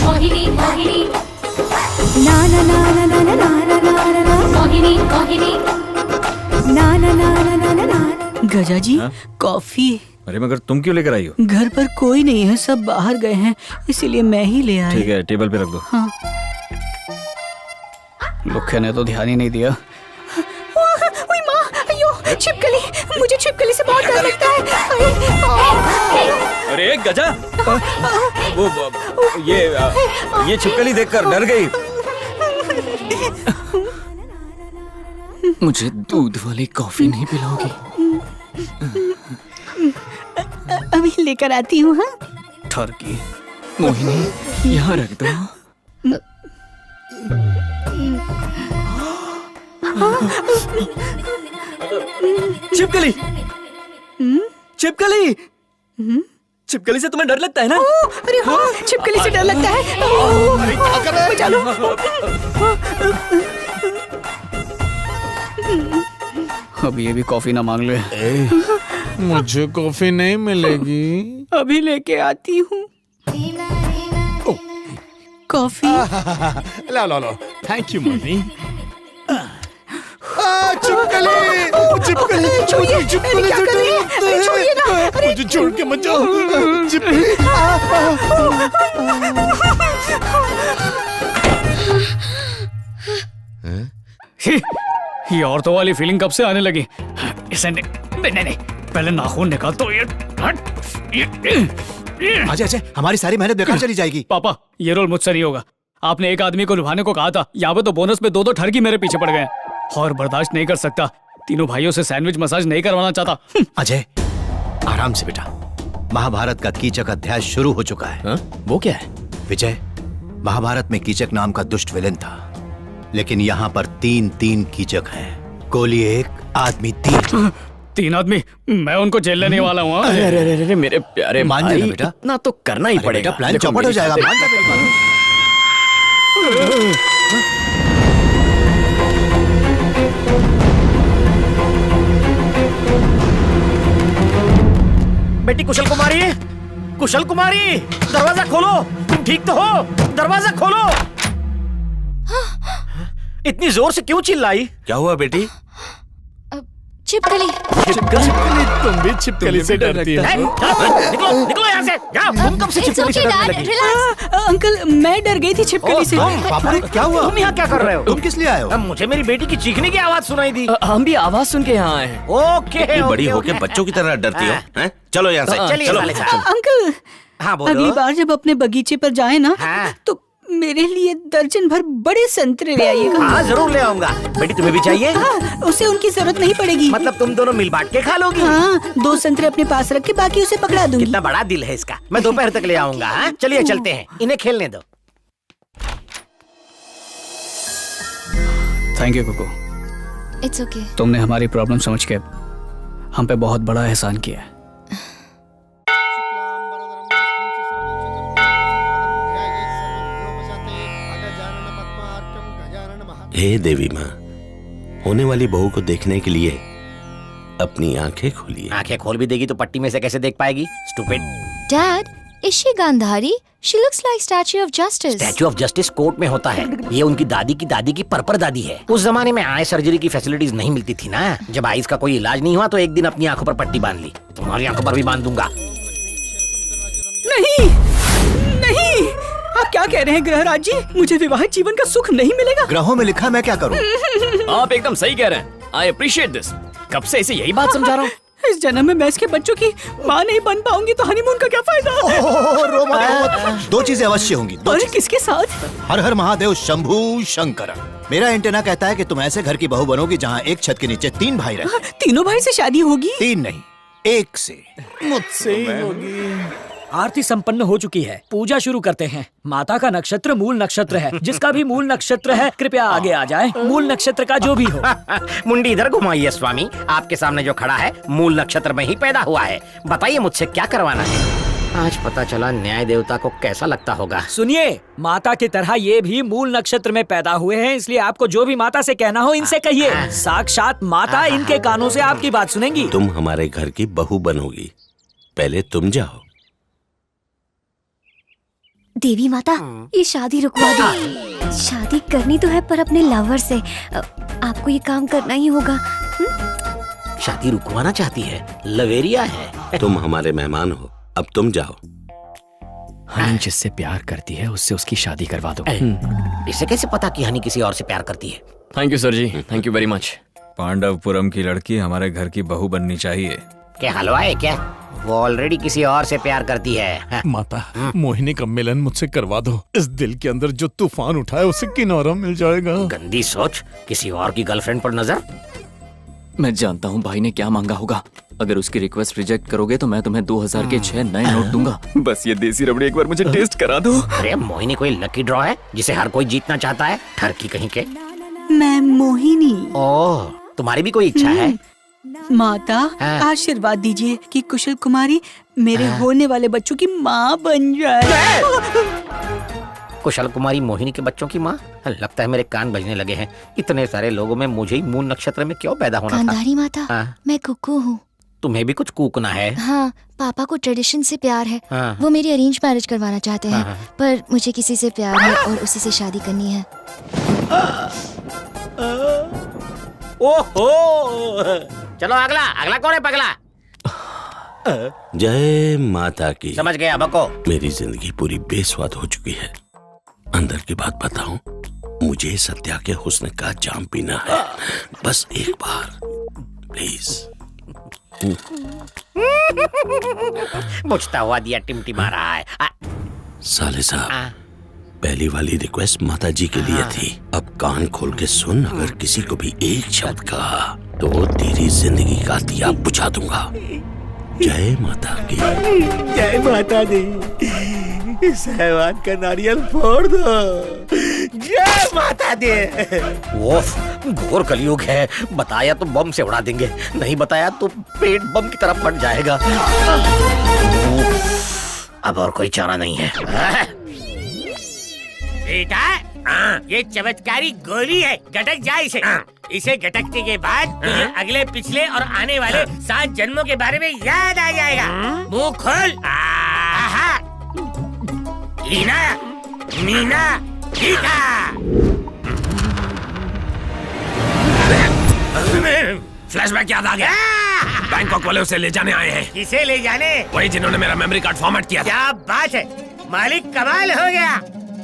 मोहिनी मोहिनी ना ना ना ना ना ना ना ना ना मोहिनी मोहिनी ना ना ना ना ना ना ना। गजा जी, कॉफी। अरे मगर तुम क्यों लेकर आई हो? घर पर कोई नहीं है, सब बाहर गए हैं, इसीलिए मैं ही ले आई। ठीक है, टेबल पे रख दो। हाँ। लुखे ने तो ध्यान ही नहीं दिया। ओए माँ, अयो, छिपकली, मुझे छिपकली से बहुत डर लगता है। अरे गजा, ये छिपकली देखकर डर गई। मुझे दूध वाली कॉफी नहीं पिलाओगी? अभी लेकर आती हूँ। हाँ, ठरकी, मोहिनी यहाँ रख दो। छिपकली, छिपकली, छिपकली से तुम्हें डर लगता है ना? अरे हाँ, छिपकली से डर लगता है। अरे क्या कर रहे हो? बचा लो। अब ये भी कॉफी ना मांग ले। मुझे कॉफी नहीं मिलेगी। अभी लेके आती हूँ। कॉफी। लो लो लो, थैंक यू मम्मी। चिपकली, चिपकली, छोड़िए, चिपकली क्या कर रही है? छोड़िए ना, मुझे छोड़ के मत जाओ। चिपकली। ये औरतों वाली फीलिंग कब से आने लगी? इसे नहीं, पहले नाखून निकाल तो ये अजय अजय, हमारी सारी मेहनत बेकार चली जाएगी। पापा, ये रोल मुझसे नहीं होगा। आपने एक आदमी को लुभाने को कहा था, यहाँ पे तो बोनस में 2-2 ठरकी मेरे पीछे पड़ गए और बर्दाश्त नहीं कर सकता तीनों भाइयों से सैंडविच मसाज नहीं करवाना चाहता। अजय, आराम से बेटा। महाभारत का कीचक अध्याय शुरू हो चुका है। वो क्या है? विजय, महाभारत में कीचक नाम का दुष्ट विलेन था, लेकिन यहाँ पर 3 कीचक हैं। गोली 1, आदमी 3। 3 आदमी? मैं उनको जेल लेने वाला हूँ। अरे अरे अरे अरे मेरे प्यारे मान भाई, जाना बेटा। इतना तो करना ही पड़ेगा। प्लान देखो, चौपट हो मेरी जाएगा। शादी- मान जा मेरी बात। बेटी कुशल कुमारी, कुशल कुमारी, दरवाजा खोलो। तुम ठीक तो हो? दरवाजा खोलो। इतनी जोर से क्यों चिल्लाई? क्या हुआ बेटी? छिपकली। तुम भी छिपकली से डरती है। निकलो निकलो यहाँ से। जाओ। तुम कब से छिपकली से डरने लगी? अंकल, मैं डर गई थी छिपकली से। पापा, क्या हुआ? तुम यहाँ क्या कर रहे हो? तुम किस लिए आए हो? मुझे मेरी बेटी की चीखने की आवाज सुनाई दी। हम भी आवाज सुन के यहाँ आए हैं। ओके इतनी बड़ी ओके, होके ओके। बच्चों की तरह डरती हो? हैं? चलो यहाँ से। चलिए चलो। साले साहब। अंकल, हाँ बोलो। अगली बार जब अपने बगीचे पर जाए ना, हाँ। तो मेरे लिए दर्जन भर बड़े संतरे ले आइएगा। हाँ जरूर ले आऊंगा। बेटी तुम्हें भी चाहिए? हाँ, उसे उनकी जरूरत नहीं पड़ेगी। मतलब तुम दोनों मिल बांट के खा लोगी? हाँ, 2 संतरे अपने पास रख के बाकी उसे पकड़ा दूंगी। कितना बड़ा दिल है इसका। मैं दोपहर तक ले आऊंगा। हाँ? चलिए चलते हैं, इन्हें खेलने दो। Thank you Kuku. It's okay. तुमने हमारी प्रॉब्लम समझ के हम पे बहुत बड़ा एहसान किया है। हे देवी माँ, होने वाली बहू को देखने के लिए अपनी आंखें खोलिए। आंखें खोल भी देगी तो पट्टी में से कैसे देख पाएगी? Stupid. Dad, is she Gandhari? She looks like statue of justice. Statue of justice court में होता है। ये उनकी दादी की परपर दादी है। उस जमाने में आई सर्जरी की फैसिलिटीज नहीं मिलती थी ना। जब आईज का कोई इलाज नहीं हुआ तो एक दिन अपनी आंखों पर पट्टी बांध ली। तुम्हारी आंखों पर भी बांध दूंगा। नहीं नहीं, आप क्या कह रहे हैं ग्रहराज जी? मुझे विवाहित जीवन का सुख नहीं मिलेगा। ग्रहों में लिखा, मैं क्या करूं? आप एकदम सही कह रहे हैं। I appreciate this. कब से इसे यही बात समझा रहा हूँ। इस जन्म में मैं इसके बच्चों की माँ नहीं बन पाऊंगी तो हनीमून का क्या फायदा? रो मत, रो मत। 2 चीजें अवश्य होंगी। 2 और किसके साथ? हर हर महादेव शंभू शंकर। मेरा एंटेना कहता है कि तुम ऐसे घर की बहू बनोगी जहाँ एक छत के नीचे 3 भाई रहे। तीनों भाई से शादी होगी? 3 नहीं, 1 से। मुझसे ही होगी। आरती संपन्न हो चुकी है, पूजा शुरू करते हैं। माता का नक्षत्र मूल नक्षत्र है। जिसका भी मूल नक्षत्र है कृपया आगे आ जाए। मूल नक्षत्र का जो भी हो। मुंडी इधर घुमाइए स्वामी। आपके सामने जो खड़ा है मूल नक्षत्र में ही पैदा हुआ है। बताइए मुझसे क्या करवाना है? आज पता चला न्याय देवता को कैसा लगता होगा। सुनिए, माता की तरह ये भी मूल नक्षत्र में पैदा हुए हैं, इसलिए आपको जो भी माता से कहना हो इनसे कहिए। साक्षात माता इनके कानों से आपकी बात सुनेंगी। तुम हमारे घर की बहू बनोगी, पहले तुम जाओ। देवी माता, ये शादी रुकवा दो। शादी करनी तो है पर अपने लवर से। आपको ये काम करना ही होगा। शादी रुकवाना चाहती है? लवेरिया है। तुम हमारे मेहमान हो, अब तुम जाओ। हनी जिससे प्यार करती है उससे उसकी शादी करवा दो। इसे कैसे पता कि हनी किसी और से प्यार करती है? Thank you sir ji, thank you very much. Pandavpuram की लड़की हमारे घर की बहू बननी चाहिए। क्या हलवा है क्या? वो ऑलरेडी किसी और से प्यार करती है। माता, मोहिनी का मिलन मुझसे करवा दो। इस दिल के अंदर जो तूफान उठा है उसे किनारा मिल जाएगा। गंदी सोच, किसी और की गर्लफ्रेंड पर नजर। मैं जानता हूँ भाई ने क्या मांगा होगा। अगर उसकी रिक्वेस्ट रिजेक्ट करोगे तो मैं तुम्हें 2000 के 6 नए नोट दूंगा। बस ये देसी रबड़ी एक बार मुझे टेस्ट करा दो। अरे मोहिनी कोई लकी ड्रॉ है जिसे हर कोई जीतना चाहता है? ठरकी कहीं के। मैं मोहिनी। ओह, तुम्हारी भी कोई इच्छा है? माता, आशीर्वाद दीजिए कि कुशल कुमारी मेरे होने वाले बच्चों की माँ बन जाए। कुशल कुमारी मोहिनी के बच्चों की माँ? लगता है मेरे कान बजने लगे हैं। इतने सारे लोगों में मुझे ही मूल नक्षत्र में क्यों पैदा होना था? गांधारी माता, मैं कुकू हूँ। तुम्हें भी कुछ कूकना है? हाँ, पापा को ट्रेडिशन से प्यार है। हाँ। वो मेरी अरेंज मैरिज करवाना चाहते हैं। हाँ। पर मुझे किसी से प्यार है और उसी से शादी करनी है। ओहो, चलो अगला। अगला कौन है पगला? जय माता की। समझ गया बको। मेरी जिंदगी पूरी बेस्वाद हो चुकी है। अंदर की बात बताऊं, मुझे सत्या के हुस्न का जाम पीना है, बस एक बार प्लीज। मुझता हुआ दिया टिमटिमा रहा है। साले साहब, पहली वाली रिक्वेस्ट माता जी के लिए थी। अब कान खोल के सुन, अगर किसी को भी एक शब्द कहा तो तेरी जिंदगी का दिया बुझा दूंगा। जय माता की। जय माता दी। इस हैवान का नारियल फोड़ दो। जय माता दी। ओफ, घोर कलयुग है। बताया तो बम से उड़ा देंगे, नहीं बताया तो पेट बम की तरफ फट जाएगा। अब और कोई चारा नहीं है। बेटा, ये चमत्कारी गोली है, गटक जा इसे। इसे गटकने के बाद तुझे अगले, पिछले और आने वाले 7 जन्मों के बारे में याद आ जाएगा। मुंह खोल। आहा। हीना, मीना, टीका। फ्लैशबैक याद आ गया। बैंकॉक वाले उसे ले जाने आए हैं। किसे ले जाने? वही जिन्होंने मेरा मेमोरी कार्ड फॉर्मेट किया था। क्या बात है, मालिक कमाल हो गया।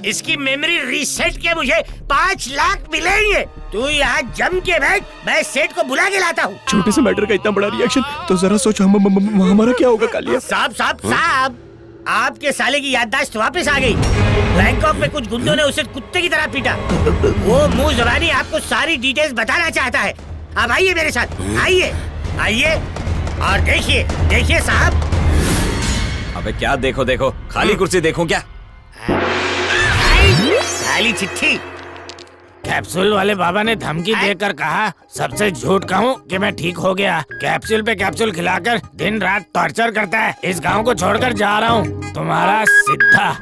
इसकी मेमोरी रीसेट के मुझे 5 लाख मिलेंगे। तू यहाँ जम के बैठ, मैं सेठ को बुला के लाता हूँ। छोटे से मैटर का इतना बड़ा रिएक्शन, तो जरा सोच हमारा क्या होगा कालिया। साहब साहब साहब, आपके साले की याददाश्त वापस आ गई। बैंकॉक में कुछ गुंडों ने उसे कुत्ते की तरह पीटा। वो मुंह ज़बानी आपको सारी डिटेल्स बताना चाहता है। अब आइए मेरे साथ, आइए आइए और देखिए देखिए साहब। अबे क्या देखो देखो, खाली कुर्सी देखो क्या? खाली चिट्ठी। कैप्सूल वाले बाबा ने धमकी देकर कहा सबसे झूठ कहूँ कि मैं ठीक हो गया। कैप्सूल पे कैप्सूल खिलाकर दिन रात टॉर्चर करता है। इस गांव को छोड़कर जा रहा हूँ, तुम्हारा सिद्धा।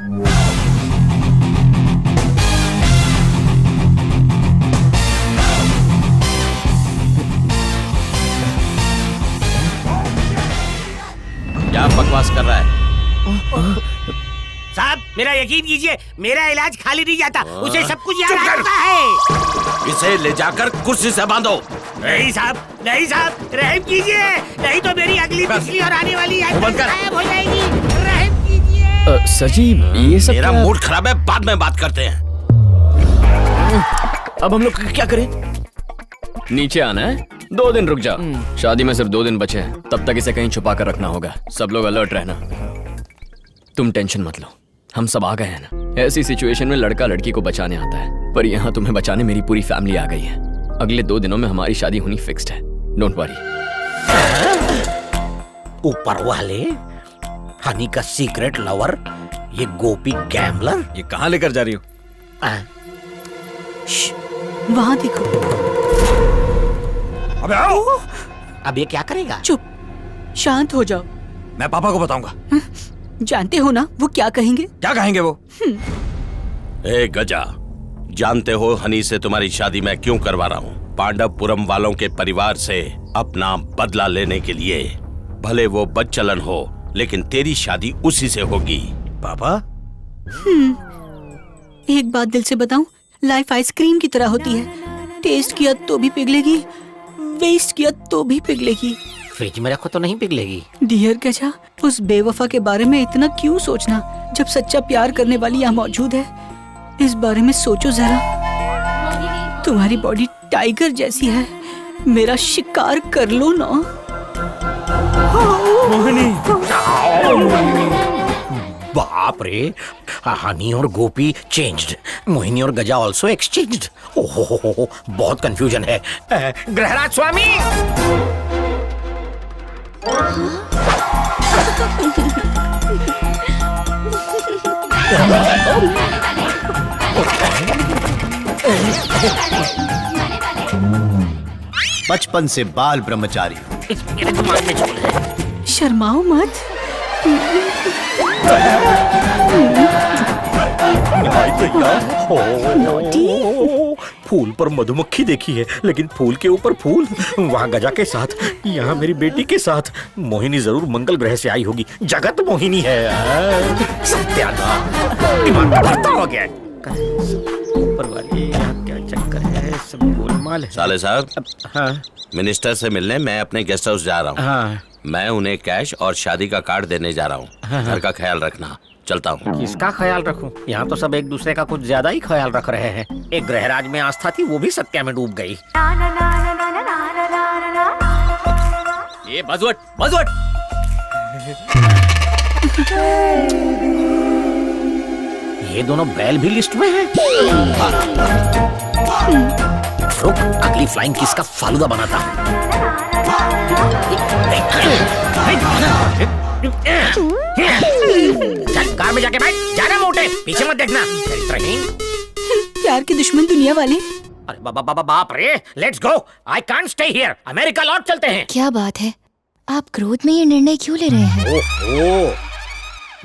क्या बकवास कर रहा है? साहब मेरा यकीन कीजिए, मेरा इलाज खाली नहीं जाता, उसे सब कुछ याद आता है। इसे ले जाकर कुर्सी से बांधो। नहीं साहब, नहीं साहब, रहम कीजिए, नहीं तो मेरी अगली, पिछली और आने वाली यादें गायब हो जाएगी। रहम कीजिए। सर जी, ये सब मेरा मूड खराब है, बाद में बात करते हैं। अब हम लोग क्या करें? नीचे आना है? 2 दिन रुक जा। शादी में सिर्फ 2 दिन बचे हैं, तब तक इसे कहीं छुपा कर रखना होगा। सब लोग अलर्ट रहना। तुम टेंशन मत लो, हम सब आ गए हैं ना। ऐसी सिचुएशन में लड़का लड़की को बचाने आता है, पर यहाँ तुम्हें बचाने मेरी पूरी फैमिली आ गई है। अगले 2 दिनों में हमारी शादी होनी फिक्स्ड है। Don't worry. ऊपर वाले, हनी का सीक्रेट लवर, ये गोपी गैम्बलर। ये कहाँ लेकर जा रही हो? वहाँ देखो। अबे आओ। अब ये क्या करेगा? चुप, शांत हो जाओ। मैं पापा को बताऊंगा। जानते हो ना वो क्या कहेंगे? क्या कहेंगे वो? ए गजा, जानते हो हनी से तुम्हारी शादी मैं क्यों करवा रहा हूँ? पांडवपुरम वालों के परिवार से अपना बदला लेने के लिए। भले वो बदचलन हो, लेकिन तेरी शादी उसी से होगी। पापा? एक बात दिल से बताऊं, लाइफ आइसक्रीम की तरह होती है। टेस्ट किया तो भी पिघलेगी, वेस्ट किया तो भी पिघलेगी। फ्रिज में रखो तो नहीं पिघलेगी। डियर गजा, उस बेवफा के बारे में इतना क्यों सोचना, जब सच्चा प्यार करने वाली यहाँ मौजूद है। इस बारे में सोचो जरा। तुम्हारी बॉडी टाइगर जैसी है, मेरा शिकार कर लो ना। मोहिनी। बाप रे, हनी और गोपी चेंज्ड, मोहिनी और गजा ऑल्सो एक्सचेंज्ड। ओहो, बहुत कंफ्यूजन है। ग्रहराज स्वामी। बचपन से बाल ब्रह्मचारी। मेरे दिमाग में झोल है। शर्माओ मत। फूल पर मधुमक्खी देखी है, लेकिन फूल के ऊपर फूल। वहाँ गजा के साथ, यहाँ मेरी बेटी के साथ। मोहिनी जरूर मंगल ग्रह से आई होगी। जगत मोहिनी है। सत्यानाश, दिमाग का भरता हो गया। ऊपर वाली क्या चक्कर है, सब गोलमाल है। साले साहब। हाँ। मिनिस्टर से मिलने मैं अपने गेस्ट हाउस जा रहा हूँ। हाँ। मैं उन्हें कैश और शादी का कार्ड देने जा रहा हूँ। हाँ। घर का ख्याल रखना। चलता हूँ। किसका ख्याल रखूं? यहाँ तो सब एक दूसरे का कुछ ज्यादा ही ख्याल रख रहे हैं। एक ग्रहराज में आस्था थी, वो भी सत्या में डूब गई। ये बजवट बजवट। ये दोनों बैल भी लिस्ट में हैं। रुक, अगली फ्लाइंग किस का फालूदा बनाता हूँ। चल कार में जाके बैठ, जाना मोटे, पीछे मत देखना। चरित्रहीन। प्यार के दुश्मन दुनिया वाले। अरे बाबा बाप रे, let's go, I can't stay here, America लौट चलते हैं। क्या बात है, आप क्रोध में ये निर्णय क्यों ले रहे हैं? ओहो,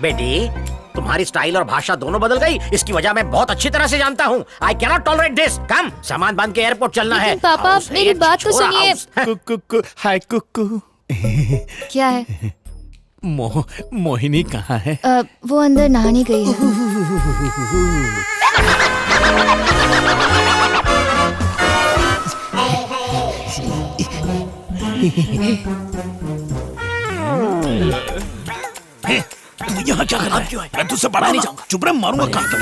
बेटी तुम्हारी स्टाइल और भाषा दोनों बदल गई, इसकी वजह मैं बहुत अच्छी तरह से जानता हूँ। I cannot tolerate this. Come, सामान बांध के एयरपोर्ट चलना है। पापा मेरी बात तो सुनिए। कुकु हाय कुकु। क्या है? मोहिनी कहाँ है? वो अंदर नहाने गई है। तू यहाँ क्या कर रहा है? मैं तुझसे बड़ा नहीं जाऊंगा। चुप रह, मारूंगा काम कर।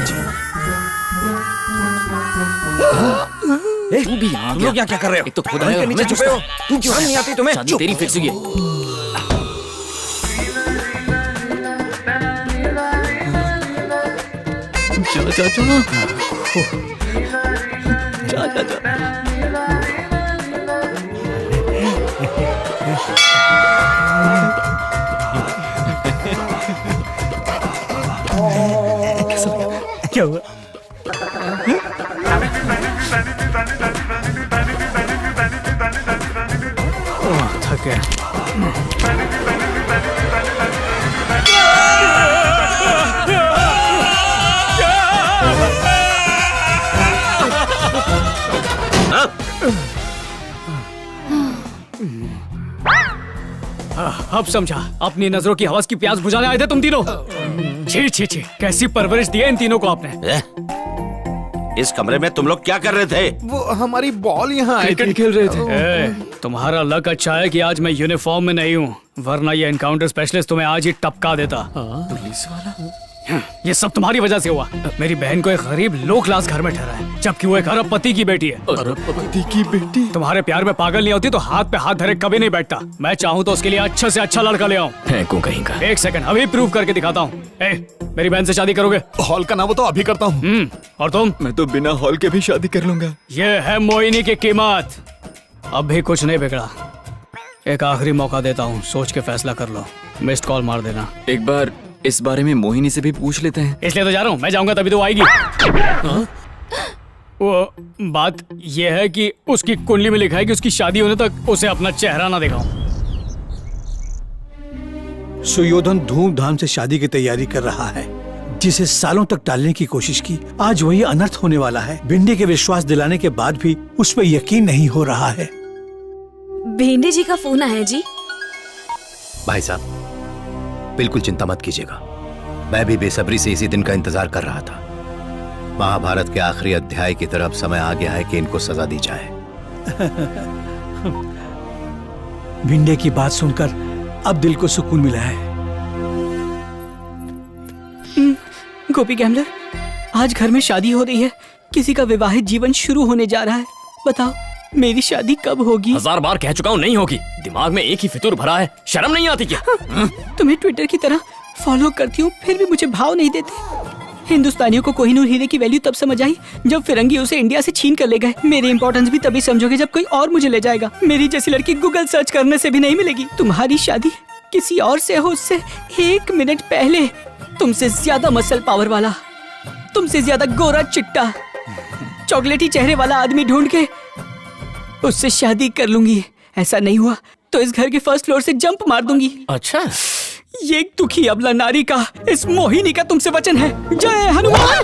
तू भी यहाँ तुम लोग क्या कर रहे हो? एक तो खुद आए नीचे छुपे हो। तू क्यों नहीं आती तुम्हें? शादी तेरी फिक्स हुई है। क्या हुआ? थक गया। अब समझा, अपनी नजरों की हवस की प्यास बुझाने आए थे तुम तीनों। छी छी छी, कैसी परवरिश दी है इन तीनों को आपने। इस कमरे में तुम लोग क्या कर रहे थे? वो हमारी बॉल यहाँ क्रिकेट खेल रहे थे। तुम्हारा लक अच्छा है कि आज मैं यूनिफॉर्म में नहीं हूँ, वरना ये एनकाउंटर स्पेशलिस्ट तुम्हें आज ही टपका देता। पुलिस वाला? ये सब तुम्हारी वजह से हुआ। मेरी बहन को एक गरीब लो क्लास घर में ठहरा है, जबकि वो एक अरबपति की बेटी है। अरबपति की बेटी? तुम्हारे प्यार में पागल नहीं होती तो हाथ पे हाथ धरे कभी नहीं बैठता। मैं चाहूँ तो उसके लिए अच्छे से अच्छा लड़का ले आऊँ। कहीं का। एक सेकंड, अभी प्रूव करके दिखाता हूँ। मेरी बहन से शादी करोगे? हॉल का नाम वो तो अभी करता हूँ। और तुम? मैं तो बिना हॉल के भी शादी कर लूंगा। ये है मोहिनी की कीमत। अब भी कुछ नहीं बिगड़ा। एक आखिरी मौका देता हूँ, सोच के फैसला कर लो। मिस्ड कॉल मार देना। एक बार इस बारे में मोहिनी से भी पूछ लेते हैं। इसलिए तो जा रहा हूँ, मैं जाऊंगा तभी तो आएगी। वो बात ये है कि उसकी कुंडली में लिखा है कि उसकी शादी होने तक उसे अपना चेहरा ना दिखाऊं। सुयोधन धूमधाम से शादी की तैयारी कर रहा है, जिसे सालों तक टालने की कोशिश की। आज वही अनर्थ होने वाला है। भिंडे के विश्वास दिलाने के बाद भी उस पर यकीन नहीं हो रहा है। भिंडे जी का फोन आया जी। भाई साहब, बिल्कुल चिंता मत कीजिएगा। मैं भी बेसब्री से इसी दिन का इंतजार कर रहा था। महाभारत के आखिरी अध्याय की तरफ समय आ गया है कि इनको सजा दी जाए। भिंडे की बात सुनकर अब दिल को सुकून मिला है। गोपी गैम्बलर, आज घर में शादी हो रही है, किसी का विवाहित जीवन शुरू होने जा रहा है। बताओ मेरी शादी कब होगी? 1000 बार कह चुका हूँ नहीं होगी। दिमाग में एक ही फितूर भरा है, शर्म नहीं आती क्या? तुम्हें ट्विटर की तरह फॉलो करती हूँ, फिर भी मुझे भाव नहीं देते। हिंदुस्तानियों को कोहिनूर हीरे की वैल्यू तब समझ आई जब फिरंगी उसे इंडिया से छीन कर ले गए। मेरी इंपॉर्टेंस भी तभी समझोगे जब कोई और मुझे ले जाएगा। मेरी जैसी लड़की गूगल सर्च करने से भी नहीं मिलेगी। तुम्हारी शादी किसी और से हो, उससे 1 मिनट पहले तुमसे ज्यादा मसल पावर वाला, तुमसे ज्यादा गोरा चिट्टा, चॉकलेटी चेहरे वाला आदमी ढूंढ के उससे शादी कर लूंगी। ऐसा नहीं हुआ तो इस घर के फर्स्ट फ्लोर से जंप मार दूंगी। अच्छा, ये एक दुखी अबला नारी का इस मोहिनी का तुमसे वचन है। जय हनुमान।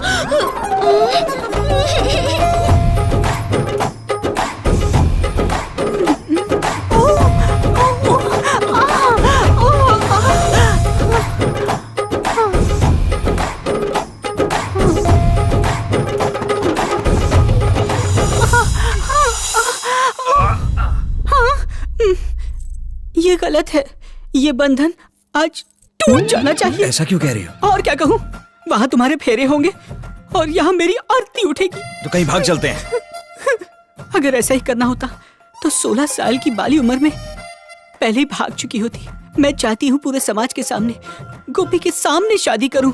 ये गलत है, ये बंधन आज टूट जाना चाहिए। ऐसा क्यों कह रही हो? और क्या कहूँ, वहाँ तुम्हारे फेरे होंगे और यहाँ मेरी आरती उठेगी। तो कहीं भाग चलते हैं। अगर ऐसा ही करना होता तो 16 साल की बाली उम्र में पहले ही भाग चुकी होती। मैं चाहती हूँ पूरे समाज के सामने, गोपी के सामने शादी करूँ।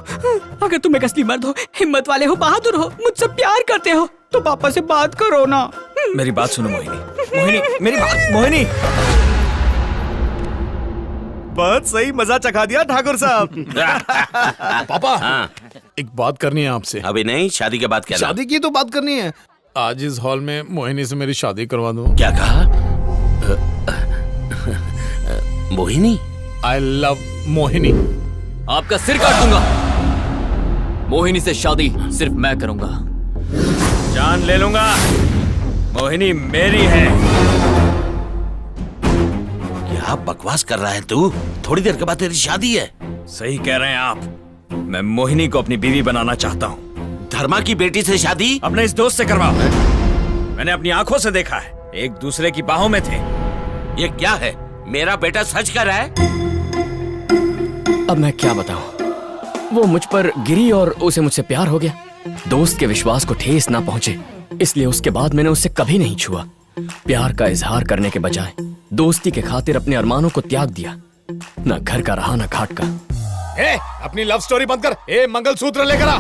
अगर तुम एक असली मर्द हो, हिम्मत वाले हो, बहादुर हो, मुझसे प्यार करते हो तो पापा से बात करो ना। मेरी बात सुनो मोहिनी। मोहिनी, मेरी बात। मोहिनी, बहुत सही मजा चखा दिया ठाकुर साहब। पापा, हाँ। एक बात करनी है आपसे। अभी नहीं, शादी के बाद कहना। शादी की तो बात करनी है। आज इस हॉल में मोहिनी से मेरी शादी करवा दो। क्या कहा? मोहिनी? I love Mohini. आपका सिर काट दूंगा। मोहिनी से शादी सिर्फ मैं करूंगा। जान ले लूंगा। मोहिनी मेरी है। क्या बकवास कर रहा है तू? थोड़ी देर के बाद तेरी शादी है। सही कह रहे हैं आप। मैं मोहिनी को अपनी बीवी बनाना चाहता हूँ। धर्मा की बेटी से शादी? अपने इस दोस्त से करवाओ। मैंने अपनी आंखों से देखा है, एक दूसरे की बाहों में थे। ये क्या है? मेरा बेटा सच कर रहा है? अब मैं क्या बताऊं? वो मुझ पर गिरी और उसे मुझसे प्यार हो गया। दोस्त के विश्वास को ठेस ना पहुंचे, इसलिए उसके बाद मैंने उसे कभी नहीं छुआ। प्यार का इजहार करने के बजाय दोस्ती के खातिर अपने अरमानों को त्याग दिया। न घर का रहा न घाट का। ए, अपनी लव स्टोरी बंद कर। ए, मंगलसूत्र लेकर आ।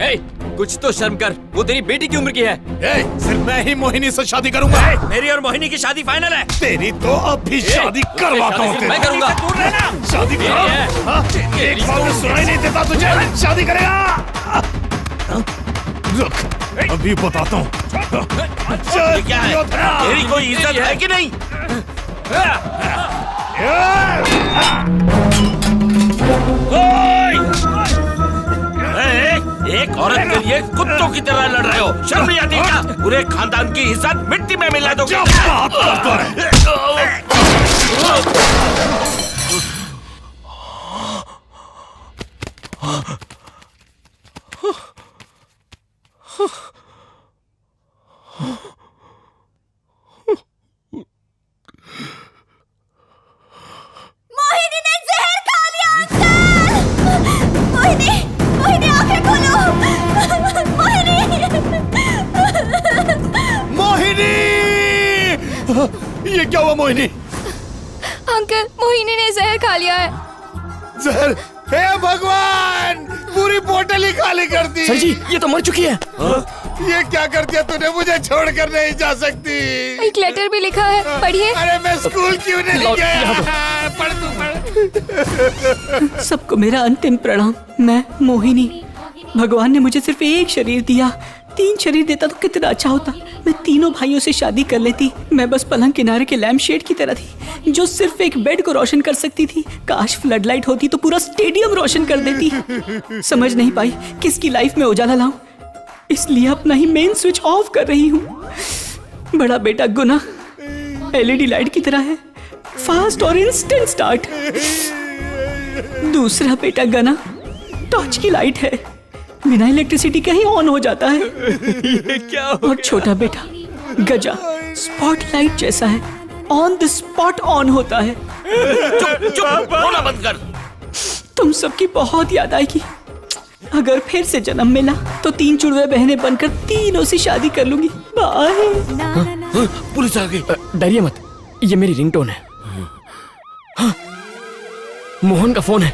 ए, कुछ तो शर्म कर। वो तेरी बेटी की उम्र की है। ए, सिर्फ मैं ही मोहिनी से शादी करूंगा। मेरी और मोहिनी की शादी फाइनल है। तेरी तो अब भी शादी करवाता हूँ। मैं करूंगा। दूर रहना। शादी करो। एक बार में सुनाई नहीं देता तुझे। शादी करेगा। रुक, अभी बताता हूँ। ये क्या है? तेरी कोई इज्जत है कि नहीं? एक औरत के लिए कुत्तों की तरह लड़ रहे हो। शर्म नहीं आती क्या? पूरे खानदान की इज्जत मिट्टी में मिला दोगे। मोहिनी ने जहर खा लिया अंकल। मोहिनी, मोहिनी आंखें खोलो। मोहिनी! ये क्या हुआ मोहिनी? अंकल, मोहिनी ने जहर खा लिया है। जहर? हे भगवान! पूरी बोतल ही खाली कर दी। सर जी, ये तो मर चुकी है। ये क्या कर दिया तूने? मुझे छोड़कर नहीं जा सकती। एक लेटर भी लिखा है, पढ़िए। अरे मैं स्कूल क्यों नहीं गया? पढ़ तू पढ़। सबको मेरा अंतिम प्रणाम। मैं मोहिनी। भगवान ने मुझे सिर्फ एक शरीर दिया। 3 शरीर देता तो कितना अच्छा होता। मैं तीनों भाइयों से शादी कर लेती। मैं बस पलंग किनारे के लैम्प शेड की तरह थी, जो सिर्फ एक बेड को रोशन कर सकती थी। काश फ्लड लाइट होती तो पूरा स्टेडियम रोशन कर देती। समझ नहीं पाई किसकी लाइफ में उजाला लाऊं, इसलिए अपना ही मेन स्विच ऑफ कर रही हूँ। बड़ा बेटा गुना LED लाइट की तरह है, फास्ट और इंस्टेंट स्टार्ट। दूसरा बेटा गना टॉर्च की लाइट है, बिना इलेक्ट्रिसिटी के ही ऑन हो जाता है। ये क्या हो और छोटा बेटा गजा स्पॉटलाइट जैसा है, ऑन द स्पॉट ऑन होता है। चुप बोलना बंद कर। तुम सबकी बहुत याद आएगी। अगर फिर से जन्म मिला तो 3 जुड़वे बहनें बनकर तीनों से शादी कर लूंगी। बाय। पुलिस आ गई। डरिए मत, ये मेरी रिंगटोन है। हाँ, मोहन का फोन है।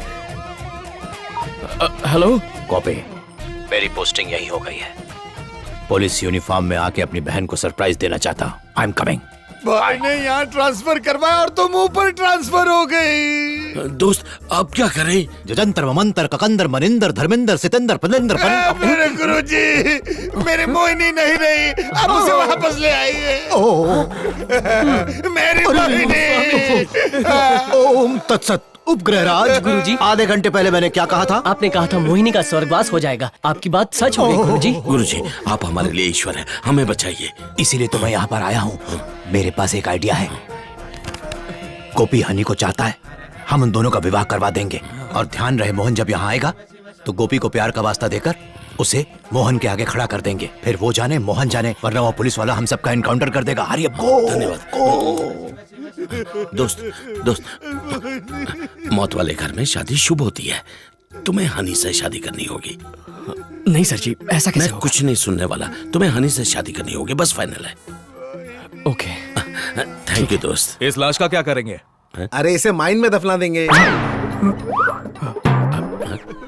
हेलो। कॉपी, मेरी पोस्टिंग यही हो गई है। पुलिस यूनिफॉर्म में आके अपनी बहन को सरप्राइज देना चाहता। I am coming. भाई ने यहाँ ट्रांसफर करवाया और तुम ऊपर ट्रांसफर हो गई। दोस्त अब क्या करें? जजंतर ममंतर ककंदर मनिंदर धर्मेंद्र सितंदर पलेंदर मेरे गुरुजी, मेरी मोहिनी नहीं रही, अब उसे वापस ले आइए। मेरी मोहिनी। ओम तत्सत। उपग्रह राज। गुरुजी, आधे घंटे पहले मैंने क्या कहा था? आपने कहा था मोहिनी का स्वर्गवास हो जाएगा। आपकी बात सच हो गई गुरुजी। गुरुजी, आप हमारे लिए ईश्वर हैं, हमें बचाइए। इसीलिए तो मैं यहाँ पर आया हूँ। मेरे पास एक आइडिया है। गोपी हनी को चाहता है, हम उन दोनों का विवाह करवा देंगे। और ध्यान रहे, मोहन जब यहाँ आएगा तो गोपी को प्यार का वास्ता देकर उसे मोहन के आगे खड़ा कर देंगे। फिर वो जाने मोहन जाने, वरना वो पुलिस वाला हम सबका एनकाउंटर कर देगा। हरी गो। धन्यवाद। दोस्त, मौत वाले घर में शादी शुभ होती है। तुम्हें हनी से शादी करनी होगी। नहीं सर जी, ऐसा कैसे मैं होगा? कुछ नहीं सुनने वाला। तुम्हें हनी से शादी करनी होगी, बस फाइनल है। ओके। थैंक यू दोस्त। इस लाश का क्या करेंगे? अरे इसे माइन में दफना देंगे।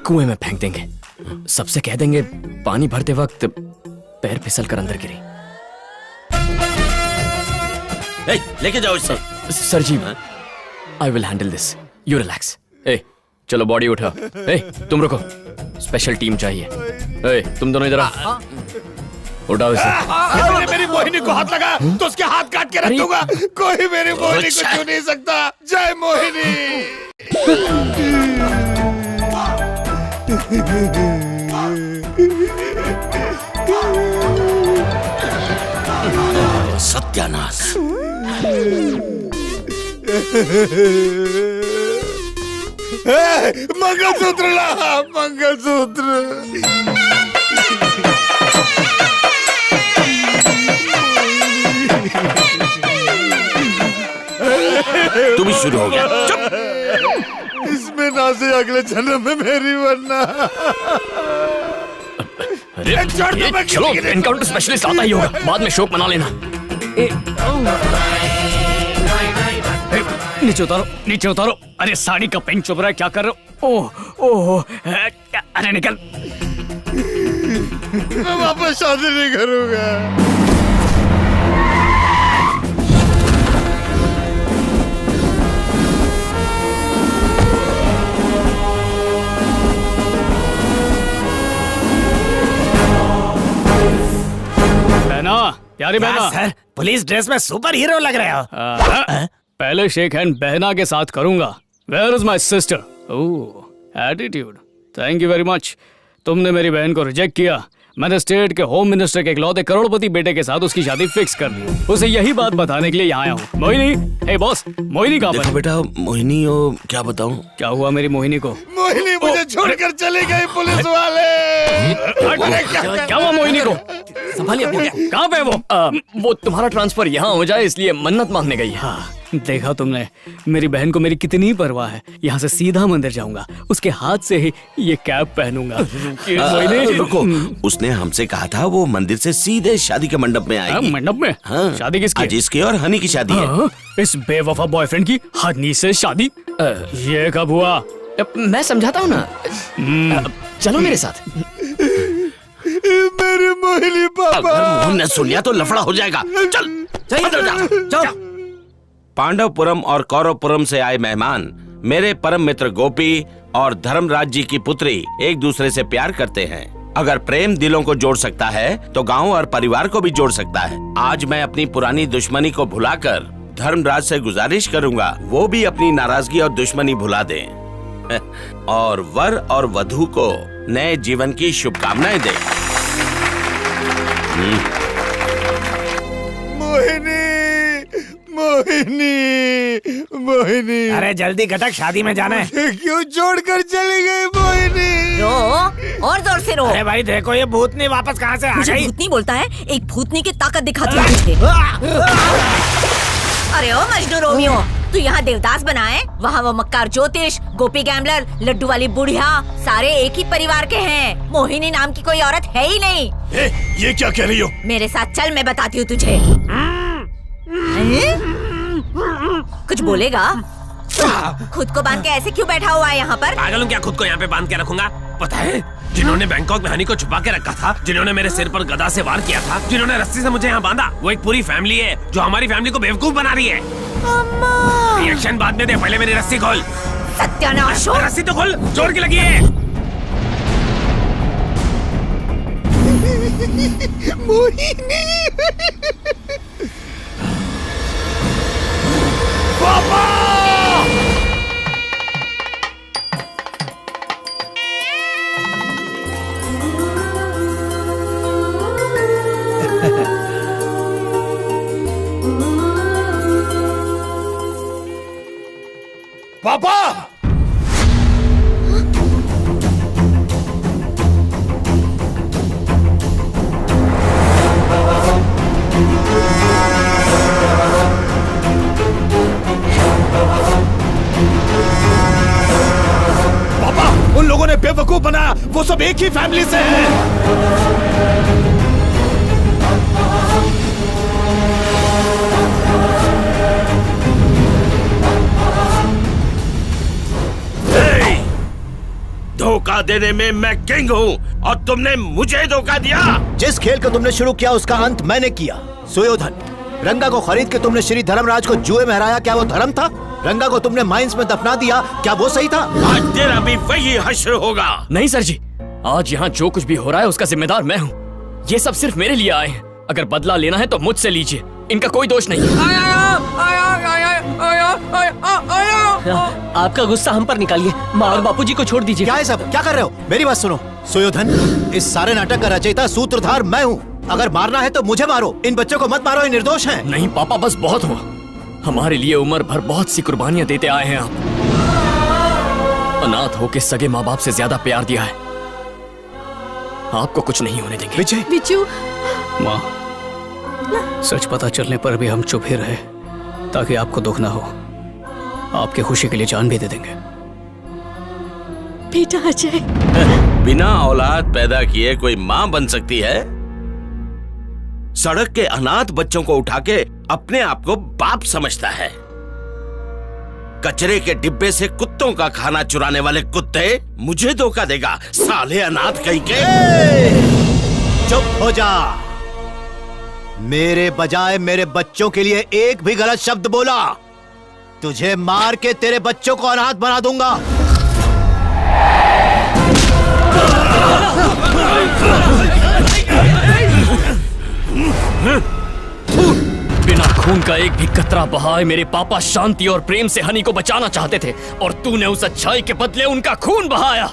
कुएं में फेंक देंगे। सबसे कह देंगे पानी भरते वक्त पैर फिसल कर अंदर गिरी। लेके जाओ इससे। Sir ji, I will handle this, you relax. ए, चलो बॉडी उठा। ए, तुम रुको, स्पेशल टीम चाहिए। ए, तुम दोनों इधर आओ, उठाओ इसे। मेरी मोहिनी को हाथ लगा तो उसके हाथ काट के रख दूंगा। कोई मेरी मोहिनी को छू नहीं सकता। जय मोहिनी। सत्यानाश। मंगलसूत्र ला, मंगलसूत्र। तू भी शुरू हो गया। चुप। इसमें ना से अगले जन्म में मेरी वरना। चलो, एनकाउंटर स्पेशलिस्ट आता ही होगा, बाद में शोक मना लेना। नीचे उतारो, नीचे उतारो। अरे साड़ी का पेंट चुभ रहा है, क्या कर रहे हो? ओह ओह, अरे निकल। मैं वापस शादी नहीं करूंगा। बहना, प्यारी बहना। सर, पुलिस ड्रेस में सुपर हीरो लग रहे हो। पहले शेक हैंड बहना के साथ करूंगा। Where is my sister? Oh, attitude. Thank you very much. तुमने मेरी बहन को रिजेक्ट किया, मैंने स्टेट के होम मिनिस्टर के इकलौते करोड़पति बेटे के साथ उसकी शादी फिक्स कर दी। उसे यही बात बताने के लिए यहाँ आया हूँ। मोहिनी, हे बॉस, मोहिनी कहाँ पर? बेटा, मोहिनी ओ, क्या बताऊं? क्या हुआ मेरी मोहिनी को? मोहिनी मुझे छोड़कर चले गए पुलिस वाले। क्या हुआ मोहिनी को? संभालिए अपने को। कहाँ पे वो तुम्हारा ट्रांसफर यहाँ हो जाए इसलिए मन्नत मांगने गई है। हाँ, देखा तुमने, मेरी बहन को मेरी कितनी परवाह है। यहाँ से सीधा मंदिर जाऊंगा, उसके हाथ से ही ये कैप पहनूंगा। रुको, उसने हमसे कहा था वो मंदिर से सीधे शादी के मंडप में आएगी। मंडप में? हाँ, शादी किसकी? आज इसकी और हनी की शादी है। इस बेवफा बॉयफ्रेंड की हनी से शादी? ये कब हुआ? मैं समझाता हूँ ना। चलो मेरे साथ। मेरी मोहिनी पापा। अगर मोहन ने सुन लिया तो लफड़ा हो जाएगा। चल। पांडवपुरम और कौरवपुरम से आए मेहमान मेरे परम मित्र गोपी और धर्मराज जी की पुत्री एक दूसरे से प्यार करते हैं। अगर प्रेम दिलों को जोड़ सकता है तो गांव और परिवार को भी जोड़ सकता है। आज मैं अपनी पुरानी दुश्मनी को भुलाकर धर्मराज से गुजारिश करूंगा वो भी अपनी नाराजगी और दुश्मनी भुला दें और वर और वधू को नए जीवन की शुभकामनाएं दें। मोहिनी, मोहिनी, मोहिनी। अरे जल्दी घटक, शादी में जाना है। क्यों छोड़कर चली गई मोहिनी? रो, और जोर से रो। अरे भाई देखो, ये भूतनी वापस कहाँ से आ मुझे गई? भूतनी बोलता है? एक भूतनी की ताकत दिखाती है तुझे। अरे ओ मजनू रोमियो, तू यहाँ देवदास बना है, वहाँ वो मक्कार ज्योतिष, गोपी गैम्बलर, लड्डू वाली बुढ़िया, सारे एक ही परिवार के हैं। मोहिनी नाम की कोई औरत है ही नहीं। ये क्या कह रही हो? मेरे साथ चल, मैं बताती हूँ तुझे। कुछ बोलेगा? खुद को बांध के ऐसे क्यों बैठा हुआ है यहाँ पर? पागल हूँ क्या, खुद को यहाँ पे बांध के रखूंगा? पता है, जिन्होंने बैंकॉक में हनी को छुपा के रखा था, जिन्होंने मेरे सिर पर गदा से वार किया था, जिन्होंने रस्सी से मुझे यहाँ बांधा, वो एक पूरी फैमिली है जो हमारी फैमिली को बेवकूफ बना रही है। रिएक्शन बाद में दे, पहले मेरी रस्सी खोल। सत्यानाश! रस्सी तो खोल, जोर की लगी है। मोहिनी, पापा! पापा! पापा, उन लोगों ने बेवकूफ बनाया, वो सब एक ही फैमिली से हैं। धोखा देने में मैं किंग हूँ और तुमने मुझे धोखा दिया। जिस खेल को तुमने शुरू किया उसका अंत मैंने किया। सुयोधन, रंगा को खरीद के तुमने श्री धर्मराज को जुए में हराया, क्या वो धर्म था? रंगा को तुमने माइंस में दफना दिया, क्या वो सही था? आज तेरा भी वही हश्र होगा। नहीं सर जी, आज यहाँ जो कुछ भी हो रहा है उसका जिम्मेदार मैं हूँ। ये सब सिर्फ मेरे लिए आए हैं। अगर बदला लेना है तो मुझसे लीजिए, इनका कोई दोष नहीं। आपका गुस्सा हम पर निकालिए, माँ और बापूजी को छोड़ दीजिए। क्या है सब, क्या कर रहे हो? मेरी बात सुनो सुयोधन, इस सारे नाटक का रचयिता सूत्रधार मैं हूँ। अगर मारना है तो मुझे मारो, इन बच्चों को मत मारो, ये निर्दोष हैं। नहीं पापा, बस बहुत हुआ। हमारे लिए उम्र भर बहुत सी कुर्बानियां देते आए हैं आप। अनाथ होके सगे माँ बाप से ज्यादा प्यार दिया है। आपको कुछ नहीं होने देंगे। विजय, बिच्छू, माँ, सच पता चलने पर भी हम चुप ही रहे ताकि आपको दुख ना हो। आपकी खुशी के लिए जान भी दे देंगे। बेटा अजय, बिना औलाद पैदा किए कोई माँ बन सकती है? सड़क के अनाथ बच्चों को उठा के अपने आप को बाप समझता है। कचरे के डिब्बे से कुत्तों का खाना चुराने वाले कुत्ते मुझे धोखा देगा, साले अनाथ कहीं के। चुप हो जा। मेरे बजाय मेरे बच्चों के लिए एक भी गलत शब्द बोला, तुझे मार के तेरे बच्चों को अनाथ बना दूंगा। बिना खून का एक भी कतरा बहाए मेरे पापा शांति और प्रेम से हनी को बचाना चाहते थे, और तूने उस अच्छाई के बदले उनका खून बहाया।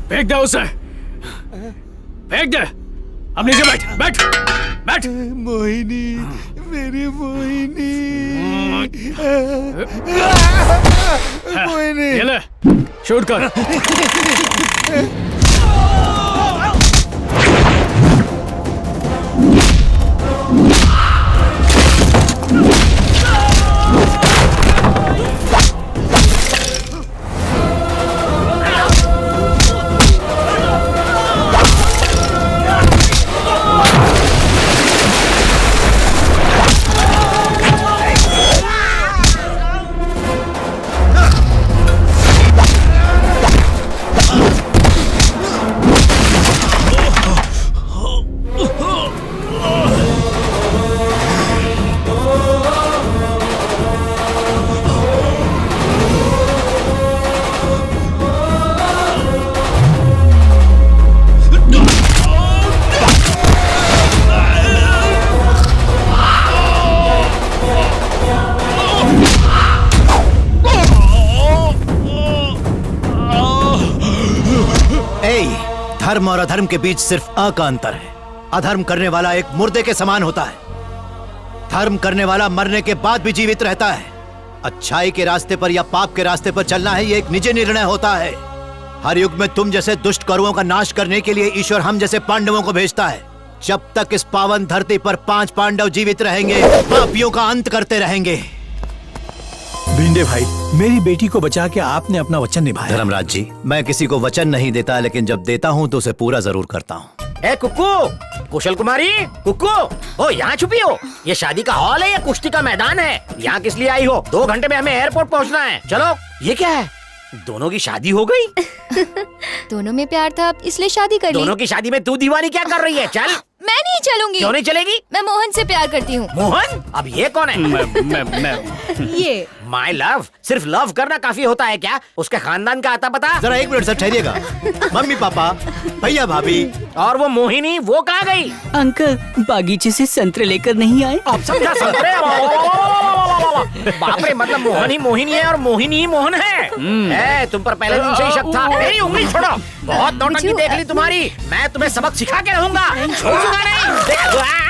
फेंक दे उसे, फेंक दे। अब नीचे बैठ, बैठ, बैठ। मोहिनी, मेरी मोहिनी, मोहिनी। ये ले, शूट कर। धर्म और अधर्म के बीच सिर्फ अ का अंतर है। अधर्म करने वाला एक मुर्दे के समान होता है। धर्म करने वाला मरने के बाद भी जीवित रहता है। अच्छाई के रास्ते पर या पाप के रास्ते पर चलना है, ये एक निजी निर्णय होता है। हर युग में तुम जैसे दुष्ट कौरवों का नाश करने के लिए ईश्वर हम जैसे पांडवों को भेजता है। जब तक इस पावन धरती पर 5 पांडव जीवित रहेंगे, पापियों का अंत करते रहेंगे। भिंडे भाई, मेरी बेटी को बचा के आपने अपना वचन निभाया। धर्मराज जी, मैं किसी को वचन नहीं देता, लेकिन जब देता हूँ तो उसे पूरा जरूर करता हूँ। ए कुक्कू, कुशल कुमारी, कुक्कू, ओ यहाँ छुपी हो? ये शादी का हॉल है या कुश्ती का मैदान है? यहाँ किस लिए आई हो? 2 घंटे में हमें एयरपोर्ट पहुँचना है। चलो। ये क्या है? दोनों की शादी हो गई? दोनों में प्यार था इसलिए शादी कर ली। दोनों की शादी में तू दीवानी क्या कर रही है? चल। मैं नहीं चलूंगी। क्यों नहीं चलेगी? मैं मोहन से प्यार करती हूँ। मोहन? अब ये कौन है? मैं ये माय लव। सिर्फ लव करना काफी होता है क्या? उसके खानदान का आता पता? जरा 1 मिनट सर, ठहरिएगा। मम्मी पापा, भैया भाभी और वो मोहिनी, वो कहाँ गई? अंकल बागीचे से संतरे लेकर नहीं आए। अब समझा संतरे? बाप रे, मतलब मोहन ही मोहिनी है और मोहिनी ही मोहन है। तुम पर पहले दिन से ही शक था। मेरी उंगली छोड़ो। बहुत नौटंकी देख ली तुम्हारी। मैं तुम्हें सबक सिखा के रहूंगा। छोड़ूंगा नहीं।